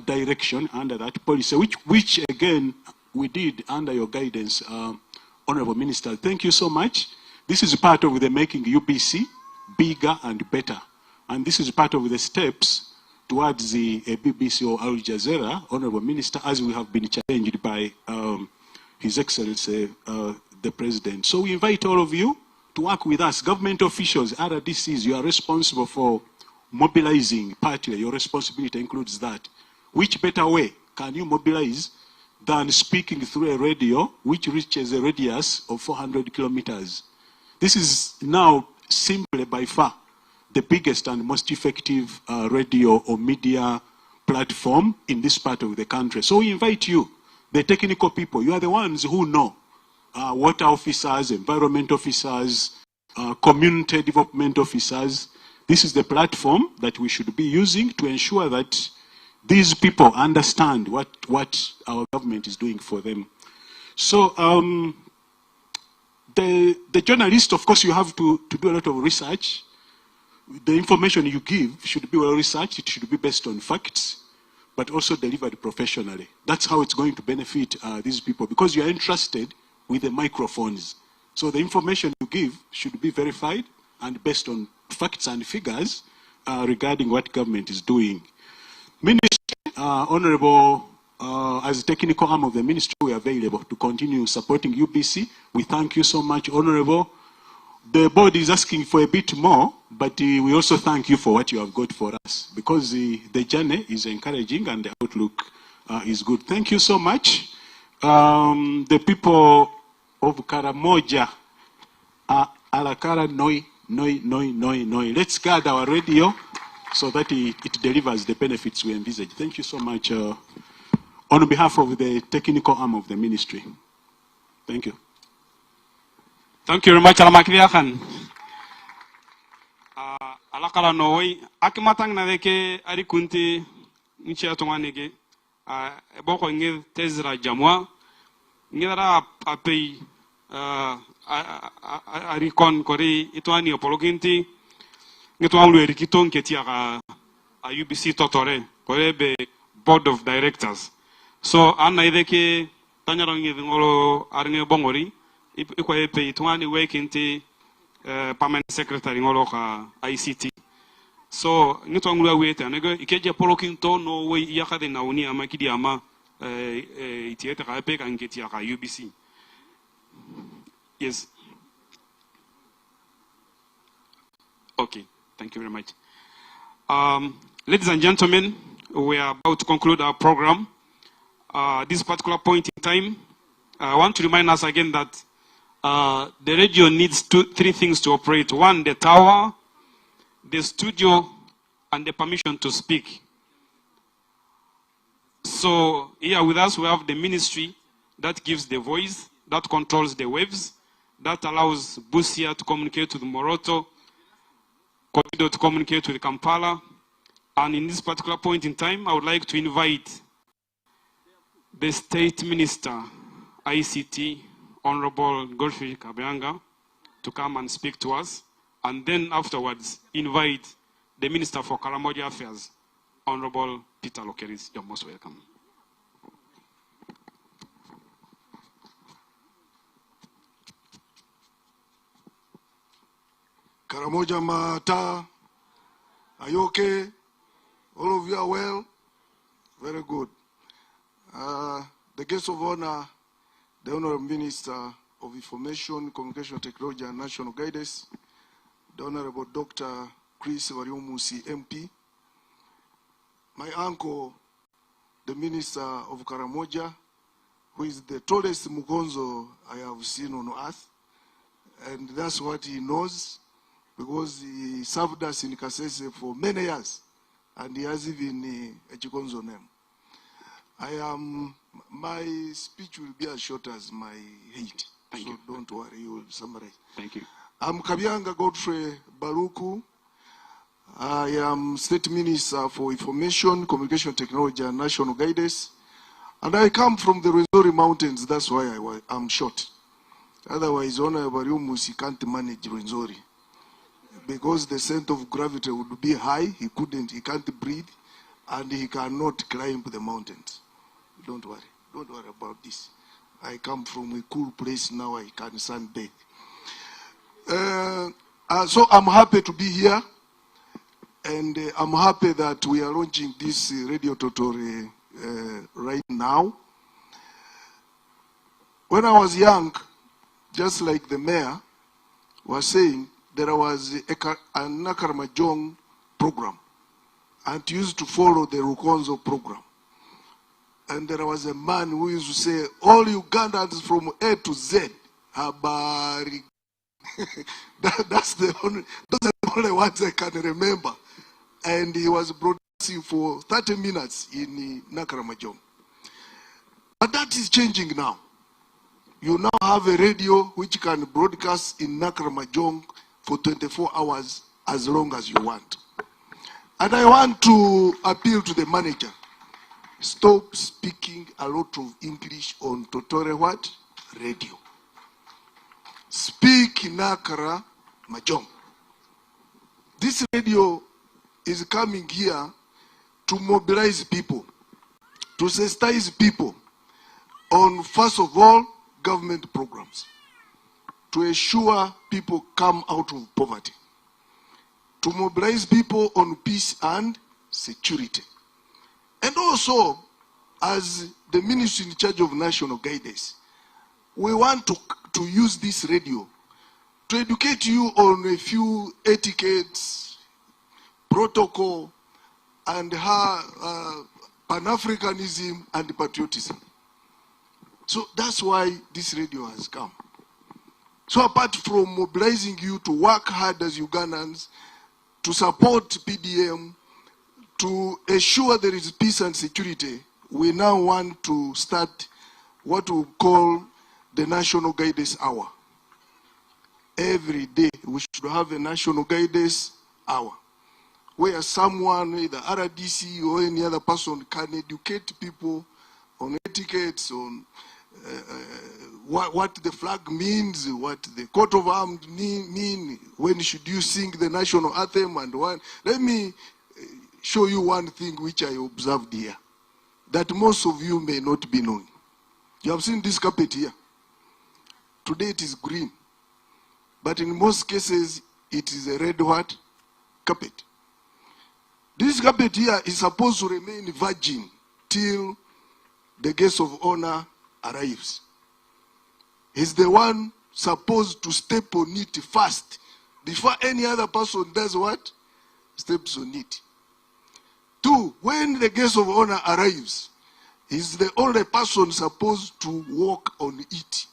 direction under that policy, which again we did under your guidance, Honorable Minister. Thank you so much. This is part of the making UBC bigger and better. And this is part of the steps towards the BBC or Al Jazeera, Honorable Minister, as we have been challenged by His Excellency, the President. So we invite all of you to work with us. Government officials, RDCs, you are responsible for mobilizing partly. Your responsibility includes that. Which better way can you mobilize than speaking through a radio which reaches a radius of 400 kilometers? This is now simply by far the biggest and most effective radio or media platform in this part of the country. So we invite you, the technical people. You are the ones who know water officers, environment officers, community development officers. This is the platform that we should be using to ensure that these people understand what our government is doing for them. So the journalist, of course, you have to do a lot of research. The information you give should be well researched. It should be based on facts, but also delivered professionally. That's how it's going to benefit these people, because you are entrusted with the microphones. So the information you give should be verified and based on facts and figures regarding what government is doing. Ministry, Honorable, as technical arm of the ministry, we are available to continue supporting UBC. We thank you so much, Honorable. The board is asking for a bit more, but we also thank you for what you have got for us, because the journey is encouraging and the outlook is good. Thank you so much. The people of Karamoja, Alakara Noi. Let's guard our radio so that it delivers the benefits we envisage. Thank you so much on behalf of the technical arm of the ministry. Thank you. Thank you very much, Alamakriakan. Alakala Noi, Akimatang Naveke, Arikunti, Nichia Tomanege, Boko Ngil Tezra Jamwa, Ngira Apei, Arikon Kori, Ituani Apologinti, Nituangu Rikiton Ketia, UBC Totore, Korebe Board of Directors. So, Anna Ideke, Tanyarang Ngolo, Arne Bongori, Ikwa Epe, Ituani Wakinti, Permanent Secretary Ngoloka ICT. So, Nituangu wait, and Ikeja Polokinto, no way Yakade Nauni, Amakidi Ama, Itieta Rapek and Ketia UBC. Yes. Okay, thank you very much. Ladies and gentlemen, we are about to conclude our program. This particular point in time, I want to remind us again that the radio needs three things to operate. One, the tower, the studio, and the permission to speak. So here with us, we have the ministry, that gives the voice, that controls the waves, that allows Busia to communicate with Moroto, Corridor to communicate with Kampala. And in this particular point in time, I would like to invite the State Minister, ICT, Honorable Godfrey Kabyanga, to come and speak to us. And then afterwards, invite the Minister for Karamoja Affairs, Honorable Peter Lokeris. You're most welcome. Karamoja Mata, are you okay? All of you are well? Very good. The guest of honor, the Honorable Minister of Information, Communication Technology and National Guidance, the Honorable Dr. Chris Variumusi, MP, my uncle, the Minister of Karamoja, who is the tallest Mugonzo I have seen on earth, and that's what he knows, because he served us in Kasese for many years, and he has even a Chigonzo name. My speech will be as short as my height, so don't worry, you will summarize. Thank you. I'm Kabyanga Godfrey Baruku. I am State Minister for Information, Communication Technology and National Guidance, and I come from the Rwenzori Mountains. That's why I'm short. Otherwise, Honorable Variumusi can't manage Rwenzori, because the center of gravity would be high. He can't breathe, and he cannot climb the mountains. Don't worry about this. I come from a cool place now. I can sunbathe. So I'm happy to be here, and I'm happy that we are launching this Radio Totore right now. When I was young, just like the mayor was saying, there was a Nakaramajong program, and used to follow the Rukonzo program. And there was a man who used to say, all Ugandans from A to Z, habari. That's the only ones I can remember. And he was broadcasting for 30 minutes in Nakaramajong. But that is changing now. You now have a radio which can broadcast in Nakaramajong for 24 hours as long as you want. And I want to appeal to the manager. Stop speaking a lot of English on Totore what? Radio. Speak Nakara Majong. This radio is coming here to mobilize people, to sensitize people on, first of all, government programs, to ensure people come out of poverty, to mobilize people on peace and security. And also, as the ministry in charge of national guidance, we want to use this radio to educate you on a few etiquettes, protocol, and how Pan-Africanism and patriotism. So that's why this radio has come. So apart from mobilizing you to work hard as Ugandans, to support PDM, to ensure there is peace and security, we now want to start what we call the National Guidance Hour. Every day we should have a National Guidance Hour, where someone, either RDC or any other person, can educate people on etiquettes, on what the flag means, what the coat of arms mean, when should you sing the national anthem, and what. Let me show you one thing which I observed here, that most of you may not be knowing. You have seen this carpet here. Today it is green, but in most cases it is a red what? Carpet. This carpet here is supposed to remain virgin till the guest of honor arrives. He's the one supposed to step on it first, before any other person does what? Steps on it. 2, when the guest of honor arrives, he's the only person supposed to walk on it.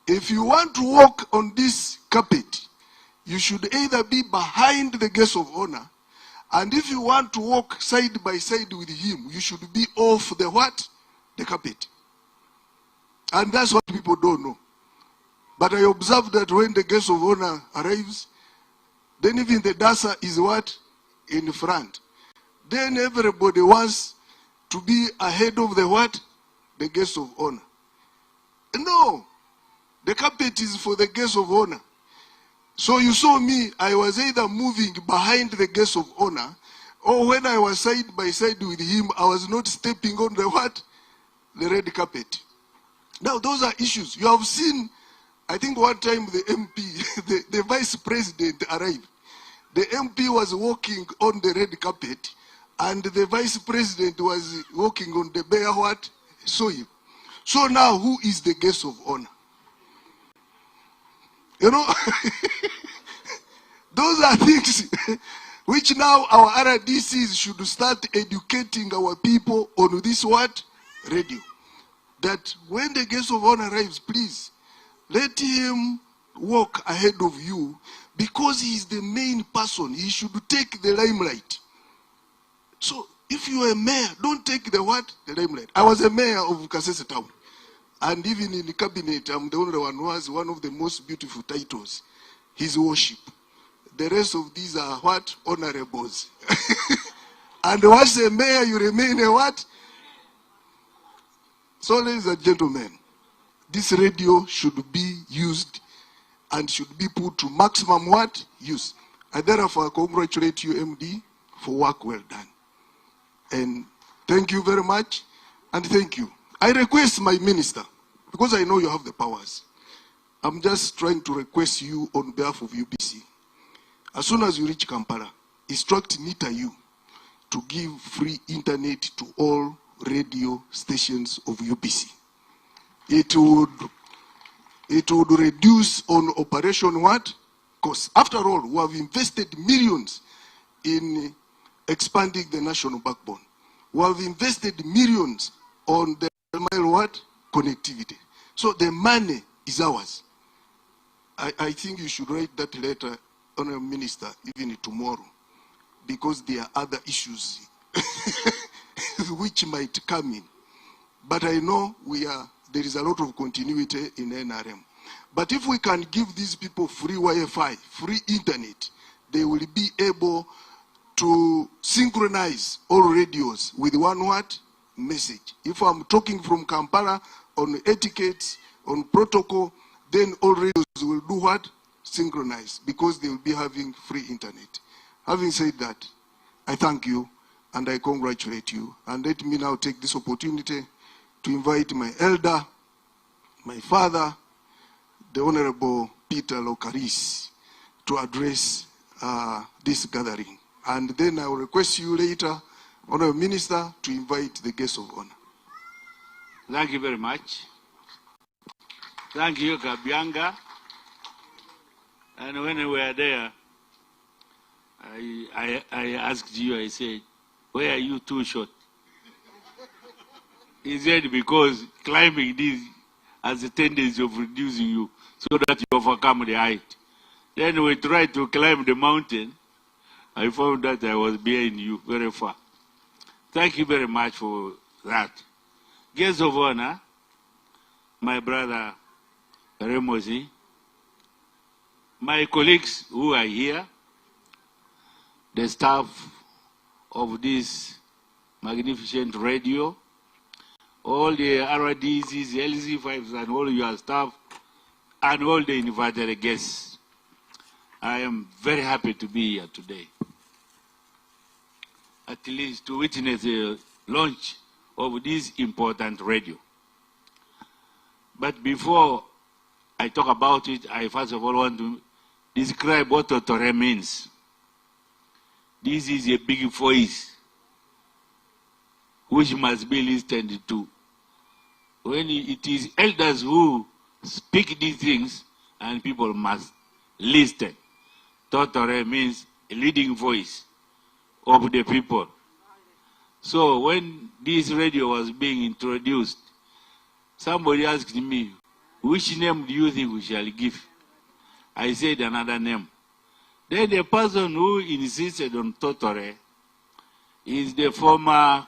If you want to walk on this carpet, you should either be behind the guest of honor, and if you want to walk side by side with him, you should be off the what? The carpet. And that's what people don't know. But I observed that when the guest of honor arrives, then even the dancer is what? In front. Then everybody wants to be ahead of the what? The guest of honor. No. The carpet is for the guest of honor. So you saw me, I was either moving behind the guest of honor, or when I was side by side with him, I was not stepping on the what? The red carpet. Now those are issues. You have seen, I think one time the MP, the vice president arrived. The MP was walking on the red carpet, and the vice president was walking on the bare what? Soil. So now who is the guest of honor? You know, those are things which now our RDCs should start educating our people on this what? Radio. That when the guest of honor arrives, please, let him walk ahead of you, because he is the main person. He should take the limelight. So if you are a mayor, don't take the what? The limelight. I was a mayor of Kasese town. And even in the cabinet, I'm the only one who has one of the most beautiful titles, his worship. The rest of these are what? Honorables. And once a mayor, you remain a what? So ladies and gentlemen, this radio should be used and should be put to maximum what? Use. I therefore congratulate you, MD, for work well done. And thank you very much, and thank you. I request my minister, because I know you have the powers. I'm just trying to request you on behalf of UBC. As soon as you reach Kampala, instruct NITAU to give free internet to all radio stations of UBC. It would reduce on operation what? Costs. After all, we have invested millions in expanding the national backbone. We have invested millions on the mile what? Connectivity. So the money is ours. I think you should write that letter, Honourable Minister, even tomorrow, because there are other issues which might come in. But I know there is a lot of continuity in NRM. But if we can give these people free Wi-Fi, free internet, they will be able to synchronize all radios with one what? Message. If I'm talking from Kampala on etiquette, on protocol, then all radios will do what? Synchronize, because they will be having free internet. Having said that, I thank you and I congratulate you. And let me now take this opportunity to invite my elder, my father, the Honorable Peter Lokaris, to address this gathering. And then I will request you later, Honorable Minister, to invite the guest of honor. Thank you very much. Thank you, Kabianga. And when we were there, I asked you, I said, why are you too short? He said, because climbing this has a tendency of reducing you so that you overcome the height. Then we tried to climb the mountain. I found that I was behind you very far. Thank you very much for that. Guests of honor, my brother Remosi, my colleagues who are here, the staff of this magnificent radio, all the RDCs, LC5s, and all your staff, and all the invited guests. I am very happy to be here today, at least to witness the launch of this important radio. But before I talk about it, I first of all want to describe what Totore means. This is a big voice which must be listened to. When it is elders who speak these things, and people must listen. Totore means a leading voice of the people. So when this radio was being introduced, somebody asked me, which name do you think we shall give? I said another name. Then the person who insisted on Totore is the former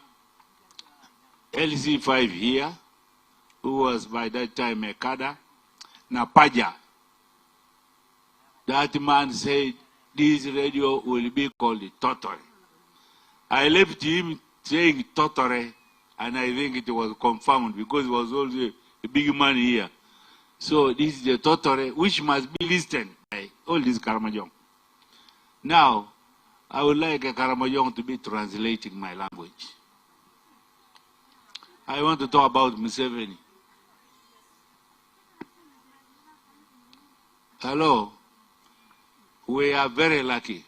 LC5 here, who was by that time a cadre, Napaja. That man said, this radio will be called Totore. I left him saying Totore, and I think it was confirmed because he was also a big man here. So this is the Totore, which must be listened by all these Karamojong. Now, I would like a Karamojong to be translating my language. I want to talk about Museveni. Hello. We are very lucky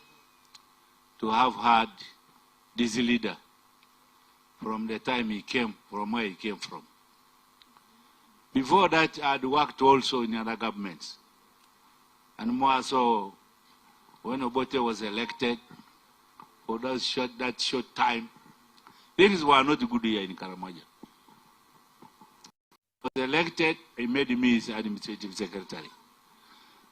to have had this leader from the time he came, from where he came from. Before that, I had worked also in other governments. And more so, when Obote was elected, for that short time, things were not good here in Karamoja. He was elected, he made me his administrative secretary.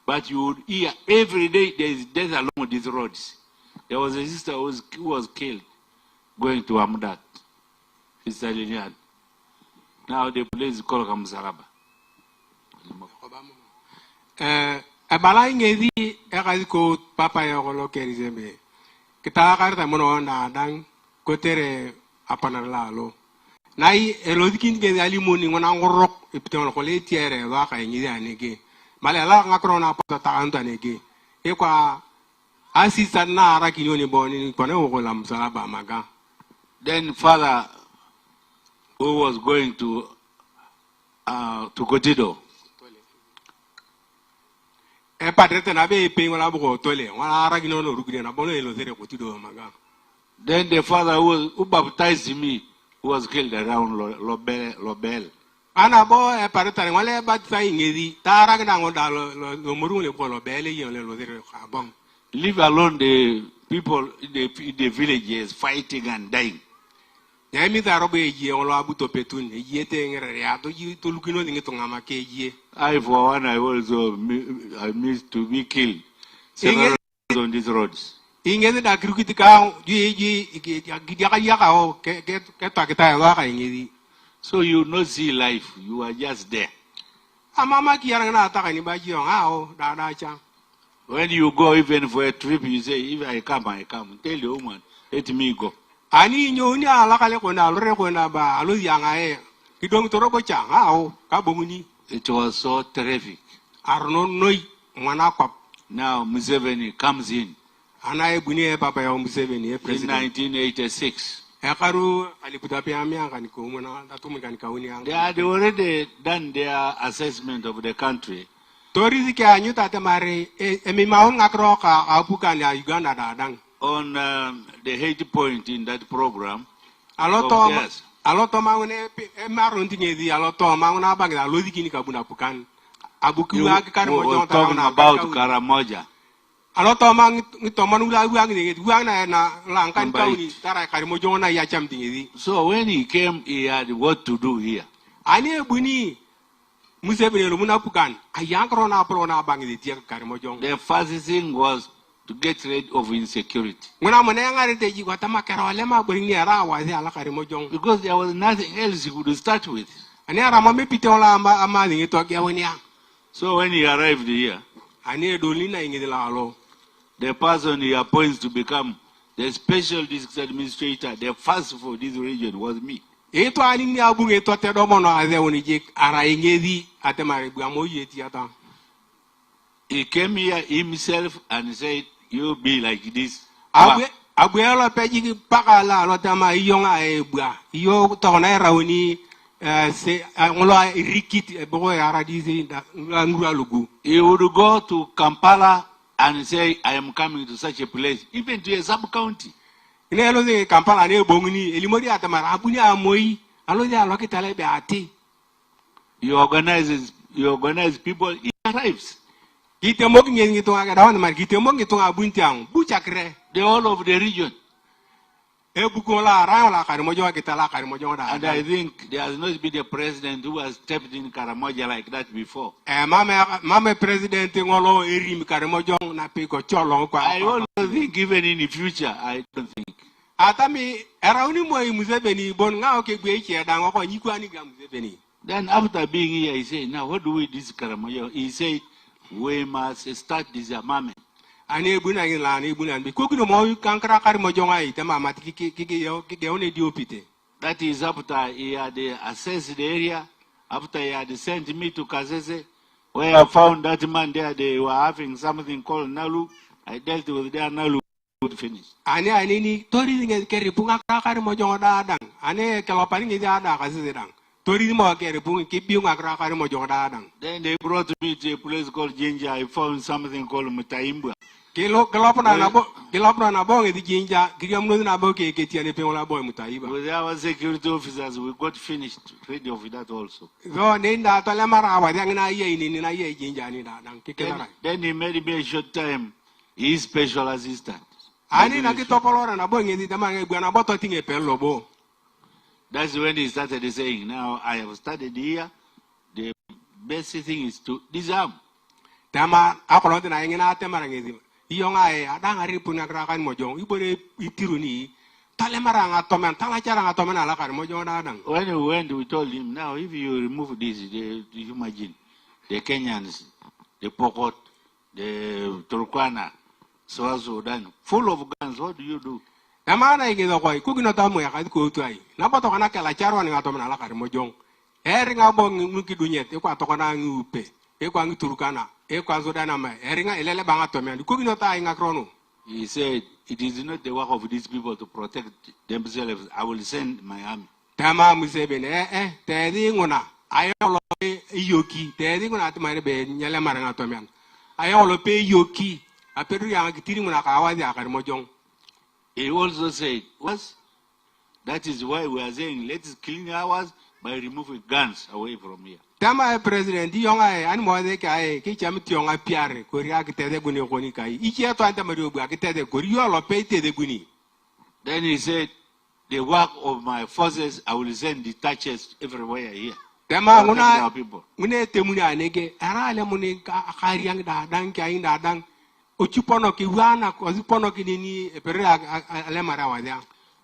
But you would hear every day there is death along these roads. There was a sister who was killed going to Amdat, Sister Lilian. Now the police call Kamsaraba. Abala ngezi ekaziko papa ya golo kerizeme. Kita karta mono na dang kotere apanalalo. Nai elodikin ngezi ali moni ngona ngorok ipitong ko le tiere wa ka ngezi anege. Malela ngakrona pata taanta nege. E kwa asisa na ara kinyoni boni kone ogola msalaba maga. Then father who was going to Kotido. E padre na be pe ngona bugo tole. Wana ara kinono rugire na bono elo zere Kotido maga. Then the father who baptized me was killed around Lobel. Ana bo e padre tane wale batsa ingezi tara na ngoda lo murule ko Lobel yele lo zere abong. Leave alone the people in the villages fighting and dying. I for one, I missed to be killed several times on these roads. So you not see life, you are just there. When you go even for a trip, you say, if I come, I come. Tell the woman, let me go. Ani nyonya alakale kona lore kona ba alu yangae kidong torobo changa o kabumuni. It was so terrific. Arno noi mwana kwap. Now Museveni comes in. Anae buni papa ya Museveni in 1986. Ekaru alipudapi amia kaniko mwana datumu kanikauni anga. They had already done their assessment of the country. Tori zike anyuta temare emi maun ngakroka apukan ya Uganda dadang. On the head point in that program. Aloto maune marontingezi aloto mauna bangla lodikini kabuna pukan. Abukuwa Karamoja talking about Karamoja. Aloto mang itomanula na langkan kauni tara Karamoja na yacham tingezi. So when he came, he had what to do here. Ani buni Museveni lumuna pukan ayankro prona bangi tia Karamoja. The first thing was to get rid of insecurity. Because there was nothing else he could start with. So when he arrived here, the person he appoints to become the special district administrator, the first for this region, was me. He came here himself and said, "You be like this." Abuela peji pakala lotama iyonga ebua iyo tona rauni se ngolo rikit bogo aradizi ngura lugu. He would go to Kampala and say, "I am coming to such a place," even to a sub-county. Inelo de Kampala ne bonguni elimori atamara abuni amoi alo ya lokitale be ati. He organizes people, he arrives. The whole of the region. And I think there has not been a president who has stepped in Karamoja like that before. I also think even in the future, I don't think. Then after being here, he said, now what do we do this Karamoja? He said, we must start disarmament. Ane buna ngila ne buna bi ko kino mo kankara Karamoja ai tema mati ki one diopite. That is after he had assessed the area, after he had sent me to Kasese, where I found that man there, they were having something called Nalu. I dealt with their Nalu to finish. Ane ni tori nge keri punga Karamoja da dang. Ane kelopani nge da Kasese dang. Tori mo keri punga ki biunga Karamoja da dang. Then they brought me to a place called Jinja. I found something called Mutaimbwa. Kelopana na bo nge Jinja, kiriamno na bo ke tiane pe wala boy Mutaiba. With our security officers, we got finished ready of that also. So nenda to le mara wa dang na ye ni na ye Jinja ni da dang kikelara. Then he made me a short time his special assistant. Ani na kitopolora na bo nge dama nge bwana bo to tinge pe lobo. That's when he started saying, now I have started here. The best thing is to disarm. Tama akolonte na ngena tema ngezi. Iyonga adang ari punya gerakan mojong. Ibore itiruni. Tale maranga tomen, tala caranga tomen ala kar mojong dadang. When we went, we told him, now if you remove this, you imagine the Kenyans, the Pokot, the Turkana, South Sudan, full of guns. What do you do? Namana igizo koi kugino tamu ya kadi kuutuai. Napoto kana kala charwa ni ngatomen ala kar mojong. Eringa bong muki dunyet, eko atokana ngupe, eko angi Turkana. He said, it is not the work of these people to protect themselves. I will send my army. Tama musebene tedi ngona ayolo yoki tedi ngona atmare be nyale maranga tomian ayolo pe yoki aperu yang kitiri ngona kawazi akar mojong. He also said, that is why we are saying let's clean ours by removing guns away from here. Tama president yonga an mo de kai ki cham tionga piare koria kitede guni koni kai ichi ato anta mario bu kitede korio lo pe tede guni. Then he said, the work of my forces I will send detachers everywhere here. Tama nguna mune temuni anege ara le muni akariang da dang kai da dang ochupono ki wana ko zipono ki nini pere ale marawa dia.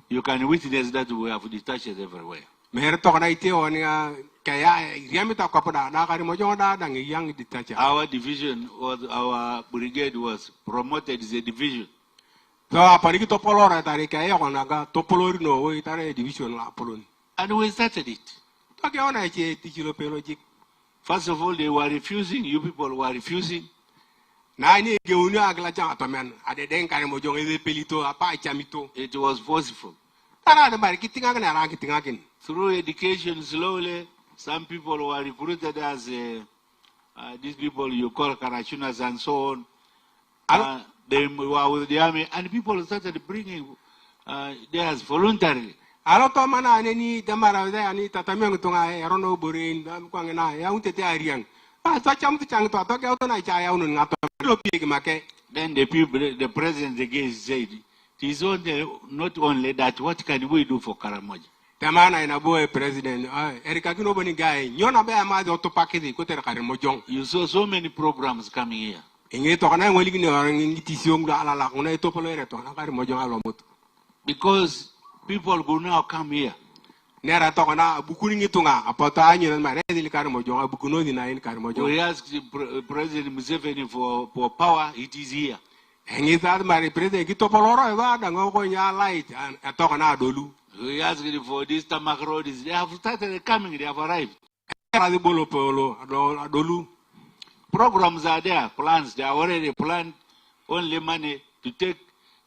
You can witness that we have detachers everywhere. Mer to kana ite onia kaya riamita kwa pada na kari mojo da dang yang ditacha. Our division was our brigade was promoted as a division. So apari ki topolora tari kaya ona ga topolori no we tari division la polon. And we started it. To ke ona che tichilo pelogic. First of all, they were refusing. You people were refusing. Na ni ge unu agla jang atomen ade den kari mojo nge pelito apa chamito. It was forceful. Tara de mari kitinga na ra kitinga kin. Through education, slowly, some people were recruited as these people you call Karachunas and so on. They were with the army, and people started bringing theirs voluntarily. Aloto mana ni damara de ani tatameng tunga erono burin dam kwangena ya untete ariang. So cham tu chang to ke auto na cha ya unun ngato do pig make. Then the people, the president again said, it is not only that, what can we do for Karamoja? Tamana ina boy president Erika kino boni guy nyona be ama do to paketi ko ter Karamojong. You saw so many programs coming here. Inge to kana ngoli ni orang ngitisiong da ala la kuna to polere to na Karamojong alomot. Because people go now come here. Nera to kana bukuni ngitunga apoto anyo na re dil Karamojong bukuno dina in Karamojong. We asked President Museveni for power, it is here. Engi sad mari president ki to poloro ba da ngoko nya light to kana dolu. We asked for this tarmac road. They have started coming. They have arrived. Programs are there, plans. They are already planned. Only money to take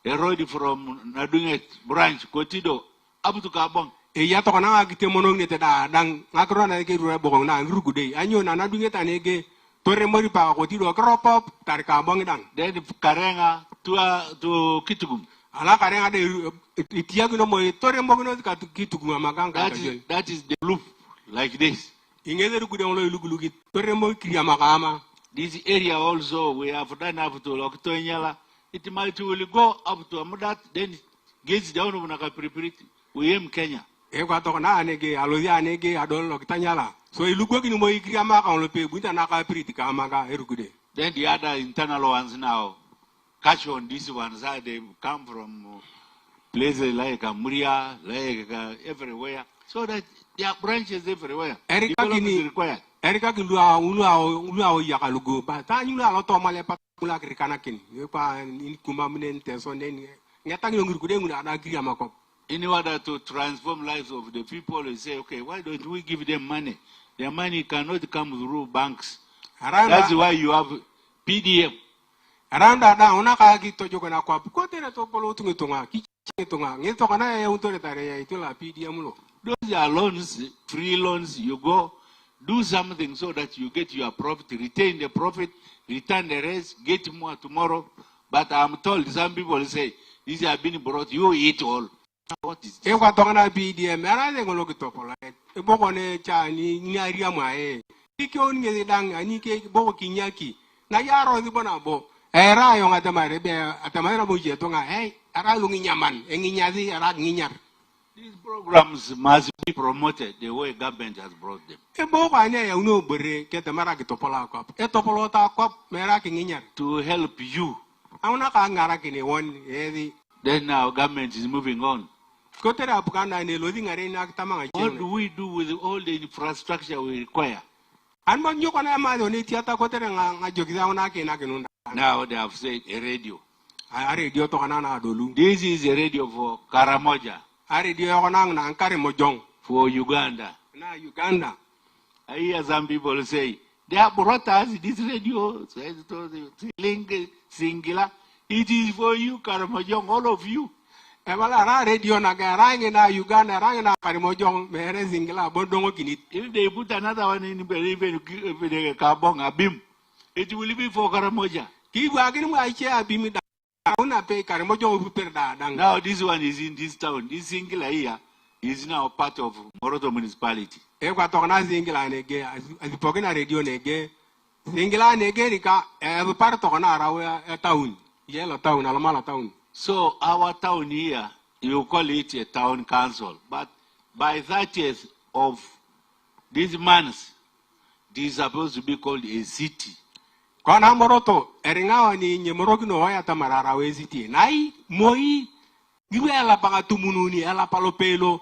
a road from Nadunget branch, Kotido, up to Kabong. Ya to kana agite monong ne da dang ngakro na ke ru bogong na ngru gude anyo na Nadunget anege tore mori pa Kotido kropop tar Kabong dang. Then Karenga to Kitugum. That is the loop, like this. This area also, we have done up to Loktoyala. It might will go up to Amudat, then it gets down on Nakapriprit. We am Kenya. So you look in Moy Kriama on the pay with an Akapritica Amaga Erugude. Then the other internal ones now catch on these ones, they come from places like Muria, like everywhere. So that There are branches everywhere. Erika Development is gini. required. Erika gini ulu yakalugo. But ta nyulu alo to male patula kirikana kini. Yepa in kuma mnente so neni. Ngata ngulu kude ngulu anagiri amako. In order to transform lives of the people, we say, okay, why don't we give them money? Their money cannot come through banks. That's why you have PDM. Aranda da una ka gito jogo na kwa ko tere to polo tunga kitunga ngito kana ya untore tare ya itula PDM lo. Those are loans, free loans. You go do something so that you get your profit, retain the profit, return the rest, get more tomorrow. But I'm told some people say these have been brought, you eat all. What is this? Kwa tongana PDM arande ngolo gitopola. Boko ne cha ni nyaria mae. Ikyo nge dang ani ke boko kinyaki. Na yaro di bona bo. Era yung atamare be atamare mo je tonga hey ara lungi nyaman enginyazi ara nginyar. These programs must be promoted the way government has brought them. Boko anya ya uno bere ke tamara gitopola kwa. Topola ta kwa mera kinginyar to help you. Auna ka ngara kini won edi. Then now government is moving on. What do we do with all the infrastructure we require? Now they have said a radio. This is a radio for Karamoja. For Uganda. I hear some people say, they have brought us this radio, singular. It is for you, Karamoja, all of you. Radio na garangi na Uganda rangi na Karimojong mere zingila bodongo kinit. If they put another one in the carbon abim, it will be for Karamoja. Now this one is in this town. This singular here is now part of Moroto municipality. Radio nege zingila nege rika part of na town. Yellow town, Alamala town. So our town here, you call it a town council, but by 30th of this month, this is supposed to be called a city. Kwana moroto, eringawa ni nyemoroki no waya tamarara we city. Nai moi giwe ala pagatumuni ala palopelo.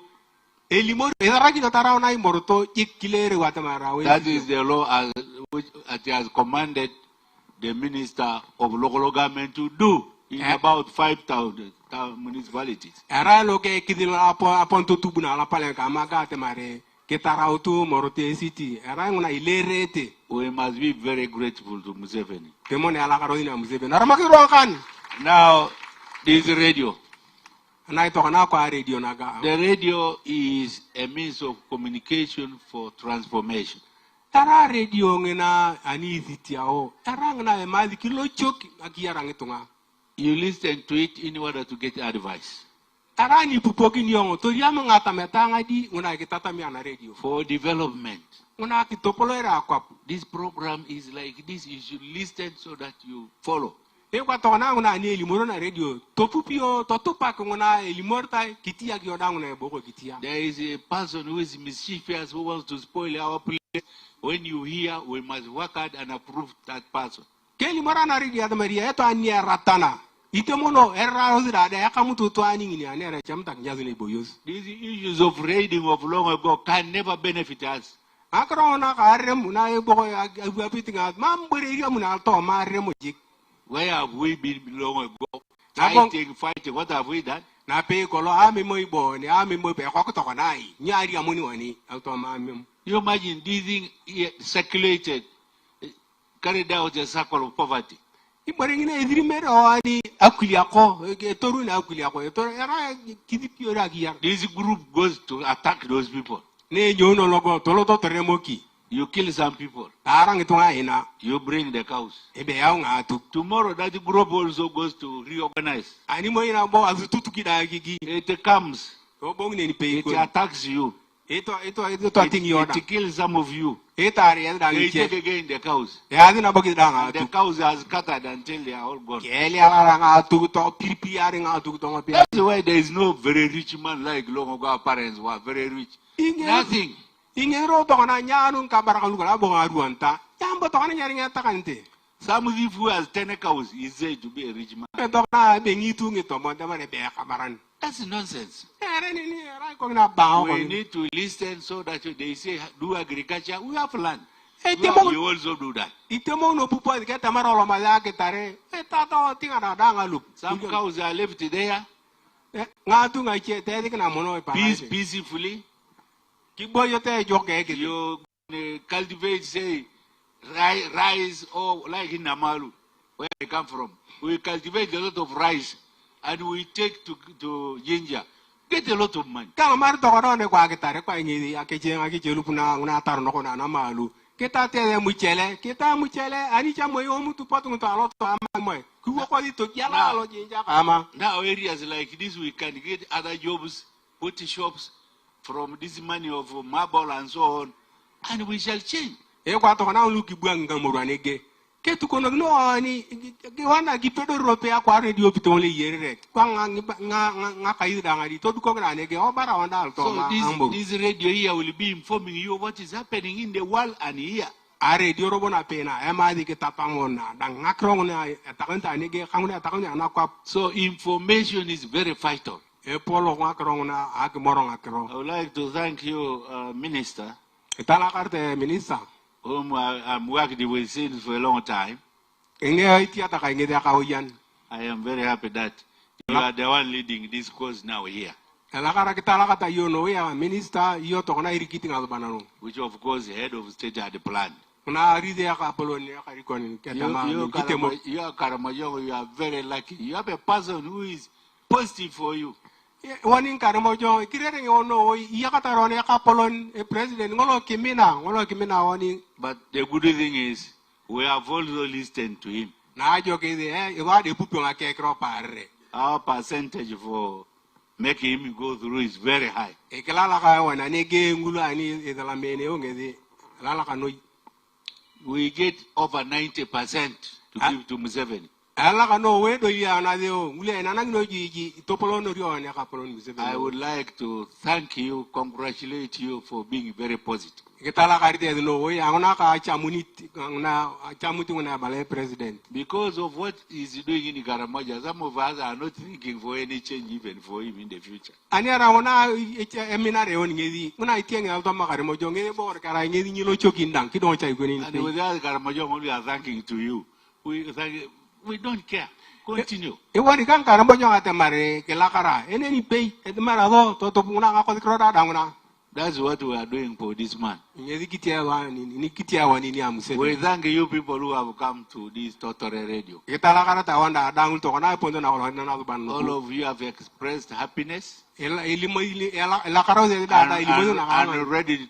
Elimoro ezaraki no tarao nai moroto ikilere watamara we. That is the law which has commanded the minister of local government to do. In about 5,000 municipalities. We must be very grateful to Museveni. Now, this radio. The radio is a means of communication for transformation. You listen to it in order to get advice. For development. This program is like this. You should listen so that you follow. There is a person who is mischievous who wants to spoil our place. When you hear, we must work hard and approve that person. These issues of raiding of long ago can never benefit us. Where have we been long ago? Fighting, what have we done? You imagine this thing circulated, carried out a circle of poverty. This group goes to attack those people. You kill some people. You bring the cows. Tomorrow that group also goes to reorganize. It comes. It attacks you. It kills some of you. They take again the cows. The cows are scattered until they are all gone. That's why there is no very rich man like long ago. Our parents were very rich. Nothing. Some of you who has 10 cows is said to be a rich man. That's That's nonsense. We We need to listen so that they say do agriculture. We have land. You also do that. Some cows are left there peacefully. You cultivate, say, rice or like in Namalu, where I come from. We cultivate a lot of rice and we take to ginger. Get a lot of money. Kita tele muchele, kita muchele, anicha moyo mutu patu mutu aloto ama. Kuwa kwa dito yala alo jinja kama. Now areas like this we can get other jobs, put shops from this money of marble and so on, and we shall change. Kwa to na luki buanga muranege. Ketu kono no ani wana gipedo ropea kwa radio pitole yere. Kwa nga kaida ngari to duko na nege obara wanda alto ma ambo. This radio here will be informing you what is happening in the world and here. A radio robo na pena ema di ketapangona dang ngakrong na takanta nege kanguna takanya na kwa. So information is very vital. E polo ngakrong na akmorong akro. I would like to thank you, Minister. Itala karte minister. Whom I'm working with since for a long time. I am very happy that you are the one leading this cause now here. Which of course the head of state had planned. You are Karamoja, you are very lucky. You have a person who is positive for you. But the good thing is, we have also listened to him. Our percentage for making him go through is very high. We get over 90% to give to Museveni. I would like to thank you, congratulate you for being very positive. Because of what he's doing in Karamoja, some of us are not thinking for any change even for him in the future. And with that Karamoja, we are thanking to you. We don't care. Continue. That's what we are doing for this man. We thank you people who have come to this Totore radio. All of you have expressed happiness and ready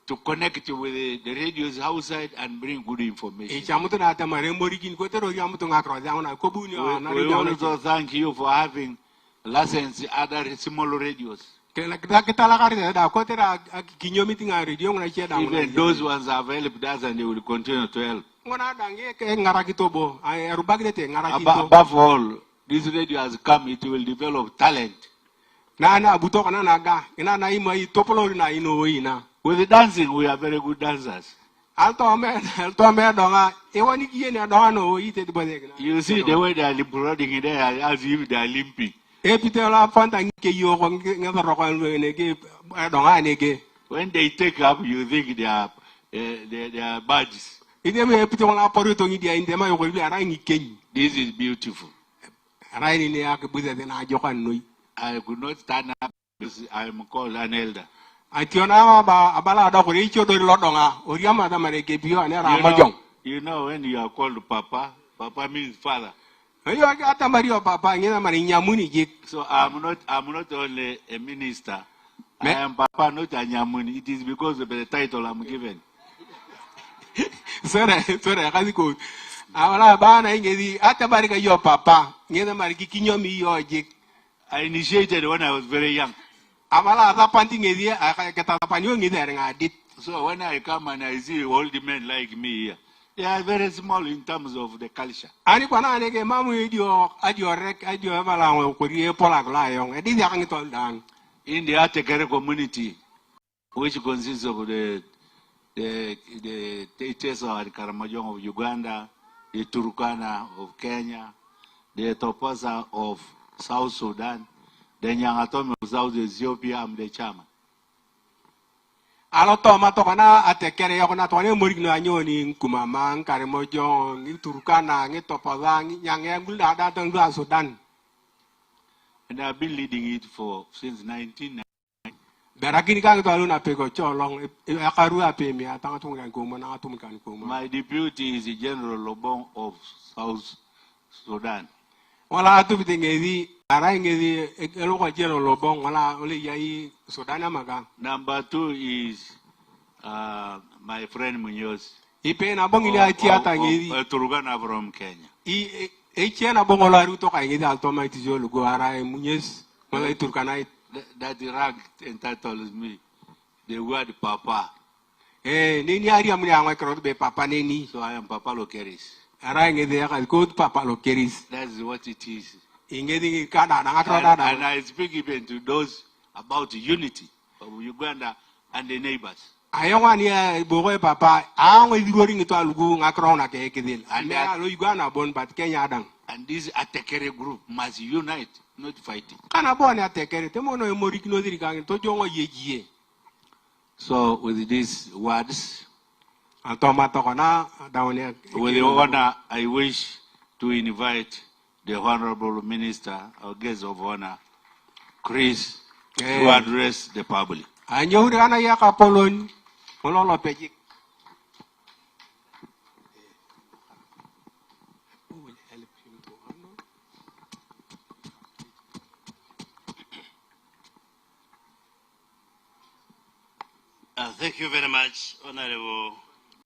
to connect with the radios outside and bring good information. We also thank you for having licensed other small radios. Even those ones have helped us and they will continue to help. Above all, this radio has come, it will develop talent. With the dancing, we are very good dancers. You see the way they are leapfrogging there as if they are limping. When they take up, you think they are birds. This is beautiful. I could not stand up because I am called an elder. You know when you are called Papa, Papa means father. So I'm not only a minister. I am Papa, not a Nyamuni. It is because of the title I'm given. I initiated when I was very young. So when I come and I see old men like me here, they are very small in terms of the culture. In the Atekere community, which consists of the Teteso and Karamoja of Uganda, the Turkana of Kenya, the Toposa of South Sudan, The Nyangatomi of South Ethiopia, I'm the chairman. Alotoma tokana atekere yakona twane morigno anyoni kumama Karamoja Turkana ngitopalang nyangengul ada tengla Sudan. And I've been leading it since 1990. Berakini kang talu na pego cholong akaru ape mi atang tungan kuma na atumkan kuma. My deputy is the General Lobong of South Sudan. Wala atu bitingedi arai ngedi eloko General Lobong wala ole yai Sudan amaga. Number 2 is my friend Munoz. Ipe na bong ili atiata ngedi. Turugana from Kenya. Echena bongola ruto ka ngedi altoma itizolo go arai Munoz wala Turkana. That rag entitles me the word Papa. Nini ari amuni angwa krot be Papa neni. So I am Papa Lokeris. Arai ngedi ya code Papa Lokeris. That's what it is. Ingedi kada na And I speak even to those about unity of Uganda and the neighbors. Ayawani boy Papa, angwe digoring to alugu ngakrona ke kedil. And me alo Uganda bon but Kenya adang. And this Atekere group must unite, not fighting. Kana bon Atekere temono emorikino dirigang to jongo yegie. So with these words, with the honor, I wish to invite the Honorable Minister, our guest of honor, Chris, to address the public. Thank you very much, Honorable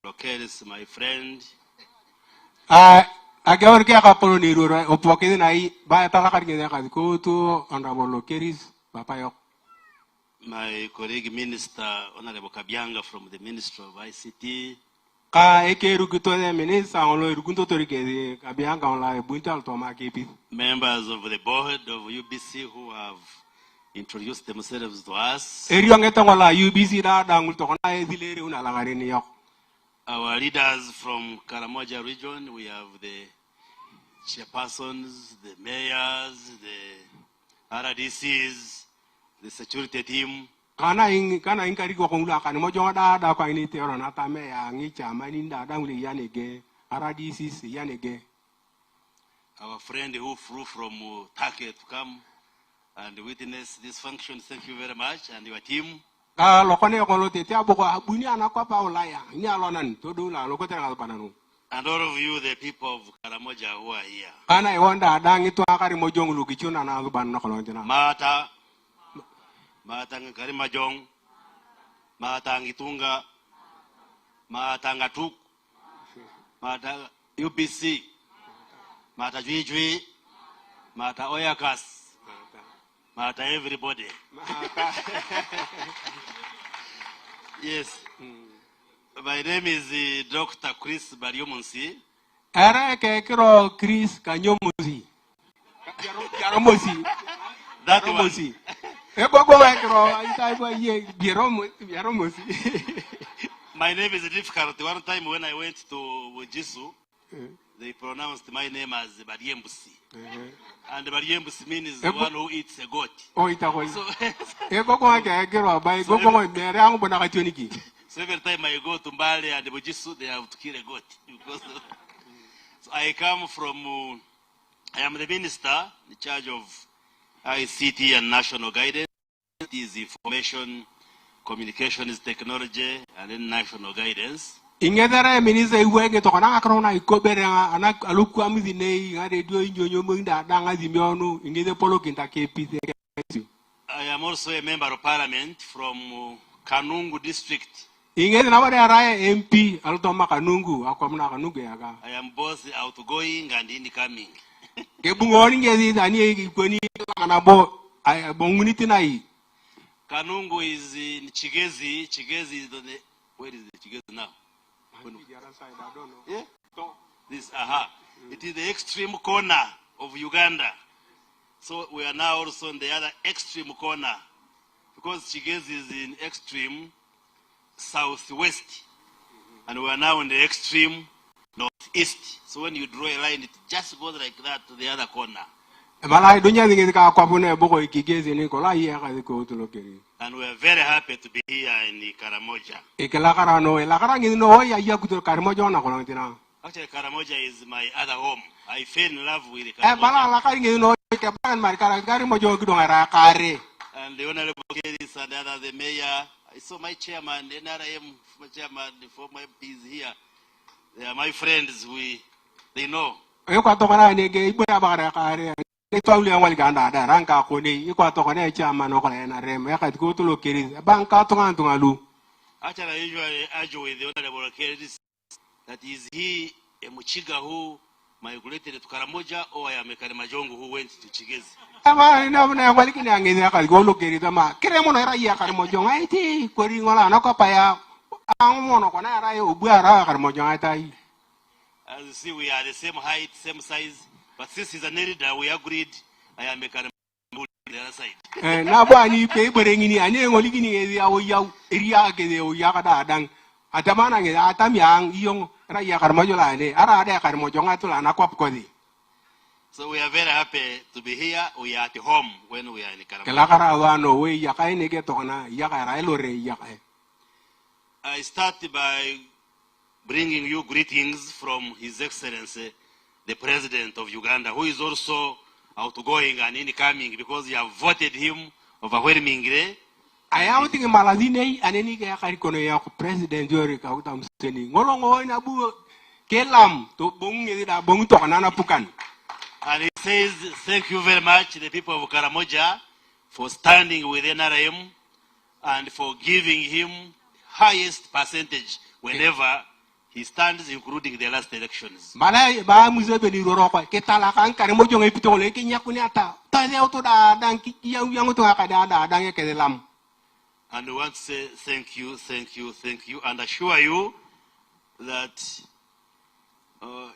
Lokeris, my friend. My colleague Minister, Honorable Kabianga from the Ministry of ICT. Members of the board of UBC who have introduced themselves to us. Our leaders from Karamoja region, we have the chairpersons, the mayors, the RDCs, the security team. Our friend who flew from Turkey to come and witness this function, thank you very much, and your team. And all of you, the people of Karamoja who are here. Mata Karimajong, Mata Ngitunga, Mata Ngatuk, Mata UBC, Mata Jui, Mata Oyakas, Mata everybody. Yes. My name is Dr. Chris Bariomonsi. Chris Kanyomusi. That one. My name is difficult. One time when I went to Jisu, they pronounced my name as Bariembusi. And Bariembusi means the one who eats a goat. So every time I go to Mbale and Bujisu, they have to kill a goat. So I come from, I am the minister in charge of ICT and national guidance. It is information, communications technology, and then national guidance. Ingedara minister iwege to kana akrona ikobere ana aluku amizine radio injonyo munda danga zimionu ingede polo kinta KPC. I am also a member of parliament from Kanungu district. Ingede na wale araya MP alutoma Kanungu akwamna Kanungu yaga. I am both outgoing and incoming. Kebungoni ngezi ani ikoni anabo bonguniti nai. Kanungu is in Chigezi. Chigezi is the where is the Chigezi now? Yeah? This It is the extreme corner of Uganda. So we are now also in the other extreme corner because Chigezi is in extreme southwest, and we are now in the extreme northeast. So when you draw a line, it just goes like that to the other corner. Bala dunya ngi ka kwa bune boko ikigezi ni ko la ye ka ko to lokeri. And we are very happy to be here in Karamoja. Ikela karano ela karangi no ya kuto Karamoja na ko ntina. Actually, Karamoja is my other home. I fell in love with Karamoja. Bala la karangi no ke ban mar Karamoja gido ngara kare. And the honorable Keris and the mayor, I saw my chairman, the NRM chairman, the former MPs here. They are my friends. They know. E kwa to kana ne ge ibo ya bara kare. Ke to ule wal ganda da ranka ko ni ko to kana chairman ko na rem ya ka ko to lokeri. Banka to ngan to ngalu. Actually, I usually argue with the honorable Keris that is he a Muchiga who migrated to Karamoja or I am a Karamojongo who went to Chigezi? Ama na wali kini angezi ya ka go lokeri to ma. Kire mo na ra ya Karamojongo ai ti ko ri ngola na ko pa ya. Ang mo no ko na ra yo bu ara Karamojongo ai tai. As you see, we are the same height, same size. But since he's an elder, we agreed I am a Karamoja on the other side. Na ba ni pe berengini ane ngoli kini ngezi ya o ya iriya ke de o ya kada dang. Atamana nge atamiang iyong ra ya Karamoja la ne. Ara ada Karamoja ngatu la na kwap ko di. So we are very happy to be here. We are at home when we are in Karamoja. Kela kara no we ya kai ne ke to na ya ka ra lo re ya kai. I start by bringing you greetings from His Excellency, the President of Uganda, who is also outgoing and incoming because you have voted him overwhelmingly. I am thinking Maladine and any Karikono President Yori Kautam Seni. Ngolongo in Abu Kelam to Bunga Bung to Anana Pukan. And he says, thank you very much, the people of Karamoja, for standing with NRM and for giving him highest percentage whenever he stands, including the last elections. Malay ba Museveni Roroka, Ketalakan, Karamoja Epitole, Kinyakunata, Tazio Dan Yang to Akada, Dan Kelam. And we want to say thank you, thank you, thank you, and assure you that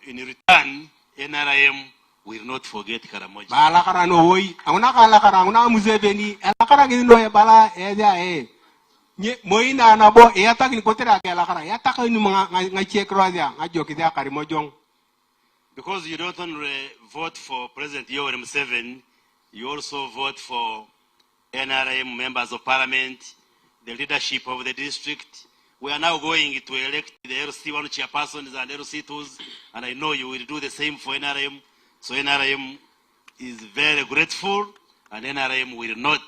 in return, NRM will not forget Karamoja. Balakarano, Aunakala, Museveni, Alakarano, Bala, Eda, Moina, Nabo, Eatak in Kotera, Galakara, Yataka in Nache Croatia, Ajokida, Karimojong. Because you don't only vote for President Yoweri Museveni, you also vote for NRM members of parliament, the leadership of the district. We are now going to elect the LC1 chairpersons and LC2s, and I know you will do the same for NRM. So NRM is very grateful, and NRM will not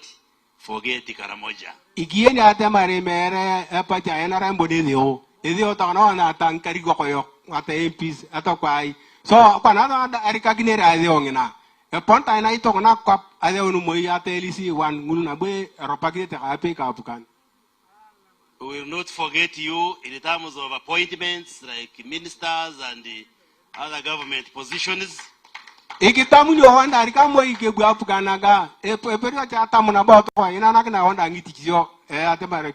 forget Karamoja. Igieni atemare mere epacha NRM bodezio. Ezio tano na tankari gokoyo ata MPs atakwai. So kwana na arika ginere azio ngina. Ponta ina ito na kwap azio no moi ata LC one ngulu na be ropagite kape ka apukan. We will not forget you in terms of appointments like ministers and the other government positions. Ikitamu nyo wanda arika moi ke bu apukanaga eperi cha tamuna ba to ina na kana wanda ngitizio atemare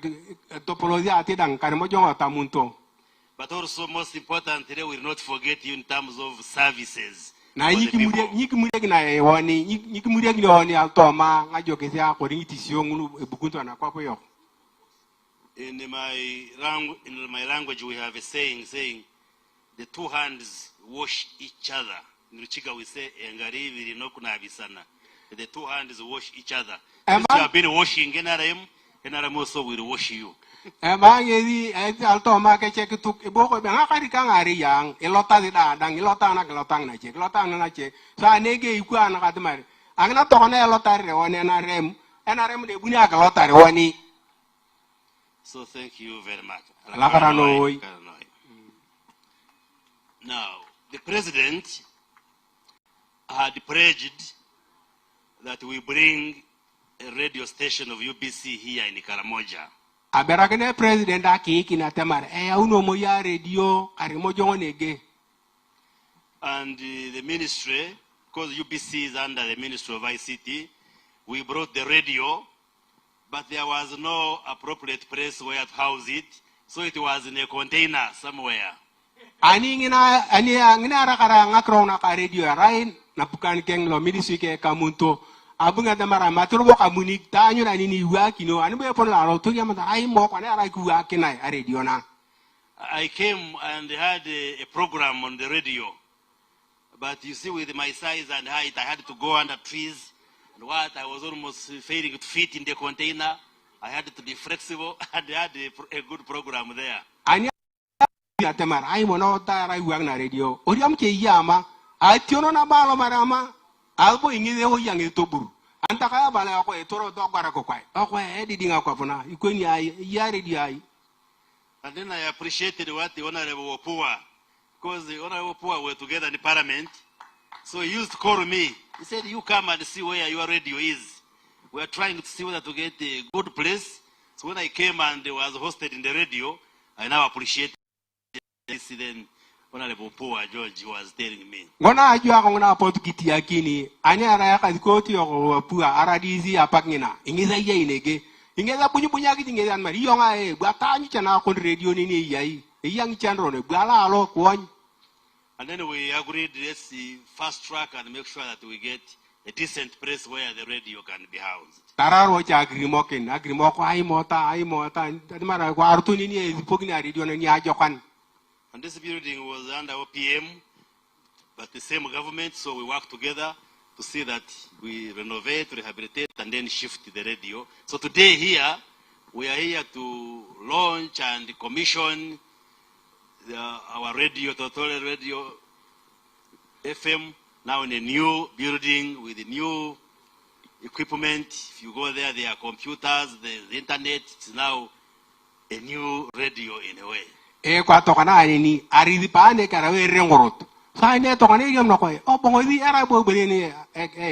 topology atedang Karamoja atamunto. But also most importantly, we will not forget you in terms of services. Na nyiki na woni nyiki mude ni woni altoma ngajoke sia ko ngitisio ngulu ebukunto na kwapo yo. In my language we have a saying the two hands wash each other. In Ruchiga we say engari no kunabisana. The two hands wash each other. Since you have been washing NRM also will wash you. Ngedi altoma ke check tu boko be ngakari kangari yang elota di dadang elota na elotang na che elota na che sa nege iku ana kadmar agna to na elota re woni NRM de bunya elota re woni. So thank you very much. Now, the president had pledged that we bring a radio station of UBC here in Karamoja. Aberakene president aki na temar uno moya radio Karamoja onege. And the ministry, because UBC is under the Ministry of ICT, we brought the radio, but there was no appropriate place where to house it, so it was in a container somewhere. Ani ngina rakara ngakrona ka radio rain napukan keng lo ministry ke kamunto abunga damara maturbo kamunik tanyo na nini wakino anu be pon la ro to yamata ai mo kana ara ku wakina a radio na. I came and had a program on the radio, But you see, with my size and height, I had to go under trees. And what, I was almost failing to fit in the container. I had to be flexible, and they had a good program there. Anya atemar ai mono tara yuang na radio. Oriam ke yama. Ationo na balo marama. Albo ingi ho yang itoburu. Anta kaya bala ko etoro do gwara ko kwai. Ko edidi nga kwa funa. Ikweni ai ya radio ai. And then I appreciated what the Honorable Opua, because the Honorable Opua were together in the Parliament. So he used to call me. He said, you come and see where your radio is. We are trying to see whether to get a good place. So when I came and was hosted in the radio, I now appreciate this. Then Honorable Opua George was telling me. Ngona ajua ko ngona potu kiti yakini. Anya araya kazikoti yo Opua aradizi apakngina. Ingeza ye inege. Ingeza punya kiti ingeza mari yonga e bata nyi chana kon radio ni ni yai. Yang chandro ne bala alo kwon. And then we agreed, let's see, fast track and make sure that we get a decent place where the radio can be housed. Tararo cha agrimoko ai mota. Mara ko artu ni ni pogina radio ni ajokan. And this building was under OPM, but the same government, so we work together to see that we renovate, rehabilitate, and then shift the radio. So today here, we are here to launch and commission our radio, Totore Radio FM, now in a new building with new equipment. If you go there, there are computers, the internet. It's now a new radio in a way. Kwa tokana ni arizi paane karawe rengorot. Sa ne tokana yom no ko. O bongo di era bo bele ni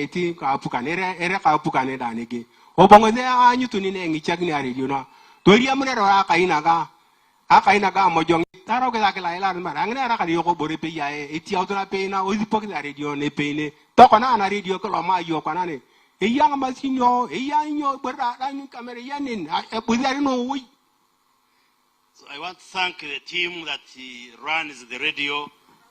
ti ka pukane era ka pukane danege. O bongo de anyu tuni ne ngi chagni radio na. Tori amre ra akainaga mojong taro ke la ila mara angne ara ka yoko bore pe ya eti autona pe na o di pok la radio ne pe ne tokana na radio ko ma yo kana ne e yang ma sinyo e yang yo bera dan kamera yanin e budari no wi. So I want to thank the team that runs the radio.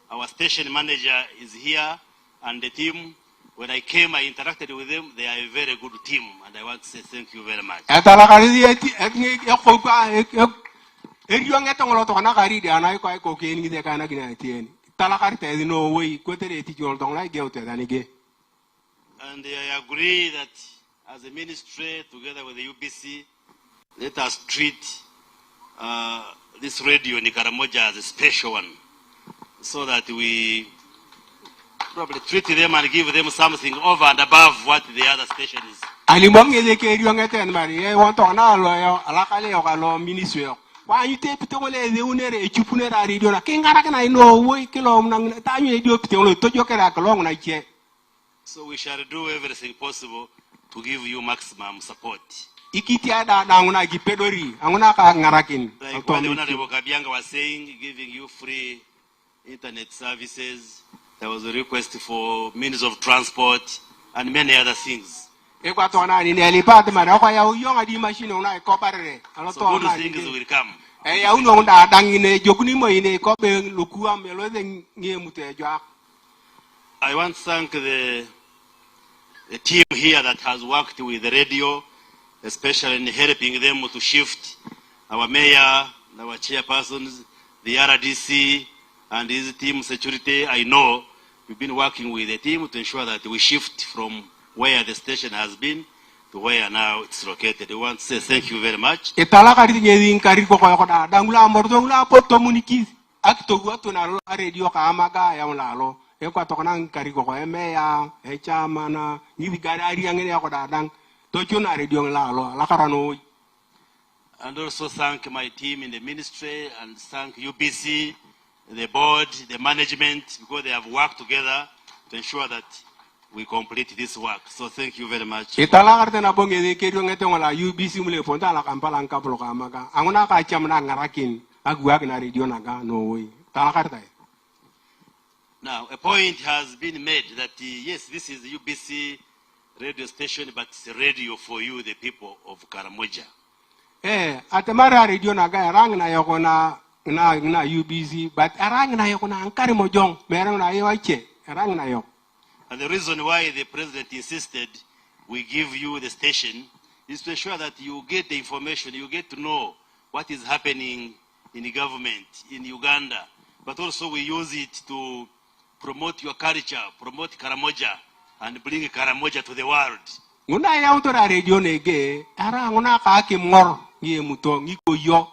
Our station manager is here, and the team, when I came, I interacted with them. They are a very good team, and I want to say thank you very much. Eriong etong lo tokana kari dia na ko ko ke ni de kana gina tien. Talakar te no we ko tere ti jol tong lai ge te dani ge. And I agree that as a ministry together with the UBC, let us treat this radio in Karamoja as a special one, so that we probably treat them and give them something over and above what the other station is. Ali mong ye ke eriong eten mari e won tong na lo yo alakale yo ka lo ministerial. Why you take pitole the unere e chupunera radio na kingara kana no we kilo nang tanyu e dio pitole to jokera kalong na che. So we shall do everything possible to give you maximum support. Ikiti ada nguna gipedori anguna ka ngarakin. Like what the Honorable Kabianga was saying, giving you free internet services. There was a request for means of transport and many other things. So good things will come. I want to thank the team here that has worked with the radio, especially in helping them to shift our mayor, our chairpersons, the RDC, and his team security. I know we've been working with the team to ensure that we shift from where the station has been to where now it's located. I want to say thank you very much. And also thank my team in the ministry and thank UBC, the board, the management, because they have worked together to ensure that we complete this work. So thank you very much. Now, a point has been made that yes, this is the UBC radio station, but it's a radio for you, the people of Karamoja. Atemara radio naga rang na yoko na UBC, but rang na yoko na Karamojong, merang na yoche, rang na yoko. And the reason why the president insisted we give you the station is to ensure that you get the information, you get to know what is happening in the government in Uganda, but also we use it to promote your culture, promote Karamoja, and bring Karamoja to the world. Nguna ya utora radio nege, ara nguna ka kimor ngi muto ngi ko yo.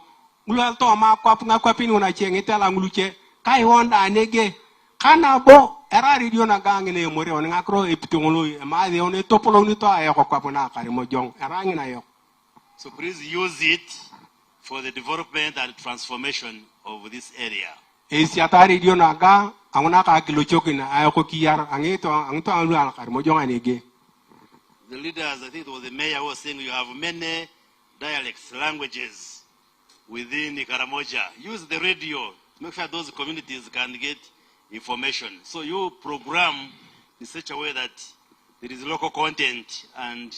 Ngula to ma kwa pini una chengeta la nguluche. Kai wonda nege kana bo era radio na gangi ne more on ngakro epitongolo ma de on topolo ni to ayo kwa na Karamoja era ngina yo. So please use it for the development and transformation of this area. Esi ata radio na ga anguna ka kilo chokina ayo ko kiyar angito alu al Karamoja nege. The leaders, I think it was the mayor who was saying you have many dialects, languages within Karamoja. Use the radio. Make sure those communities can get information. So you program in such a way that there is local content and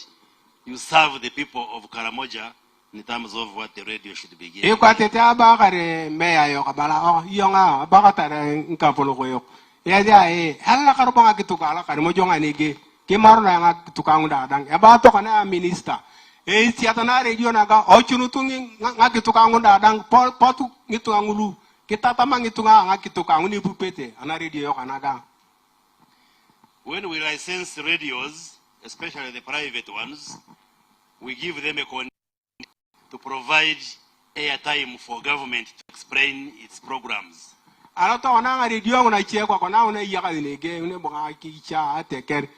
you serve the people of Karamoja in terms of what the radio should be giving. Ekwatete abakare meya yo kabala yonga abakatare nkapolo koyo. Ya dia halla karubanga kitukala Karamoja nege. Kemarna nga tukang dadang eba to kana minister siatana radio naga ochunutungi nga kitukang dadang potu ngitungulu kita tamang nga kitukang ni pupete ana radio kanaga. When we license radios, especially the private ones, we give them a condition to provide airtime for government to explain its programs. Alato nga radio una chekwa kona una yaka nege une boga kicha ateker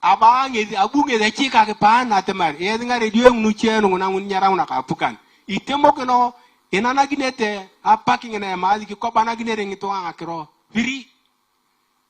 abange abunge da chika ke pana temar nga radio ngnuchenu nguna ngunyara una kapukan itemo keno enana ginete apaki ngena mali ki kobana ginere ngito ngakiro viri.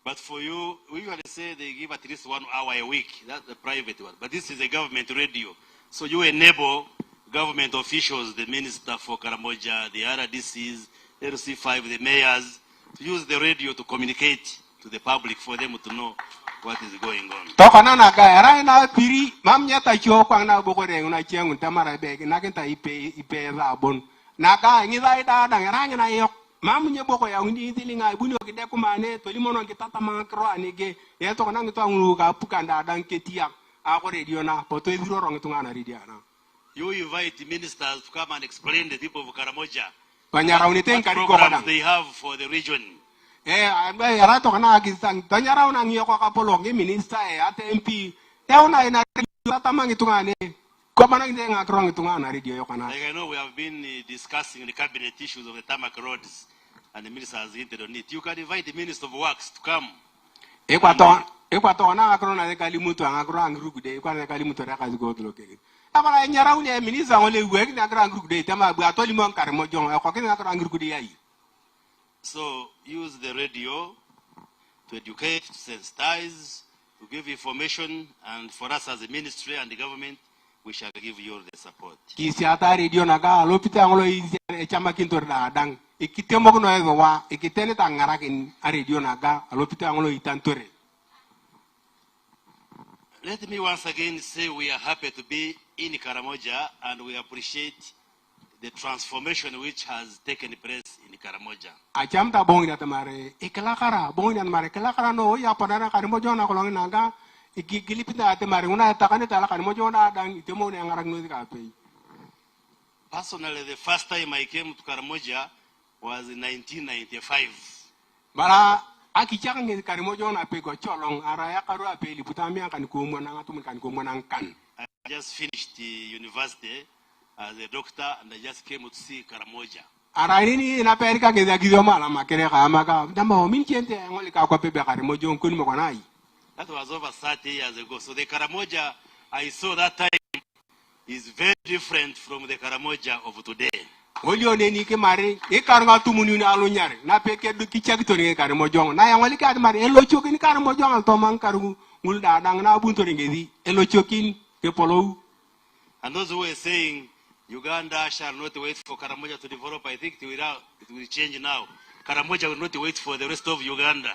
But for you, we usually say they give at least 1 hour a week. That's the private one. But this is a government radio. So you enable government officials, the minister for Karamoja, the RDCs, LC5, the mayors, to use the radio to communicate to the public for them to know what is going on. Tokana na ga era na piri mamnya ta chio kwang na bokore una chiang tamara beg na kenta ipe rabon na ga ngi dai da da era na yok mamnya boko ya ngi dilinga bunyo kide kumane to limono kitata makro anige ye to kana ngi to ngulu ka pukanda dan ketia a ko radio na poto iziro rong tunga na radio na. You invite ministers to come and explain the people of Karamoja what programs they have for the region. Era to kana kisang tanyara una ngi ko kapolo ngi minister ate MP una ina tamang itungane ko manang de ngakrong itungana radio yo kana. Like I know we have been discussing the cabinet issues of the tarmac roads and the minister has hinted on it. You can invite the Minister of Works to come. Ekwato na akro na kalimuto ngakro angrugude kwa na kalimuto ra kazi go loke. Abara nyara une minister ngole wek na akro angrugude tama bu atoli mon Karamoja ko kin akro angrugude yayi. So use the radio to educate, to sensitize, to give information, and for us as a ministry and the government, we shall give you the support. Kisi ata radio naga lopita ngolo chama kintor da dang ikitemo no ezo wa ikitene tangara kin radio naga lopita ngolo itantore. Let me once again say we are happy to be in Karamoja and we appreciate the transformation which has taken place in Karamoja. Achamta bongi na tamare ikalakara bongi na tamare kalakara no ya padana Karamoja na kolongi naga ikigilipita tamare una takane tala Karamoja na dang itemo ne ngarang no kape. Personally, the first time I came to Karamoja was in 1995. Bara akichaka ngi Karamoja na pe go cholong araya karu ape liputamia kan ko mo na ngatu kan ko mo nang kan. I just finished university as a doctor and I just came to see Karamoja. Araini na perika ke da gidioma la makere ka amaka dama min chente ngoli ka kwa pebe Karamoja nkuni mo kanai. That was over 30 years ago. So the Karamoja I saw that time is very different from the Karamoja of today. Olio ne ni ke mare e karanga tumuni na alo nyare na peke du kichak to ne Karamoja na yang ngoli ka mare elo chokin Karamoja to man karu ngul da dang na bunto ngezi elo chokin ke polo. And those who were saying Uganda shall not wait for Karamoja to develop, I think it will change now. Karamoja will not wait for the rest of Uganda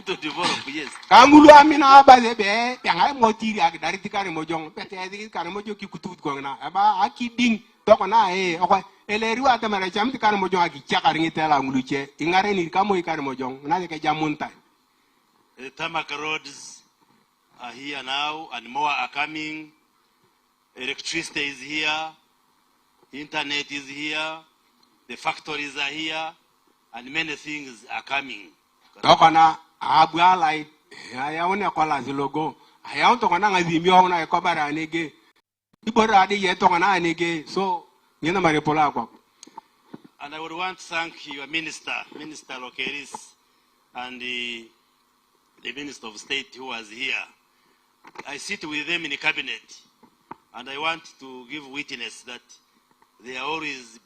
to develop, yes. Kangulu amina bazebe yangai motiri ak dari Karamoja pete adi Karamoja ki kutut ko na aba akiding to na o eleri wa tamara jam ti Karamoja aki chakar ngi tela nguluche ingare ni kamo Karamoja na ke jamunta. The tarmac roads are here now and more are coming. Electricity is here. Internet is here, the factories are here, and many things are coming. Tokana Abuala, I want to call as a logo. I want to go on as the Mion, I cover an egg. People are yet on an egg, so you know, Maripola. And I would want to thank your minister, Minister Lokeris, and the Minister of State who was here. I sit with them in the cabinet, and I want to give witness that they are always,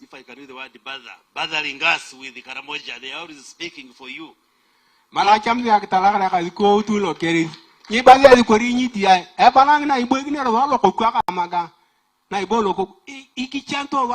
if I can use the word, bothering us with the Karamoja. They are always speaking for you. Malacham the Akatala go to Lokeris. Yibali the Korini, Epanang, Ibogina, Lokoka Maga. Naibolo, Ikichanto,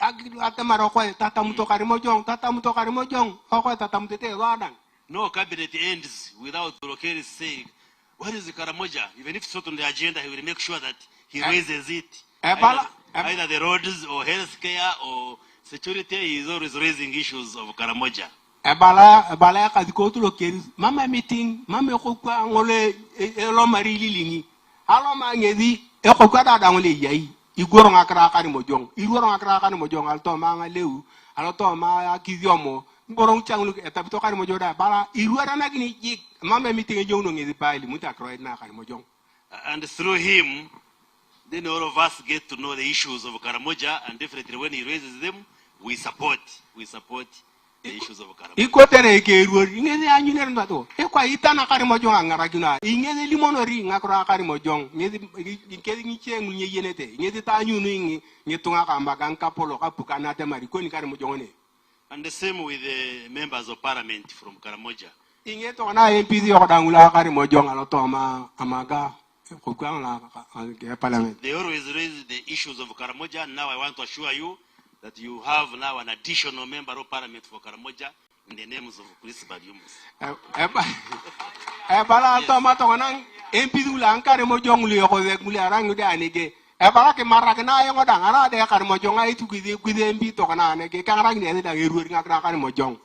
Atamaroko, Tatamuto Karimojong, Tatamuto Karimojong, Hoko Tatamute, Rodan. No cabinet ends without Lokeris saying, what is the Karamoja? Even if it's not on the agenda, he will make sure that he raises it. Either the roads or healthcare or security, he is always raising issues of Karamoja. Ebala go to Lokeris, Mama meeting, Mama Kokwa, Ole, Elomari Lilingi, Alomangedi, Ekokada only Yai. Igorong akrakani mojong, igorong akrakani mojong, alto manga leu, alto ma kiziomo, igorong changlu etapito kani mojoda, bala iruara nagini jik, mama meeting a young in the pile, muta kroid na kani mojong. And through him, then all of us get to know the issues of Karamoja, and definitely when he raises them, we support the issues of Karamoja. Ikotere ke ruor, ingene anyuner ndato, ekwa itana kani mojong angaraguna, ingene limonori ngakra kani mojong, ngezi ngiche ngunye yenete, ngezi ta anyunu ngetunga kamba kankapolo kapukana temari koni kani mojongone. And the same with the members of parliament from Karamoja. Ingeto na MPD okadangula kani mojong aloto amaga kokangla parliament. They always raise the issues of Karamoja, and now I want to assure you that you have now an additional member of parliament for Karamoja in the names of Principal Yumus. Ebala tomato nang MPD lankare mojong li okozek muli arangu de anege. Ebala ke marakna yo ngodang ara de Karamoja ngai tu kwide MPD to kana anege kangrang ne da eruor ngakra Karamoja.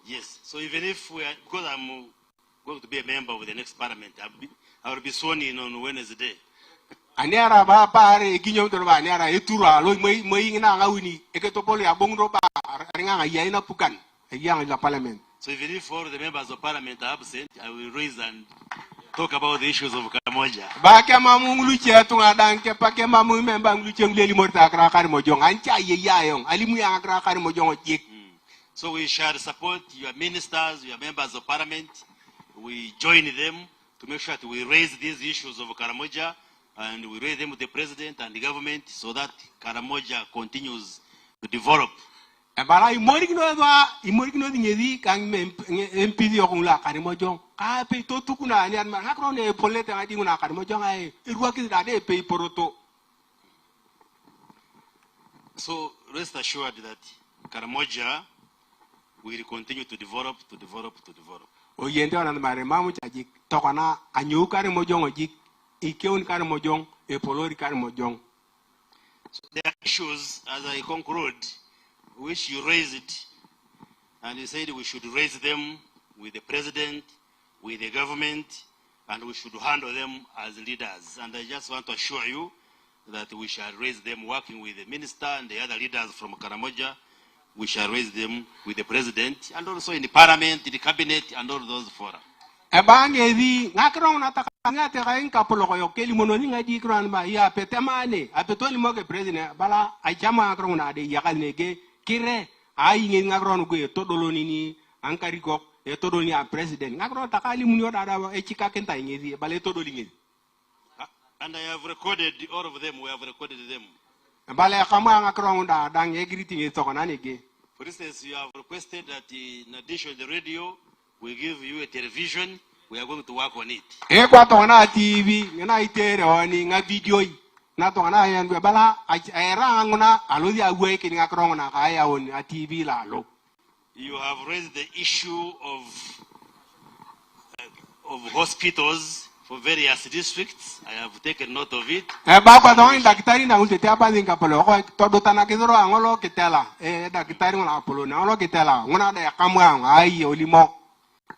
Yes, so even if we are, because I'm going to be a member of the next parliament, I will be sworn in on Wednesday. Aniara ba pare ginyo to ba aniara etura lo moi ngina ngawini eketopoli abongro ba ringa yaina pukan yang la parliament. So even if all the members of parliament are absent, I will raise and talk about the issues of Karamoja. Ba ke mamu ngluche to ngadang ke pa ke mamu member ngluche ngleli morta kra Karamoja ancha ye yayong alimu yang kra Karamoja ojik. So we shall support your ministers, your members of parliament. We join them to make sure that we raise these issues of Karamoja, and we raise them with the president and the government so that Karamoja continues to develop. Ebala imorigno ngedi kang MPD okula Karamoja ka pe to tukuna ani an hakro ne polete adi nguna Karamoja ai irwa ki dade pe poroto. So rest assured that Karamoja will continue to develop. Oyende ona mare mamu chaji tokana anyu Karamoja ojik ikeun Karamoja e polori Karamoja. So there are issues, as I conclude, which you raised, and you said we should raise them with the president, with the government, and we should handle them as leaders. And I just want to assure you that we shall raise them working with the minister and the other leaders from Karamoja. We shall raise them with the president, and also in the parliament, in the cabinet, and all those fora. Ebangezi ngakrong natakanga te kain kapolo ko keli mononi ngaji kran ba ya petemane apetoli moge president bala ajama ngakrong na de yakalnege kire ai ngi ngakrong go todoloni ni ankari ko e todolni a president ngakrong takali munyo dada e chika kenta ngezi bale todoli ngezi. And I have recorded all of them. We have recorded them. Bale kama ngakrong da dang e greeting to kana nege. For instance, you have requested that in addition to the radio, we give you a television. We are going to work on it. Ekwa tona TV, ngana itere oni nga video na tona yan bala era ngona alodi agwe ki ngakrong na kaya on a TV lalo. You have raised the issue of hospitals for various districts. I have taken note of it. Baba don daktari na ulte apa zinga polo ko todo tanakizoro angolo kitela daktari ngona polo na ngolo kitela ngona da kamwa ai olimo.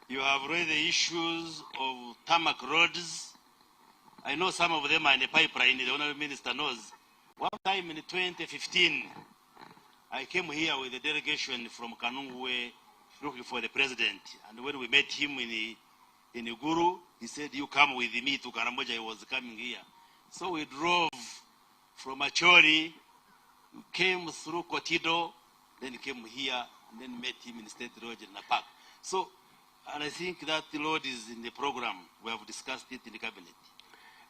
You have raised the issues of tarmac roads. I know some of them are in the pipeline. The Honorable Minister knows. One time in 2015, I came here with a delegation from Kanungwe looking for the president. And when we met him in Guru, he said, "You come with me to Karamoja." He was coming here. So we drove from Achori, came through Kotido, then came here, and then met him in State Road in the park. So, and I think that the Lord is in the program. We have discussed it in the cabinet.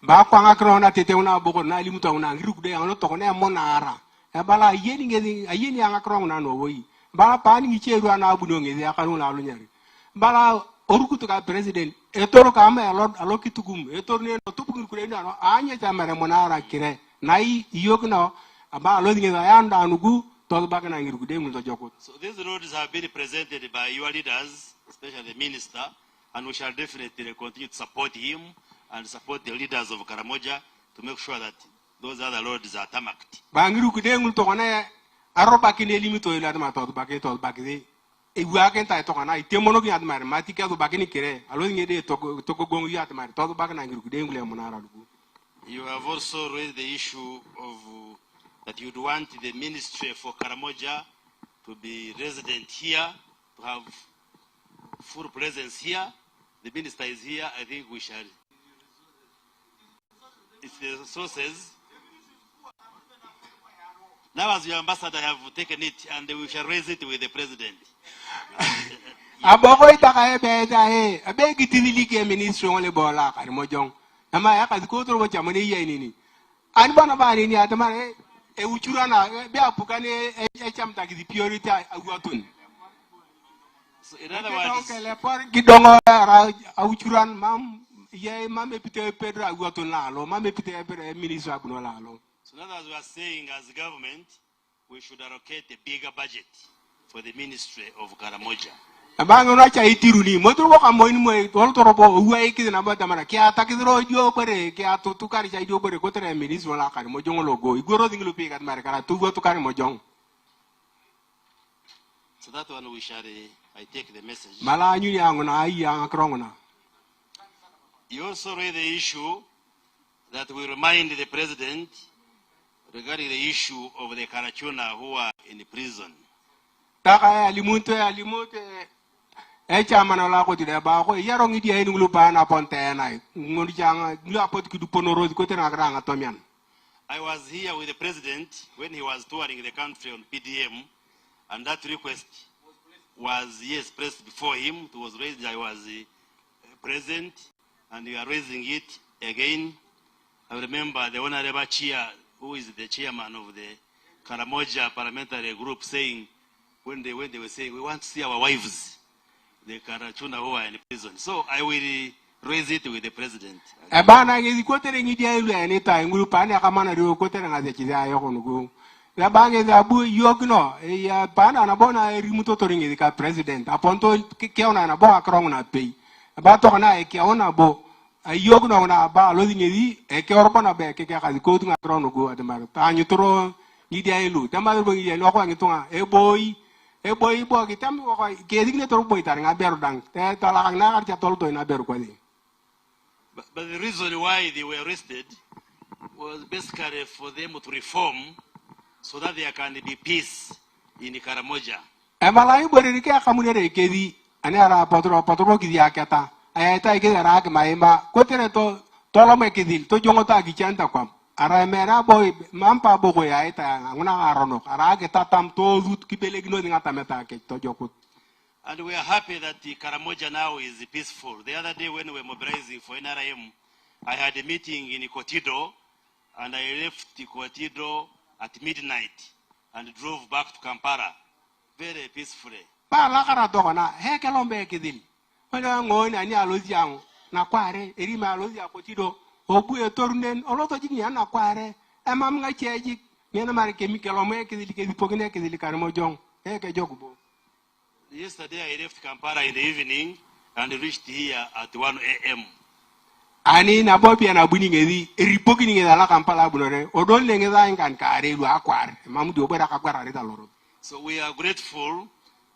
Ba kwanga krona tete una boko na limuta una ngiru de ano to ne monara. E bala yeni ngezi ayeni anga krona no woyi. Bala pani ngicheru ana abuno ngezi akaru na lunyari. Bala orukutu ka president etoro ka ma alo kitugum etoro ne no tupu ngure ni ano anya chamare monara kire nai yogno aba alo ngezi ayanda anugu to ba kana ngiru de ngul to joko. So these roads have been presented by your leaders, especially the minister, and we shall definitely continue to support him and support the leaders of Karamoja to make sure that those other roads are tarmacked. Bangiru kudengul to kone aroba kine limito ila ma to bakide e waken ta to kana itemono gi admar matika to bakini kire alo ngede to gongu ya admar to bakana ngiru kudengul ya monara dugu. You have also raised the issue of that you'd want the ministry for Karamoja to be resident here, to have full presence here. The minister is here. I think we shall. It's the sources. Now, as your ambassador, I have taken it, and we shall raise it with the president. Aboko itaka ebeta he abegi tinili ke ministry ole bola Karamojong. Ama ya kazi ko toro cha mone ye nini. Ani bana ba ni atama e uchurana be apukane e chamta ki priority agwatun. So in other words, donc le por gidongo ra uchuran mam ye mam epite pedro agwatun la lo mam epite pedro ministry abuno la lo. So in other words, we are saying as government, we should allocate a bigger budget for the ministry of Karamoja. Abango na cha itiru ni motoro ka moin mo tol toro bo uwe ki na ba tamara ki atakidro dio pere ki atutu kari cha dio pere ko tere ministry la Karamoja logo igoro dinglu pe kat mara kara tu go tu kari mojong. So that one we shall I take the message. Mala nyu yango na ai yang krongona. You also raise the issue that we remind the president regarding the issue of the Karachuna who are in prison. Taka alimunte e chamana la ko dire ba ko yaro ngi di ngulu ba na ponte na ngudi janga ngula pot ki du ponoro ko tena granga tomian. I was here with the president when he was touring the country on PDM, and that request was placed before him. It was raised. I was present, and we are raising it again. I remember the Honorable Chair, who is the chairman of the Karamoja parliamentary group, saying when they were saying, we want to see our wives, the Karachuna who are in prison. So I will raise it with the president. Ebana ngi ko tere ngi dia lu eni ta ngulu pani akamana rio ko tere ngaze chiza yo konugo. Ya bange da bu yogno ya pana na bona rimuto tori ngi ka president. Aponto ke ona na bo akrong na pei. Ba to na e ke ona bo yogno na ba lo ngi e ke orpo na be ke ka ko tu ngakron go adamar. Ta nyutro ngi dia lu. Tamar bo ngi lo ko ngi tunga e boy bo ki tam ko ke digne tor boy tar nga beru dang. Te tala na ar cha tol to na beru ko di. But the reason why they were arrested was basically for them to reform so that there can be peace in Karamoja. Emalai bori ke akamunere ke di anara potro ki dia kata. Ayata ke ra ke maima ko tere to tolo me ke dil to jongo ta gi chanta kwam. Ara mera boy mampa bogo ya eta nguna arono. Ara ke tatam to rut ki belegno ngata meta ke to jokut. And we are happy that the Karamoja now is peaceful. The other day when we were mobilizing for NRM, I had a meeting in Kotido, and I left Kotido at midnight and drove back to Kampala very peacefully. Ba la kara to na he ke lombe ke dil. Wala ngoni ani alozi ang na kware eri ma alozi Kotido obu e torunen oloto jini na kware e mam nga cheji ngena mari ke mi ke lombe ke dil ke di pogine ke dil Karamojong he ke jogubo. Yesterday I left Kampala in the evening and reached here at 1 a.m. Ani na bobi na buni ngezi ripoki ni ngeza la Kampala bulore odon le ngeza ngan kare lu akwar mamudu obera ka kwara rita loro. So we are grateful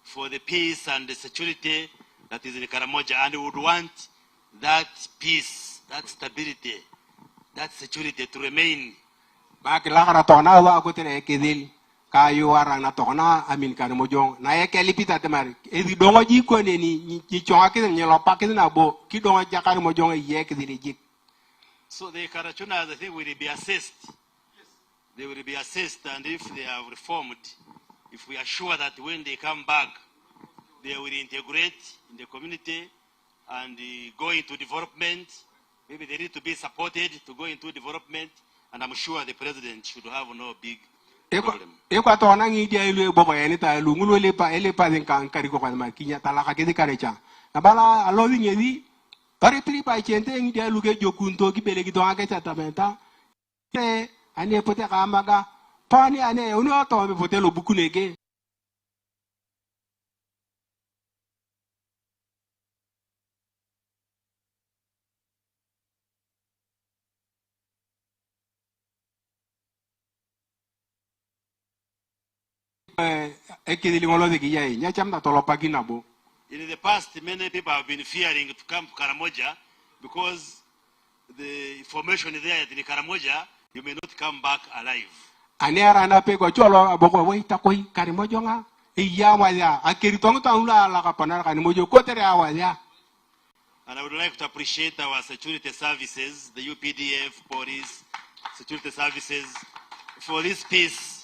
for the peace and the security that is in Karamoja, and we would want that peace, that stability, that security to remain. Ba ke la kara to na wa ko tere ke dil kayo warang na tokona amin Karamojong na ye kelipita temari edi dongo ji ko ne ni chonga ke ni lopa ke na bo ki dongo ja Karamojong ye ke di ji. So the Karachunas, I think, will be assessed. They will be assessed, and if they have reformed, if we are sure that when they come back, they will integrate in the community and go into development, maybe they need to be supported to go into development, and I'm sure the president should have no big problem. Eko to na ngi dia ilu boko eni ta lu ngulu le pa den kan kari ko ma kinya talaka ke di karecha. Na bala alo wi ngedi pare tri pa chente ngi dia lu ke jokunto ki bele ki to ake chatamenta. Te ane pote ka maga pani ane uno to me pote lo buku nege. In the past, many people have been fearing to come to Karamoja because the information is there in Karamoja, you may not come back alive. And I would like to appreciate our security services, the UPDF, police, security services, for this peace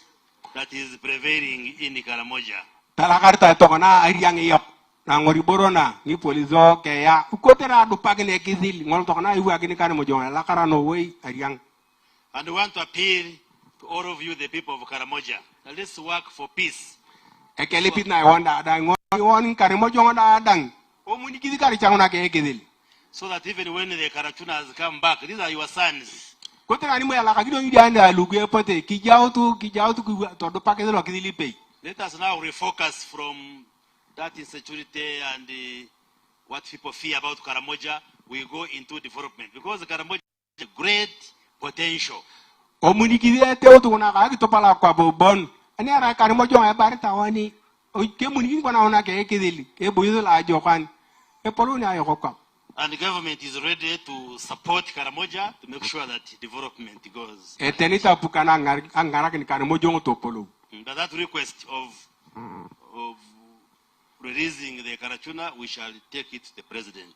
that is prevailing in Karamoja. Talakarta tokona ariang yok nangori borona ni polizo kaya ukotera du pagene kizil ngol tokona iwa gini Karamoja la karano way ariang. And we want to appeal to all of you, the people of Karamoja, that let's work for peace. Ekelipit na wanda dang won Karamoja da dang omuni kizikari changuna ke kizil. So that even when the Karachunas come back, these are your sons. Let us now refocus from that insecurity and what people fear about Karamoja. We go into development because Karamoja has a great potential. And the government is ready to support Karamoja to make sure that development goes. But that request of releasing the Karachuna, we shall take it to the president.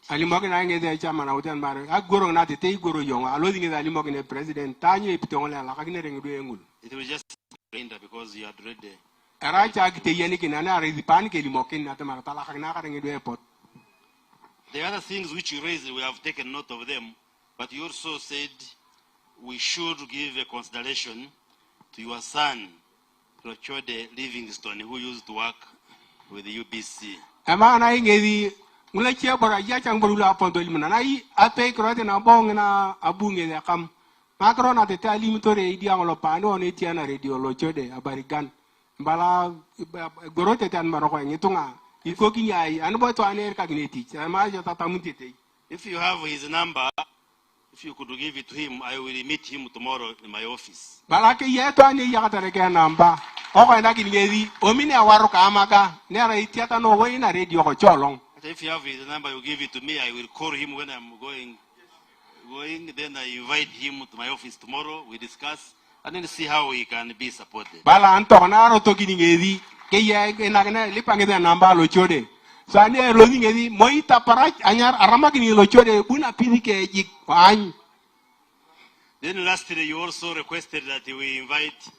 It was just because you had read the other things which you raised, we have taken note of them, but you also said we should give a consideration to your son, Rochode Livingston, who used to work with the UBC. If you have his number, if you could give it to him, I will meet him tomorrow in my office. If you have his number, you give it to me, I will call him when I'm going. Then I invite him to my office tomorrow, we discuss, and then see how he can be supported. So then lastly, you also requested that we invite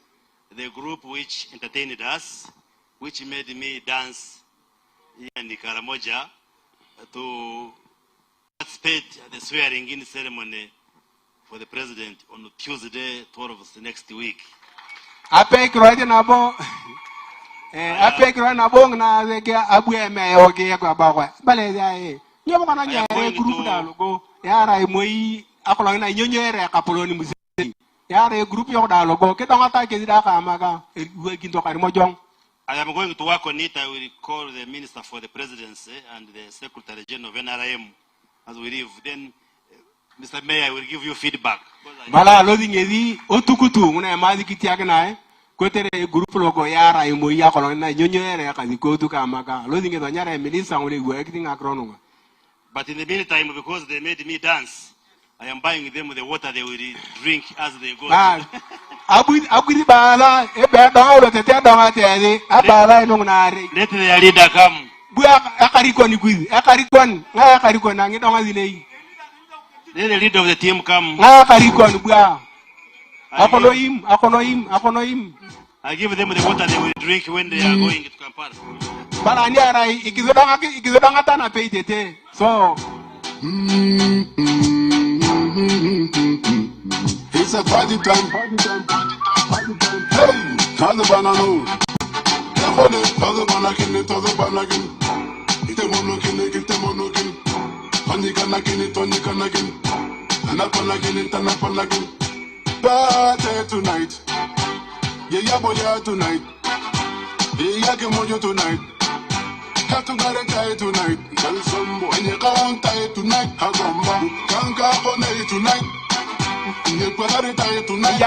the group which entertained us, which made me dance here in Karamoja, to participate at the swearing in ceremony for the president on Tuesday, 12th next week. I am going to work on it. I will call the Minister for the Presidency and the Secretary General of NRM as we leave. Then, Mr. Mayor, I will give you feedback. But in the meantime, because they made me dance, I am buying them the water they will drink as they go. Abudi bala ebe dawlo tete dawa tete abala inungnari. Let the leader come. Bua akarikon gwi akarikon nga akarikon nangi donga zilei. Let the leader of the team come. Nga akarikon bua. Akonoim. I give them the water they will drink when they are going to Kampala. Bala ni arai ikizodanga tana pay tete. So it's a party time. Hey, how's the banana? How's the banana? How's the banana? Get them on again, get them on again. Honey can again, it on the can again. And up on again, and up on again. Party tonight. Yeah, boy, tonight. Yeah, Karamoja tonight. Have to get a tie tonight. Tell some boy, you can't tie tonight. I come back. Can't go on tonight. You got a tie tonight.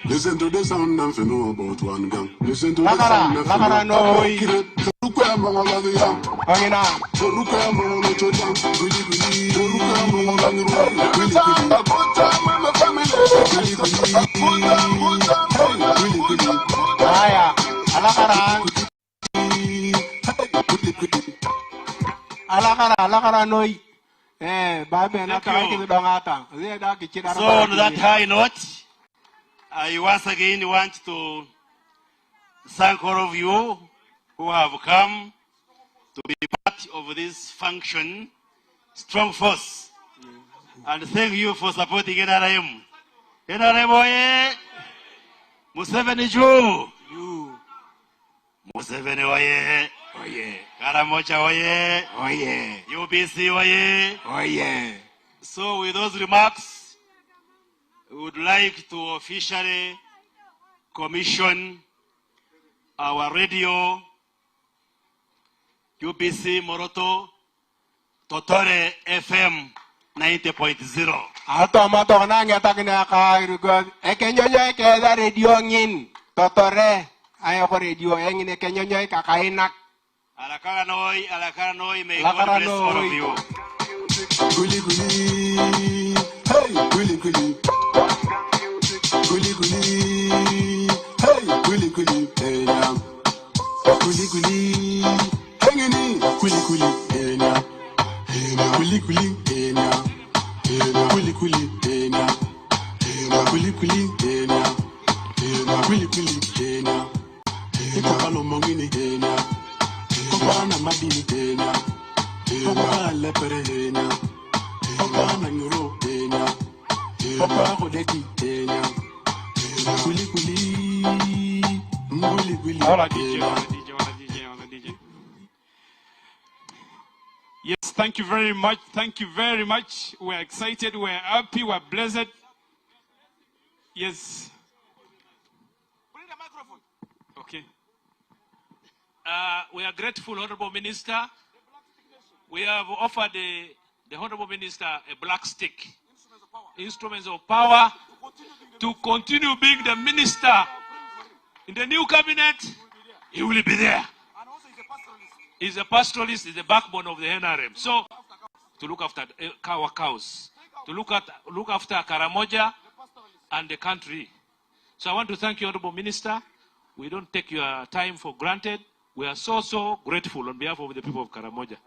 Listen to the sound and know about one gang. Listen to the sound and know So on that high note, I once again want to thank all of you who have come to be part of this function, Strong Force. And thank you for supporting NRM. NRM oye! Museveni juu! Museveni oye! Karamoja oye! UBC oye! So with those remarks, we would like to officially commission our radio UBC Totore FM 90.0. Automato nanya takina ka irugod. Ekenyonya keda radio ngin Totore ayo ko radio ngin ekenyonya kakainak. Alakara noi, may God bless all of you. Guli guli, hey, guli guli, guli guli, hey, guli guli, hey, guli guli, hanging, guli guli, hey, guli guli, hey, guli guli, hey, guli guli, hey, guli guli, hey, Kokalo mongini, hey, Kokana madini, hey, Kokala lepere, hey, Kokana nyuro, hey, Kokala kodeki, hey, Guli guli, guli guli. Hola DJ. Yes, thank you very much. Thank you very much. We're excited, we're happy, we're blessed. Yes. Bring the microphone. Okay. We are grateful, Honorable Minister. We have offered the Honorable Minister a black stick, instruments of power, to continue being the minister. In the new cabinet, he will be there. He's a pastoralist, he's the backbone of the NRM. So, to look after our cows, to look after Karamoja and the country. So I want to thank you, Honorable Minister. We don't take your time for granted. We are so grateful on behalf of the people of Karamoja.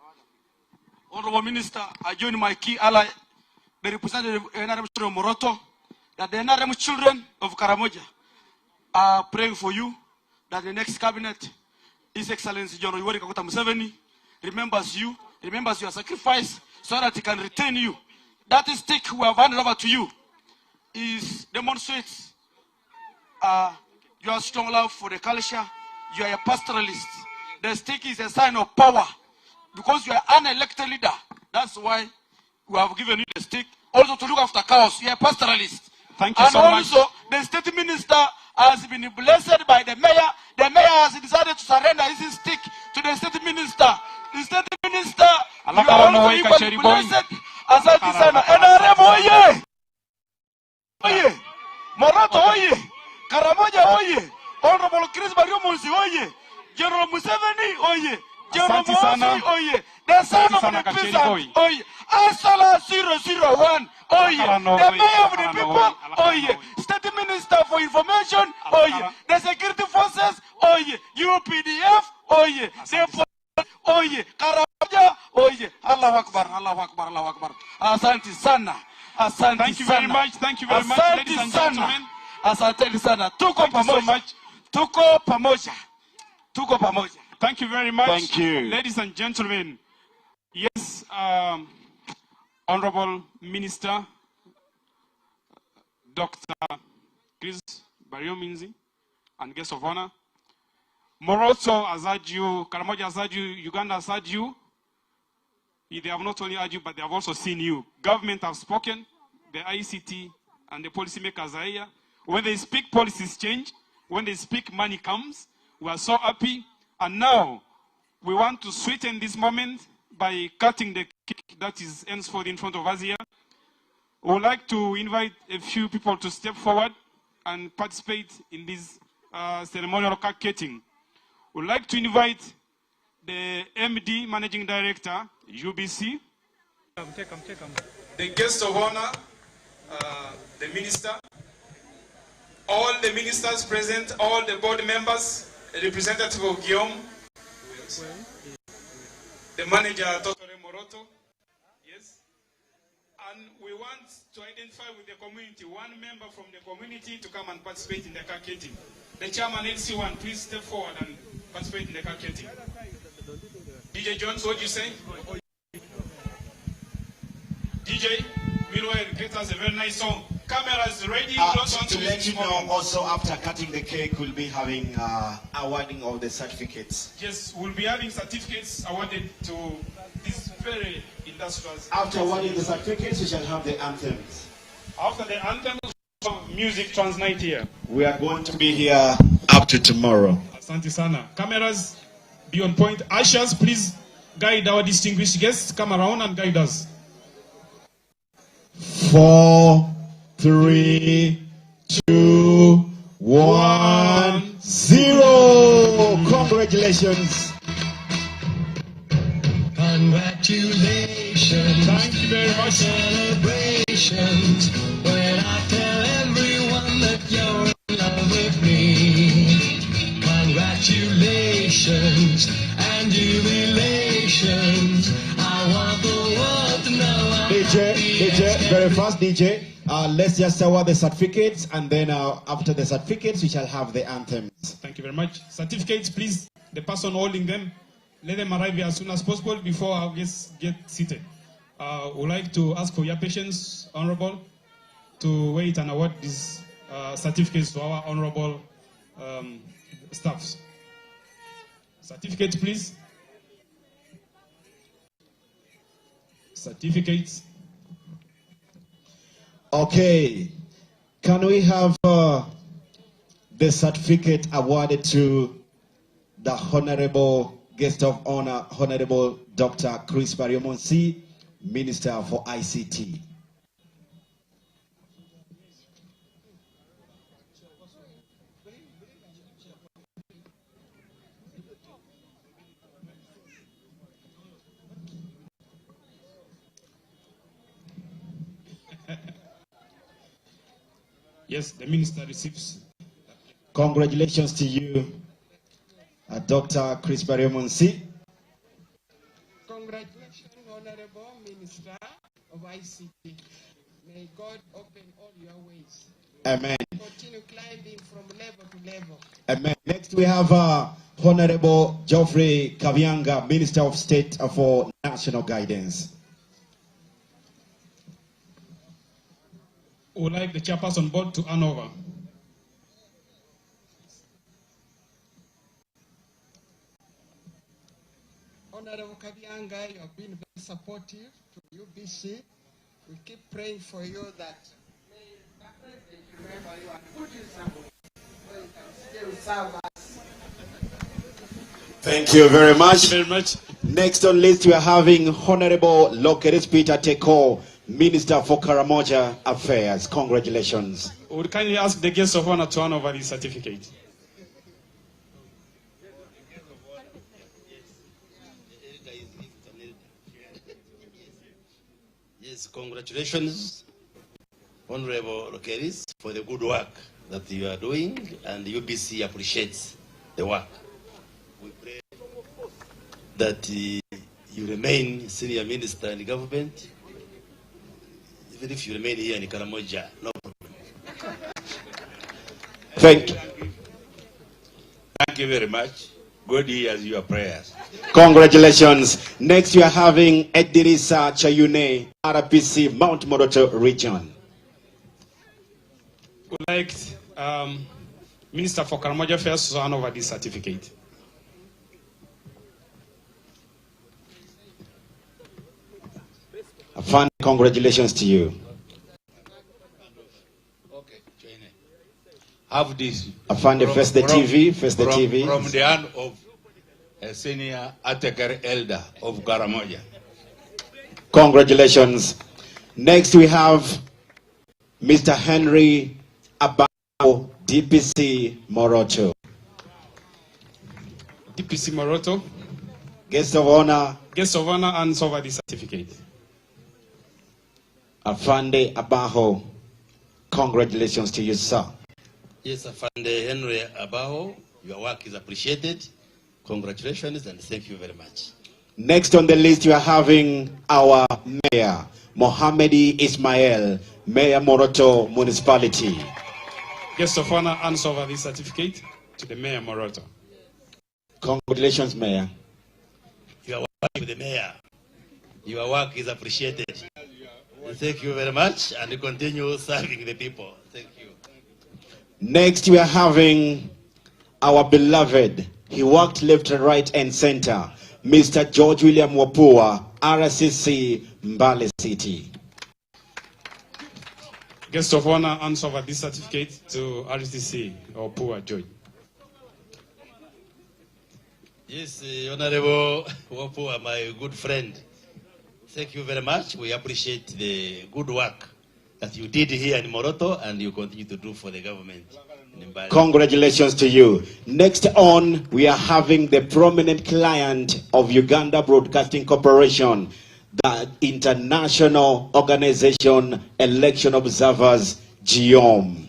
Honorable Minister, I join my key ally, the representative of NRM Moroto, that the NRM children of Karamoja are praying for you, that the next cabinet, His Excellency John Yoweri Kaguta Museveni, remembers your sacrifice so that he can retain you. That stick we have handed over to you demonstrates your strong love for the culture. You are a pastoralist. The stick is a sign of power because you are an unelected leader. That's why we have given you the stick. Also to look after cows. You are a pastoralist. Thank you so much. And also the state minister has been blessed by the mayor. The mayor has decided to surrender his stick to the state minister. The state minister You are also equally blessed. Asante sana. NRM oye! Oye! Moroto oye! Karamoja oye! Honorable Chris Baryomunsi oye! General Museveni oye! General Mosi oye! The son of the peasant oye! Asala 001 oye! The mayor of the people oye! State Minister for Information oye! The security forces oye! UPDF oye! The oye! Karamoja oye! Allahu Akbar! Allahu Akbar! Allahu Akbar! Asante sana! Asante Thank you very much. Thank you very much, ladies and gentlemen. Asante sana. Tuko Thank you so pamoja. much. Tuko pamoja. Tuko pamoja. Thank you very much. Thank you. Ladies and gentlemen. Yes, Honorable Minister, Dr. Chris Baryomunsi, and guest of honor. Moroto has urged you, Karamoja has urged you, Uganda has urged you. They have not only urged you, but they have also seen you. Government have spoken, the ICT and the policymakers are here. When they speak, policies change. When they speak, money comes. We are so happy. And now, we want to sweeten this moment by cutting the cake that is henceforth in front of us here. We would like to invite a few people to step forward and participate in this ceremonial cake cutting. We would like to invite the MD, Managing Director, UBC. The guest of honor, the minister, all the ministers present, all the board members, a representative of Guillaume, the manager, Totore Moroto, yes. And we want to identify with the community, one member from the community to come and participate in the cake cutting. The chairman, LC1, please step forward and participate in the cake cutting. DJ Jones, what do you say? DJ, meanwhile, get us a very nice song. Cameras ready. To let you know, also after cutting the cake, we'll be having awarding of the certificates. Yes, we'll be having certificates awarded to this very industrious. After awarding the certificates, we shall have the anthems. After the anthems, music trans night here. We are going to be here up to tomorrow. Asante sana. Cameras, be on point. Ushers, please guide our distinguished guests. Come around and guide us. 4, 3, 2, 1, 0. Congratulations. Congratulations. Thank you very much. Celebrations. When I tell everyone that you're in love with me. Congratulations and jubilations. I want the world to know. DJ, very fast, DJ. Let's just award the certificates, and then after the certificates, we shall have the anthems. Thank you very much. Certificates, please. The person holding them, let them arrive here as soon as possible before our guests get seated. We'd like to ask for your patience, Honorable, to wait and award these certificates to our honorable staffs. Certificates, please. Certificates. Okay. Can we have the certificate awarded to the Honorable Guest of Honor, Honorable Dr. Chris Baryomunsi, Minister for ICT. Yes, the minister receives. Congratulations to you, Dr. Chris Baryomunsi. Congratulations, Honorable Minister of ICT. May God open all your ways. Amen. Continue climbing from level to level. Amen. Next we have Honorable Geoffrey Kavianga, Minister of State for National Guidance. Would like the chairperson board to hand over. Honorable Kavianga, you have been very supportive to UBC. We keep praying for you that may the president remember you and put you somewhere so you can still serve us. Thank you very much. Thank you very much. Next on list, we are having Honorable Lokeris Peter Teko, Minister for Karamoja Affairs. Congratulations. Would kindly ask the guest of honor to hand over the certificate. Yes, congratulations, Honorable Lokeris, for the good work that you are doing, and UBC appreciates the work. We pray that you remain senior minister in the government, even if you remain here in Karamoja, no problem. Thank you. Thank you very much. God hears your prayers. Congratulations. Next, we are having Edirisa Chayune, RPC Mount Moroto region. Would like Minister for Karamoja Affairs to hand over this certificate. Afan, congratulations to you. Have this. Afan, first the TV, first the TV. From the hand of a senior Ateker elder of Karamoja. Congratulations. Next, we have Mr. Henry Abao, DPC Moroto. DPC Moroto. Guest of honor. Guest of honor hands over the certificate. Afande Abaho, congratulations to you, sir. Yes, Afande Henry Abaho, your work is appreciated. Congratulations and thank you very much. Next on the list, we are having our mayor, Mohamedi Ismail, Mayor Moroto Municipality. Guest of honor hands over the certificate to the Mayor Moroto. Congratulations, Mayor. You are working with the mayor. Your work is appreciated. Thank you very much, and you continue serving the people. Thank you. Next, we are having our beloved, he worked left and right and center, Mr. George William Wapua, RCC, Mbale City. Guest of honor hands over this certificate to RCC, Wapua George. Yes, Honorable Wapua, my good friend. Thank you very much. We appreciate the good work that you did here in Moroto and you continue to do for the government. Congratulations to you. Next on, we are having the prominent client of Uganda Broadcasting Corporation, the International Organization Election Observers, GIOM.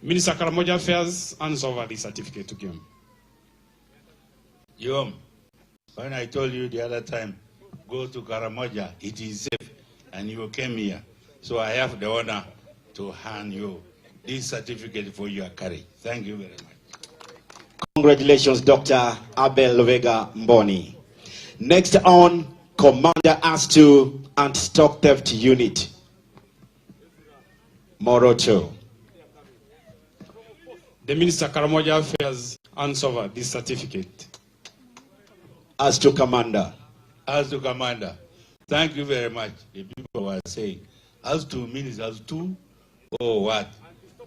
Minister Karamoja Affairs hands over the certificate to GIOM. GIOM, when I told you the other time, go to Karamoja, it is safe, and you came here. So I have the honor to hand you this certificate for your courage. Thank you very much. Congratulations, Dr. Abel Vega Mboni. Next on, Commander Astu Anti-Stock Theft Unit, Moroto. The Minister Karamoja Affairs hands over this certificate. Astu Commander. As to Commander, thank you very much. The people were saying, as to means as to, or what?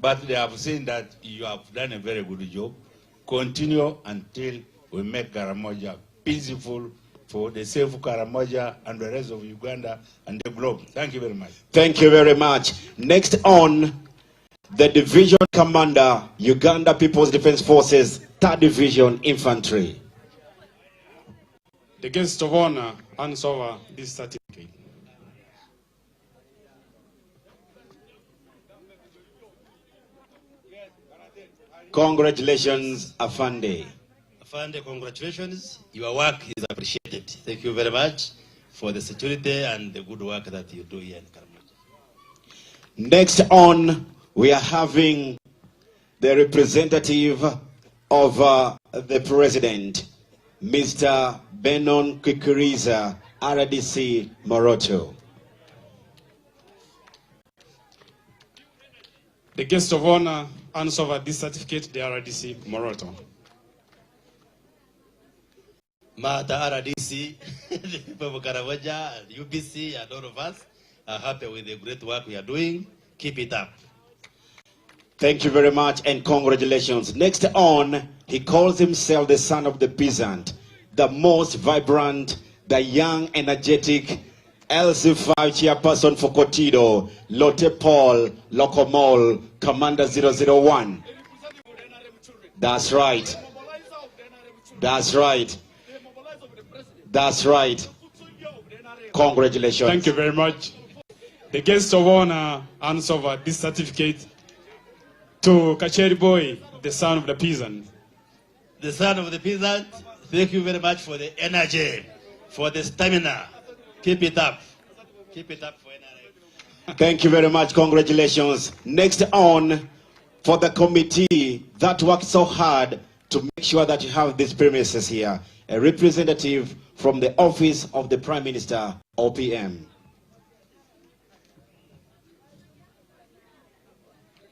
But they have seen that you have done a very good job. Continue until we make Karamoja peaceful for the safe Karamoja and the rest of Uganda and the globe. Thank you very much. Thank you very much. Next on, the Division Commander, Uganda People's Defense Forces, 3rd Division Infantry. The guest of honor hands over this certificate. Congratulations, Afande. Afande, congratulations. Your work is appreciated. Thank you very much for the security and the good work that you do here in Karamoja. Next on, we are having the representative of the President, Mr. Benon Kikiriza, RDC Moroto. The guest of honor hands over this certificate, the RDC Moroto. Mata RDC, the people of Karamoja, UBC, and all of us are happy with the great work we are doing. Keep it up. Thank you very much and congratulations. Next on, he calls himself the son of the peasant, the most vibrant, the young, energetic LC5 chairperson for Cotido, Lotte Paul, Locomol, Commander 001. That's right. That's right. That's right. Congratulations. Thank you very much. The guest of honor hands over this certificate to Kacheri Boy, the son of the peasant. The son of the peasant, thank you very much for the energy, for the stamina. Keep it up. Keep it up for NRA. Thank you very much. Congratulations. Next on, for the committee that worked so hard to make sure that you have these premises here, a representative from the Office of the Prime Minister, OPM.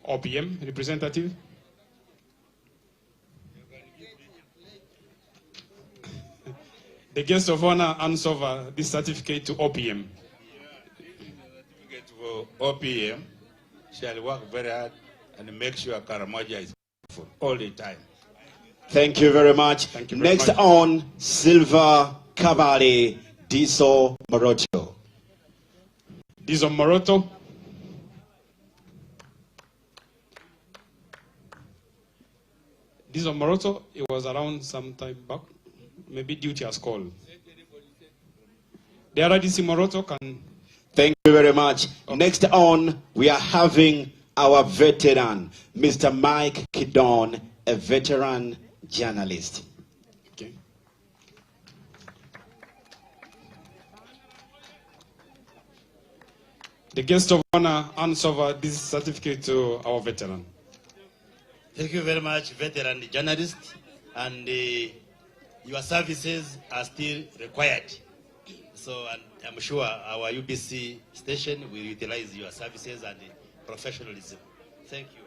OPM representative. The guest of honor hands over this certificate to OPM. Certificate for OPM shall work very hard and make sure Karamoja is full all the time. Thank you very much. Thank you very Next much. on, Silver Cavalli, Diso Morocho. Diso Moroto. Diso Moroto, it was around some time back. Maybe duty has called. The other DC Moroto can... Thank you very much. Next on, we are having our veteran, Mr. Mike Kidon, a veteran journalist. Okay. The guest of honor hands over this certificate to our veteran. Thank you very much, veteran journalist, and your services are still required. So I'm sure our UBC station will utilize your services and professionalism. Thank you.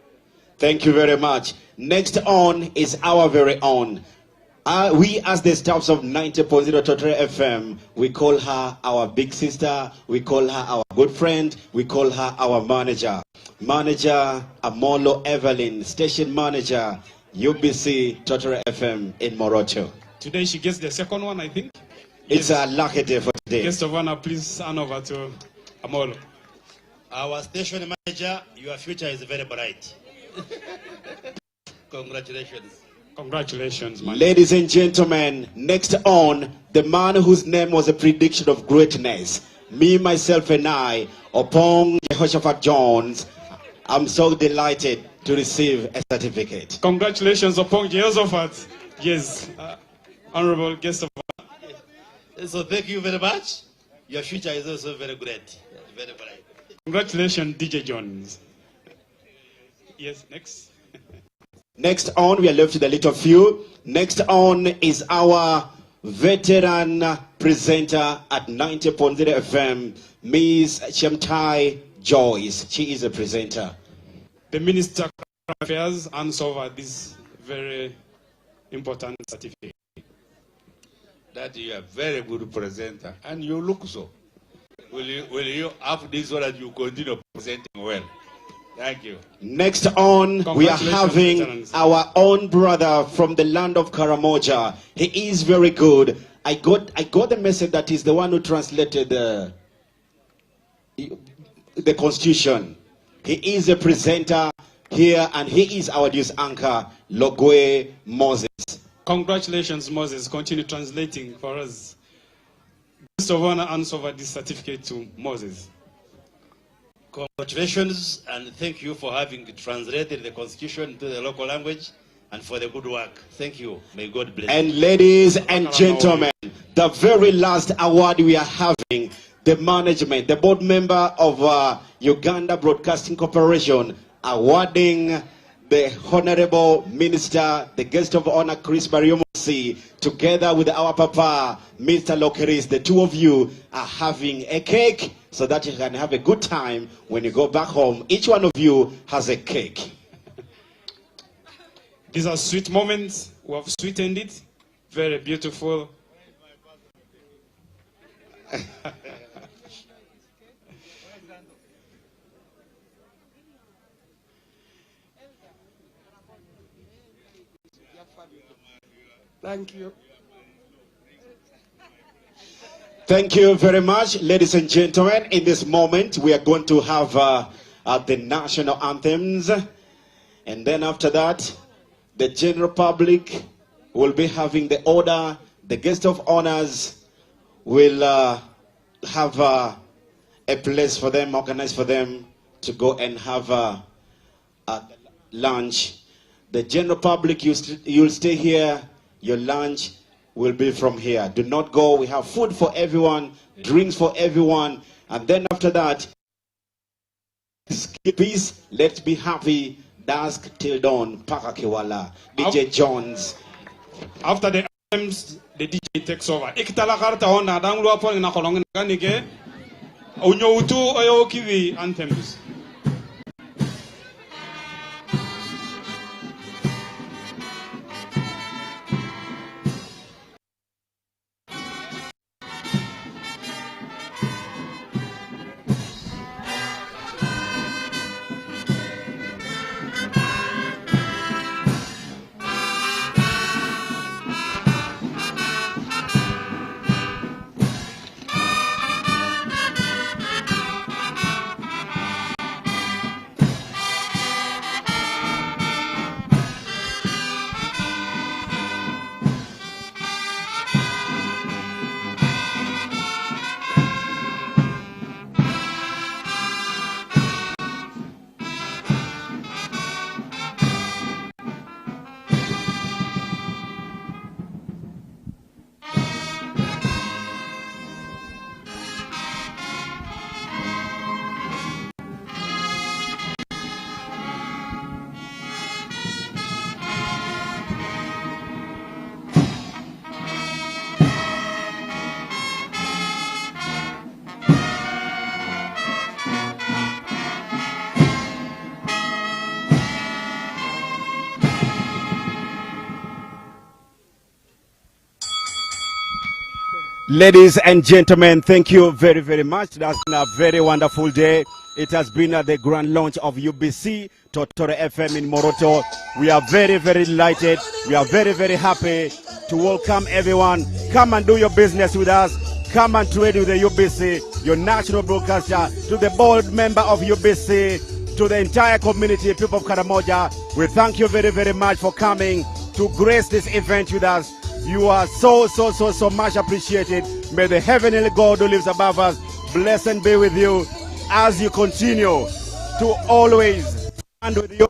Thank you very much. Next on is our very own. We as the staffs of 90.0 Totore FM, we call her our big sister, we call her our good friend, we call her our manager. Manager Amolo Evelyn, station manager, UBC Totore FM in Morocho. Today she gets the second one, I think. It's a lucky day for today. Guest of honor, please hand over to Amolo. Our station manager, your future is very bright. Congratulations. Congratulations, man. Ladies and gentlemen, next on, the man whose name was a prediction of greatness. Me, myself, and I, upon Jehoshaphat Jones, I'm so delighted to receive a certificate. Congratulations upon Jehoshaphat. Yes, honorable guest of honor. So thank you very much. Your future is also very great, very bright. Congratulations, DJ Jones. Yes, next. Next on, we are left with a little few. Next on is our veteran presenter at 90.0 FM, Ms. Chemtai Joyce. She is a presenter. The Minister of Affairs hands over this very important certificate. That you are a very good presenter and you look so. Will you have this so that you continue presenting well? Thank you. Next on, we are having veterans. our own brother from the land of Karamoja. He is very good. I got the message that he's the one who translated the Constitution. He is a presenter here, and he is our news anchor, Logwe Moses. Congratulations, Moses. Continue translating for us. Guest of honor hands over this certificate to Moses. Congratulations and thank you for having translated the Constitution to the local language and for the good work. Thank you. May God bless you. And ladies and gentlemen, the very last award we are having, the management, the board member of Uganda Broadcasting Corporation, awarding the Honorable Minister, the guest of honor, Chris Bariomosi, together with our Papa, Mr. Lokeris. The two of you are having a cake so that you can have a good time when you go back home. Each one of you has a cake. These are sweet moments. We have sweetened it. Very beautiful. Thank you. Thank you very much, ladies and gentlemen. In this moment, we are going to have the national anthems. And then after that, the general public will be having the order. The guest of honors will have a place for them, organized for them to go and have a lunch. The general public, you'll stay here. Your lunch will be from here. Do not go. We have food for everyone, drinks for everyone. And then after that, peace, let's be happy. Dusk till dawn. Paka Kiwala. DJ Jones. After the anthems, the DJ takes over. Ikitala karta hona danglu apo na kolonga nige. Unyo utu oyo kiwi anthems. Ladies and gentlemen, thank you very, very much. That's been a very wonderful day. It has been the grand launch of UBC Totore FM in Moroto. We are very, very delighted. We are very, very happy to welcome everyone. Come and do your business with us. Come and trade with the UBC, your national broadcaster, to the board member of UBC, to the entire community, people of Karamoja. We thank you very, very much for coming to grace this event with us. You are so much appreciated. May the heavenly God who lives above us bless and be with you as you continue to always stand with you.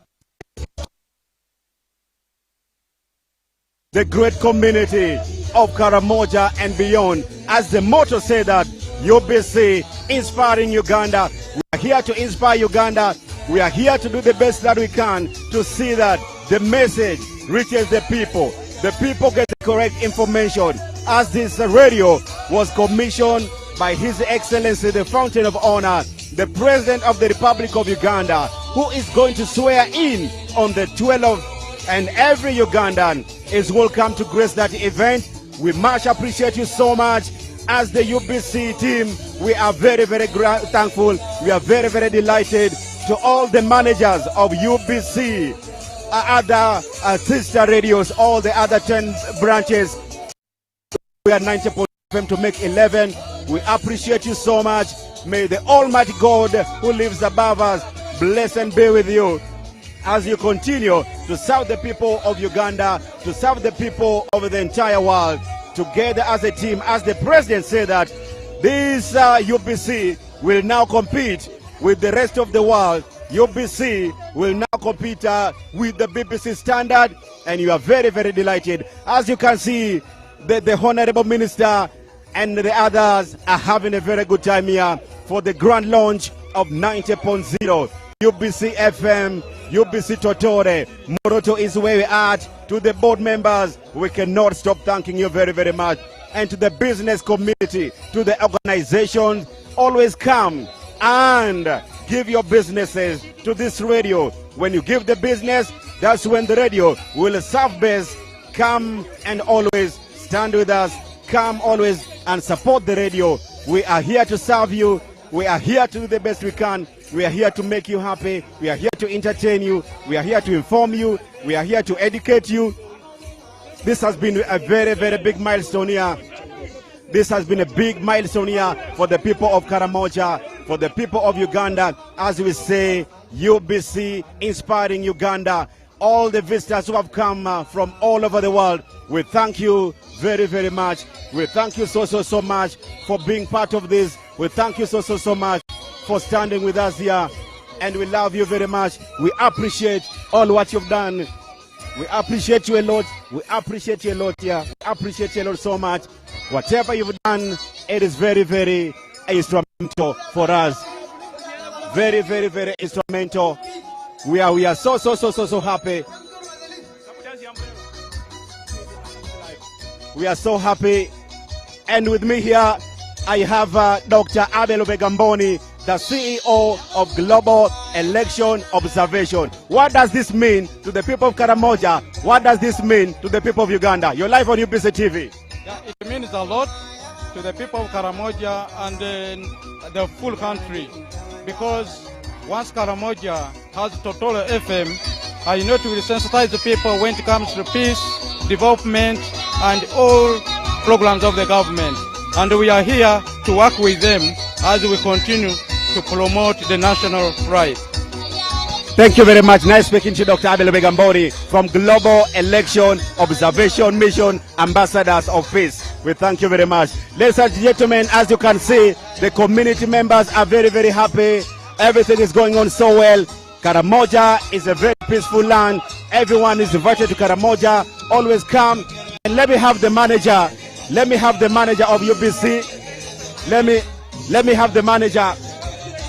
The great community of Karamoja and beyond. As the motto says that, UBC inspiring Uganda. We are here to inspire Uganda. We are here to do the best that we can to see that the message reaches the people. The people get the correct information. As this radio was commissioned by His Excellency, the Fountain of Honor, the President of the Republic of Uganda, who is going to swear in on the 12th, and every Ugandan is welcome to grace that event. We much appreciate you so much. As the UBC team, we are very, very thankful. We are very, very delighted to all the managers of UBC, other sister radios, all the other 10 branches. We are 90.0 to make 11. We appreciate you so much. May the Almighty God who lives above us bless and be with you as you continue to serve the people of Uganda, to serve the people of the entire world, together as a team. As the President said that this UBC will now compete with the rest of the world. UBC will now compete with the BBC standard, and you are very, very delighted. As you can see, the Honorable Minister and the others are having a very good time here for the grand launch of 90.0 UBC FM, UBC Totore. Moroto is where we are. To the board members, we cannot stop thanking you very, very much. And to the business community, to the organizations, always come and give your businesses to this radio. When you give the business, that's when the radio will serve best. Come and always stand with us. Come always and support the radio. We are here to serve you. We are here to do the best we can. We are here to make you happy. We are here to entertain you. We are here to inform you. We are here to educate you. This has been a very, very big milestone here. This has been a big milestone here for the people of Karamoja, for the people of Uganda. As we say, UBC inspiring Uganda. All the visitors who have come from all over the world, we thank you very, very much. We thank you so much for being part of this. We thank you so much for standing with us here. And we love you very much. We appreciate all what you've done. We appreciate you a lot. We appreciate you a lot here. We appreciate you a lot so much. Whatever you've done, it is very, very instrumental for us. Very, very, very instrumental. We are so happy. We are so happy. And with me here, I have Dr. Abel Obegamboni, the CEO of Global Election Observation. What does this mean to the people of Karamoja? What does this mean to the people of Uganda? You're live on Ubc TV. Yeah, it means a lot to the people of Karamoja and the full country, because once Karamoja has Totore FM, I know it will sensitize the people when it comes to peace, development, and all programs of the government. And we are here to work with them as we continue to promote the national pride. Thank you very much. Nice speaking to Dr. Abel Obegamboni from Global Election Observation Mission, Ambassadors of Peace. We thank you very much. Ladies and gentlemen, as you can see, the community members are very, very happy. Everything is going on so well. Karamoja is a very peaceful land. Everyone is invited to Karamoja. Always come. And let me have the manager. Let me have the manager of UBC. Let me have the manager.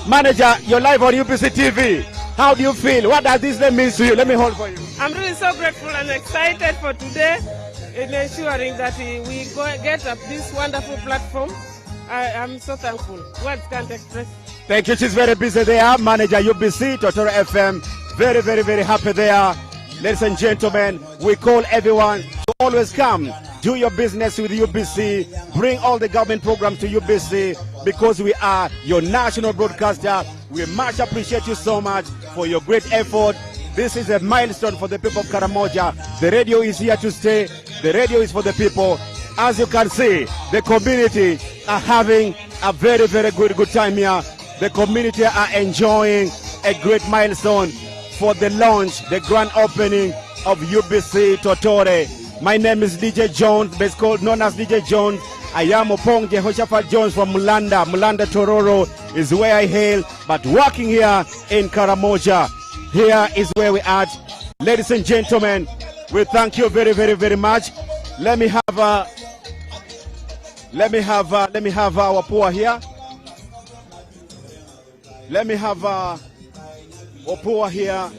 Manager, you're live on UBC TV. How do you feel? What does this mean to you? Let me hold for you. I'm really so grateful and excited for today in ensuring that we get up this wonderful platform. I'm so thankful. Words can't express. Thank you. She's very busy there. Manager UBC, Totore FM. Very, very, very happy there. Ladies and gentlemen, we call everyone to always come. Do your business with UBC. Bring all the government programs to UBC because we are your national broadcaster. We much appreciate you so much for your great effort. This is a milestone for the people of Karamoja. The radio is here to stay. The radio is for the people. As you can see, the community are having a very, very good time here. The community are enjoying a great milestone for the launch, the grand opening of UBC Totore. My name is DJ Jones, best called known as DJ Jones. I am Opong Jehoshaphat Jones from Mulanda. Mulanda Tororo is where I hail, but working here in Karamoja. Here is where we are. Ladies and gentlemen, we thank you very, very, very much. Let me have our poor here. Let me have Opua here.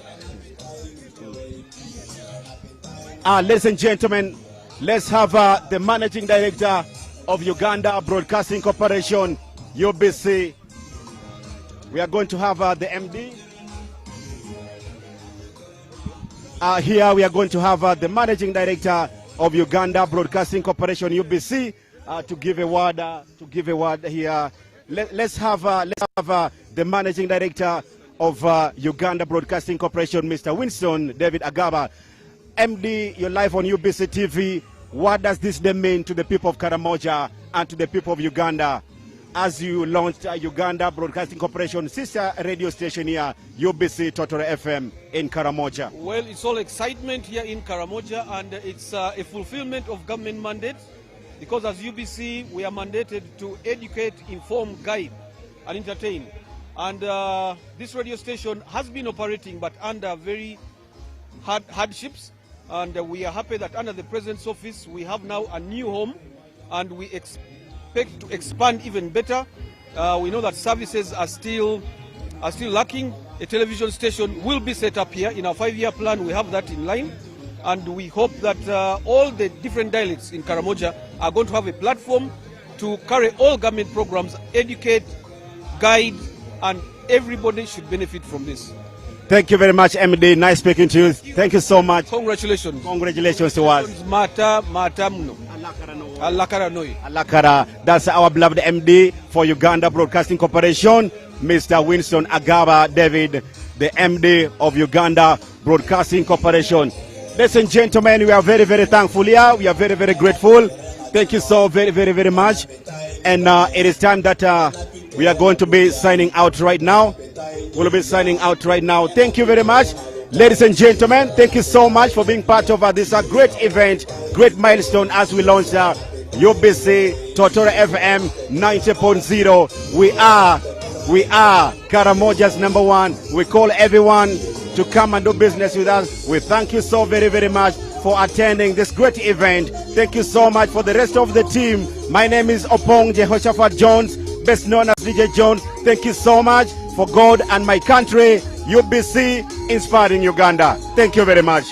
Ladies and gentlemen, let's have the Managing Director of Uganda Broadcasting Corporation, UBC. We are going to have the MD. Here we are going to have the Managing Director of Uganda Broadcasting Corporation, UBC, to give a word here. Let's have the Managing Director of Uganda Broadcasting Corporation, Mr. Winston David Agaba. MD, you're live on UBC TV. What does this mean to the people of Karamoja and to the people of Uganda as you launched Uganda Broadcasting Corporation sister radio station here, UBC Totore FM in Karamoja? Well, it's all excitement here in Karamoja, and it's a fulfillment of government mandates, because as UBC we are mandated to educate, inform, guide and entertain. And this radio station has been operating but under very hardships, and we are happy that under the President's office we have now a new home, and we expect to expand even better. We know that services are still lacking. A television station will be set up here in our 5-year plan. We have that in line, and we hope that all the different dialects in Karamoja are going to have a platform to carry all government programs, educate, guide, and everybody should benefit from this. Thank you very much, MD. Nice speaking to you. Thank you so much. Congratulations. Congratulations to us. Mata muno. Alakara. That's our beloved MD for Uganda Broadcasting Corporation, Mr. Winston Agaba David, the MD of Uganda Broadcasting Corporation. Ladies and gentlemen, we are very, very thankful here. We are very, very grateful. Thank you so very, very, very much. And it is time that we are going to be signing out right now. We'll be signing out right now. Thank you very much. Ladies and gentlemen, thank you so much for being part of this great event, great milestone as we launch UBC Totore FM 90.0. We are Karamoja's #1. We call everyone to come and do business with us. We thank you so very, very much for attending this great event. Thank you so much for the rest of the team. My name is Opong Jehoshaphat Jones, best known as DJ Jones. Thank you so much for God and my country. UBC inspiring Uganda. Thank you very much.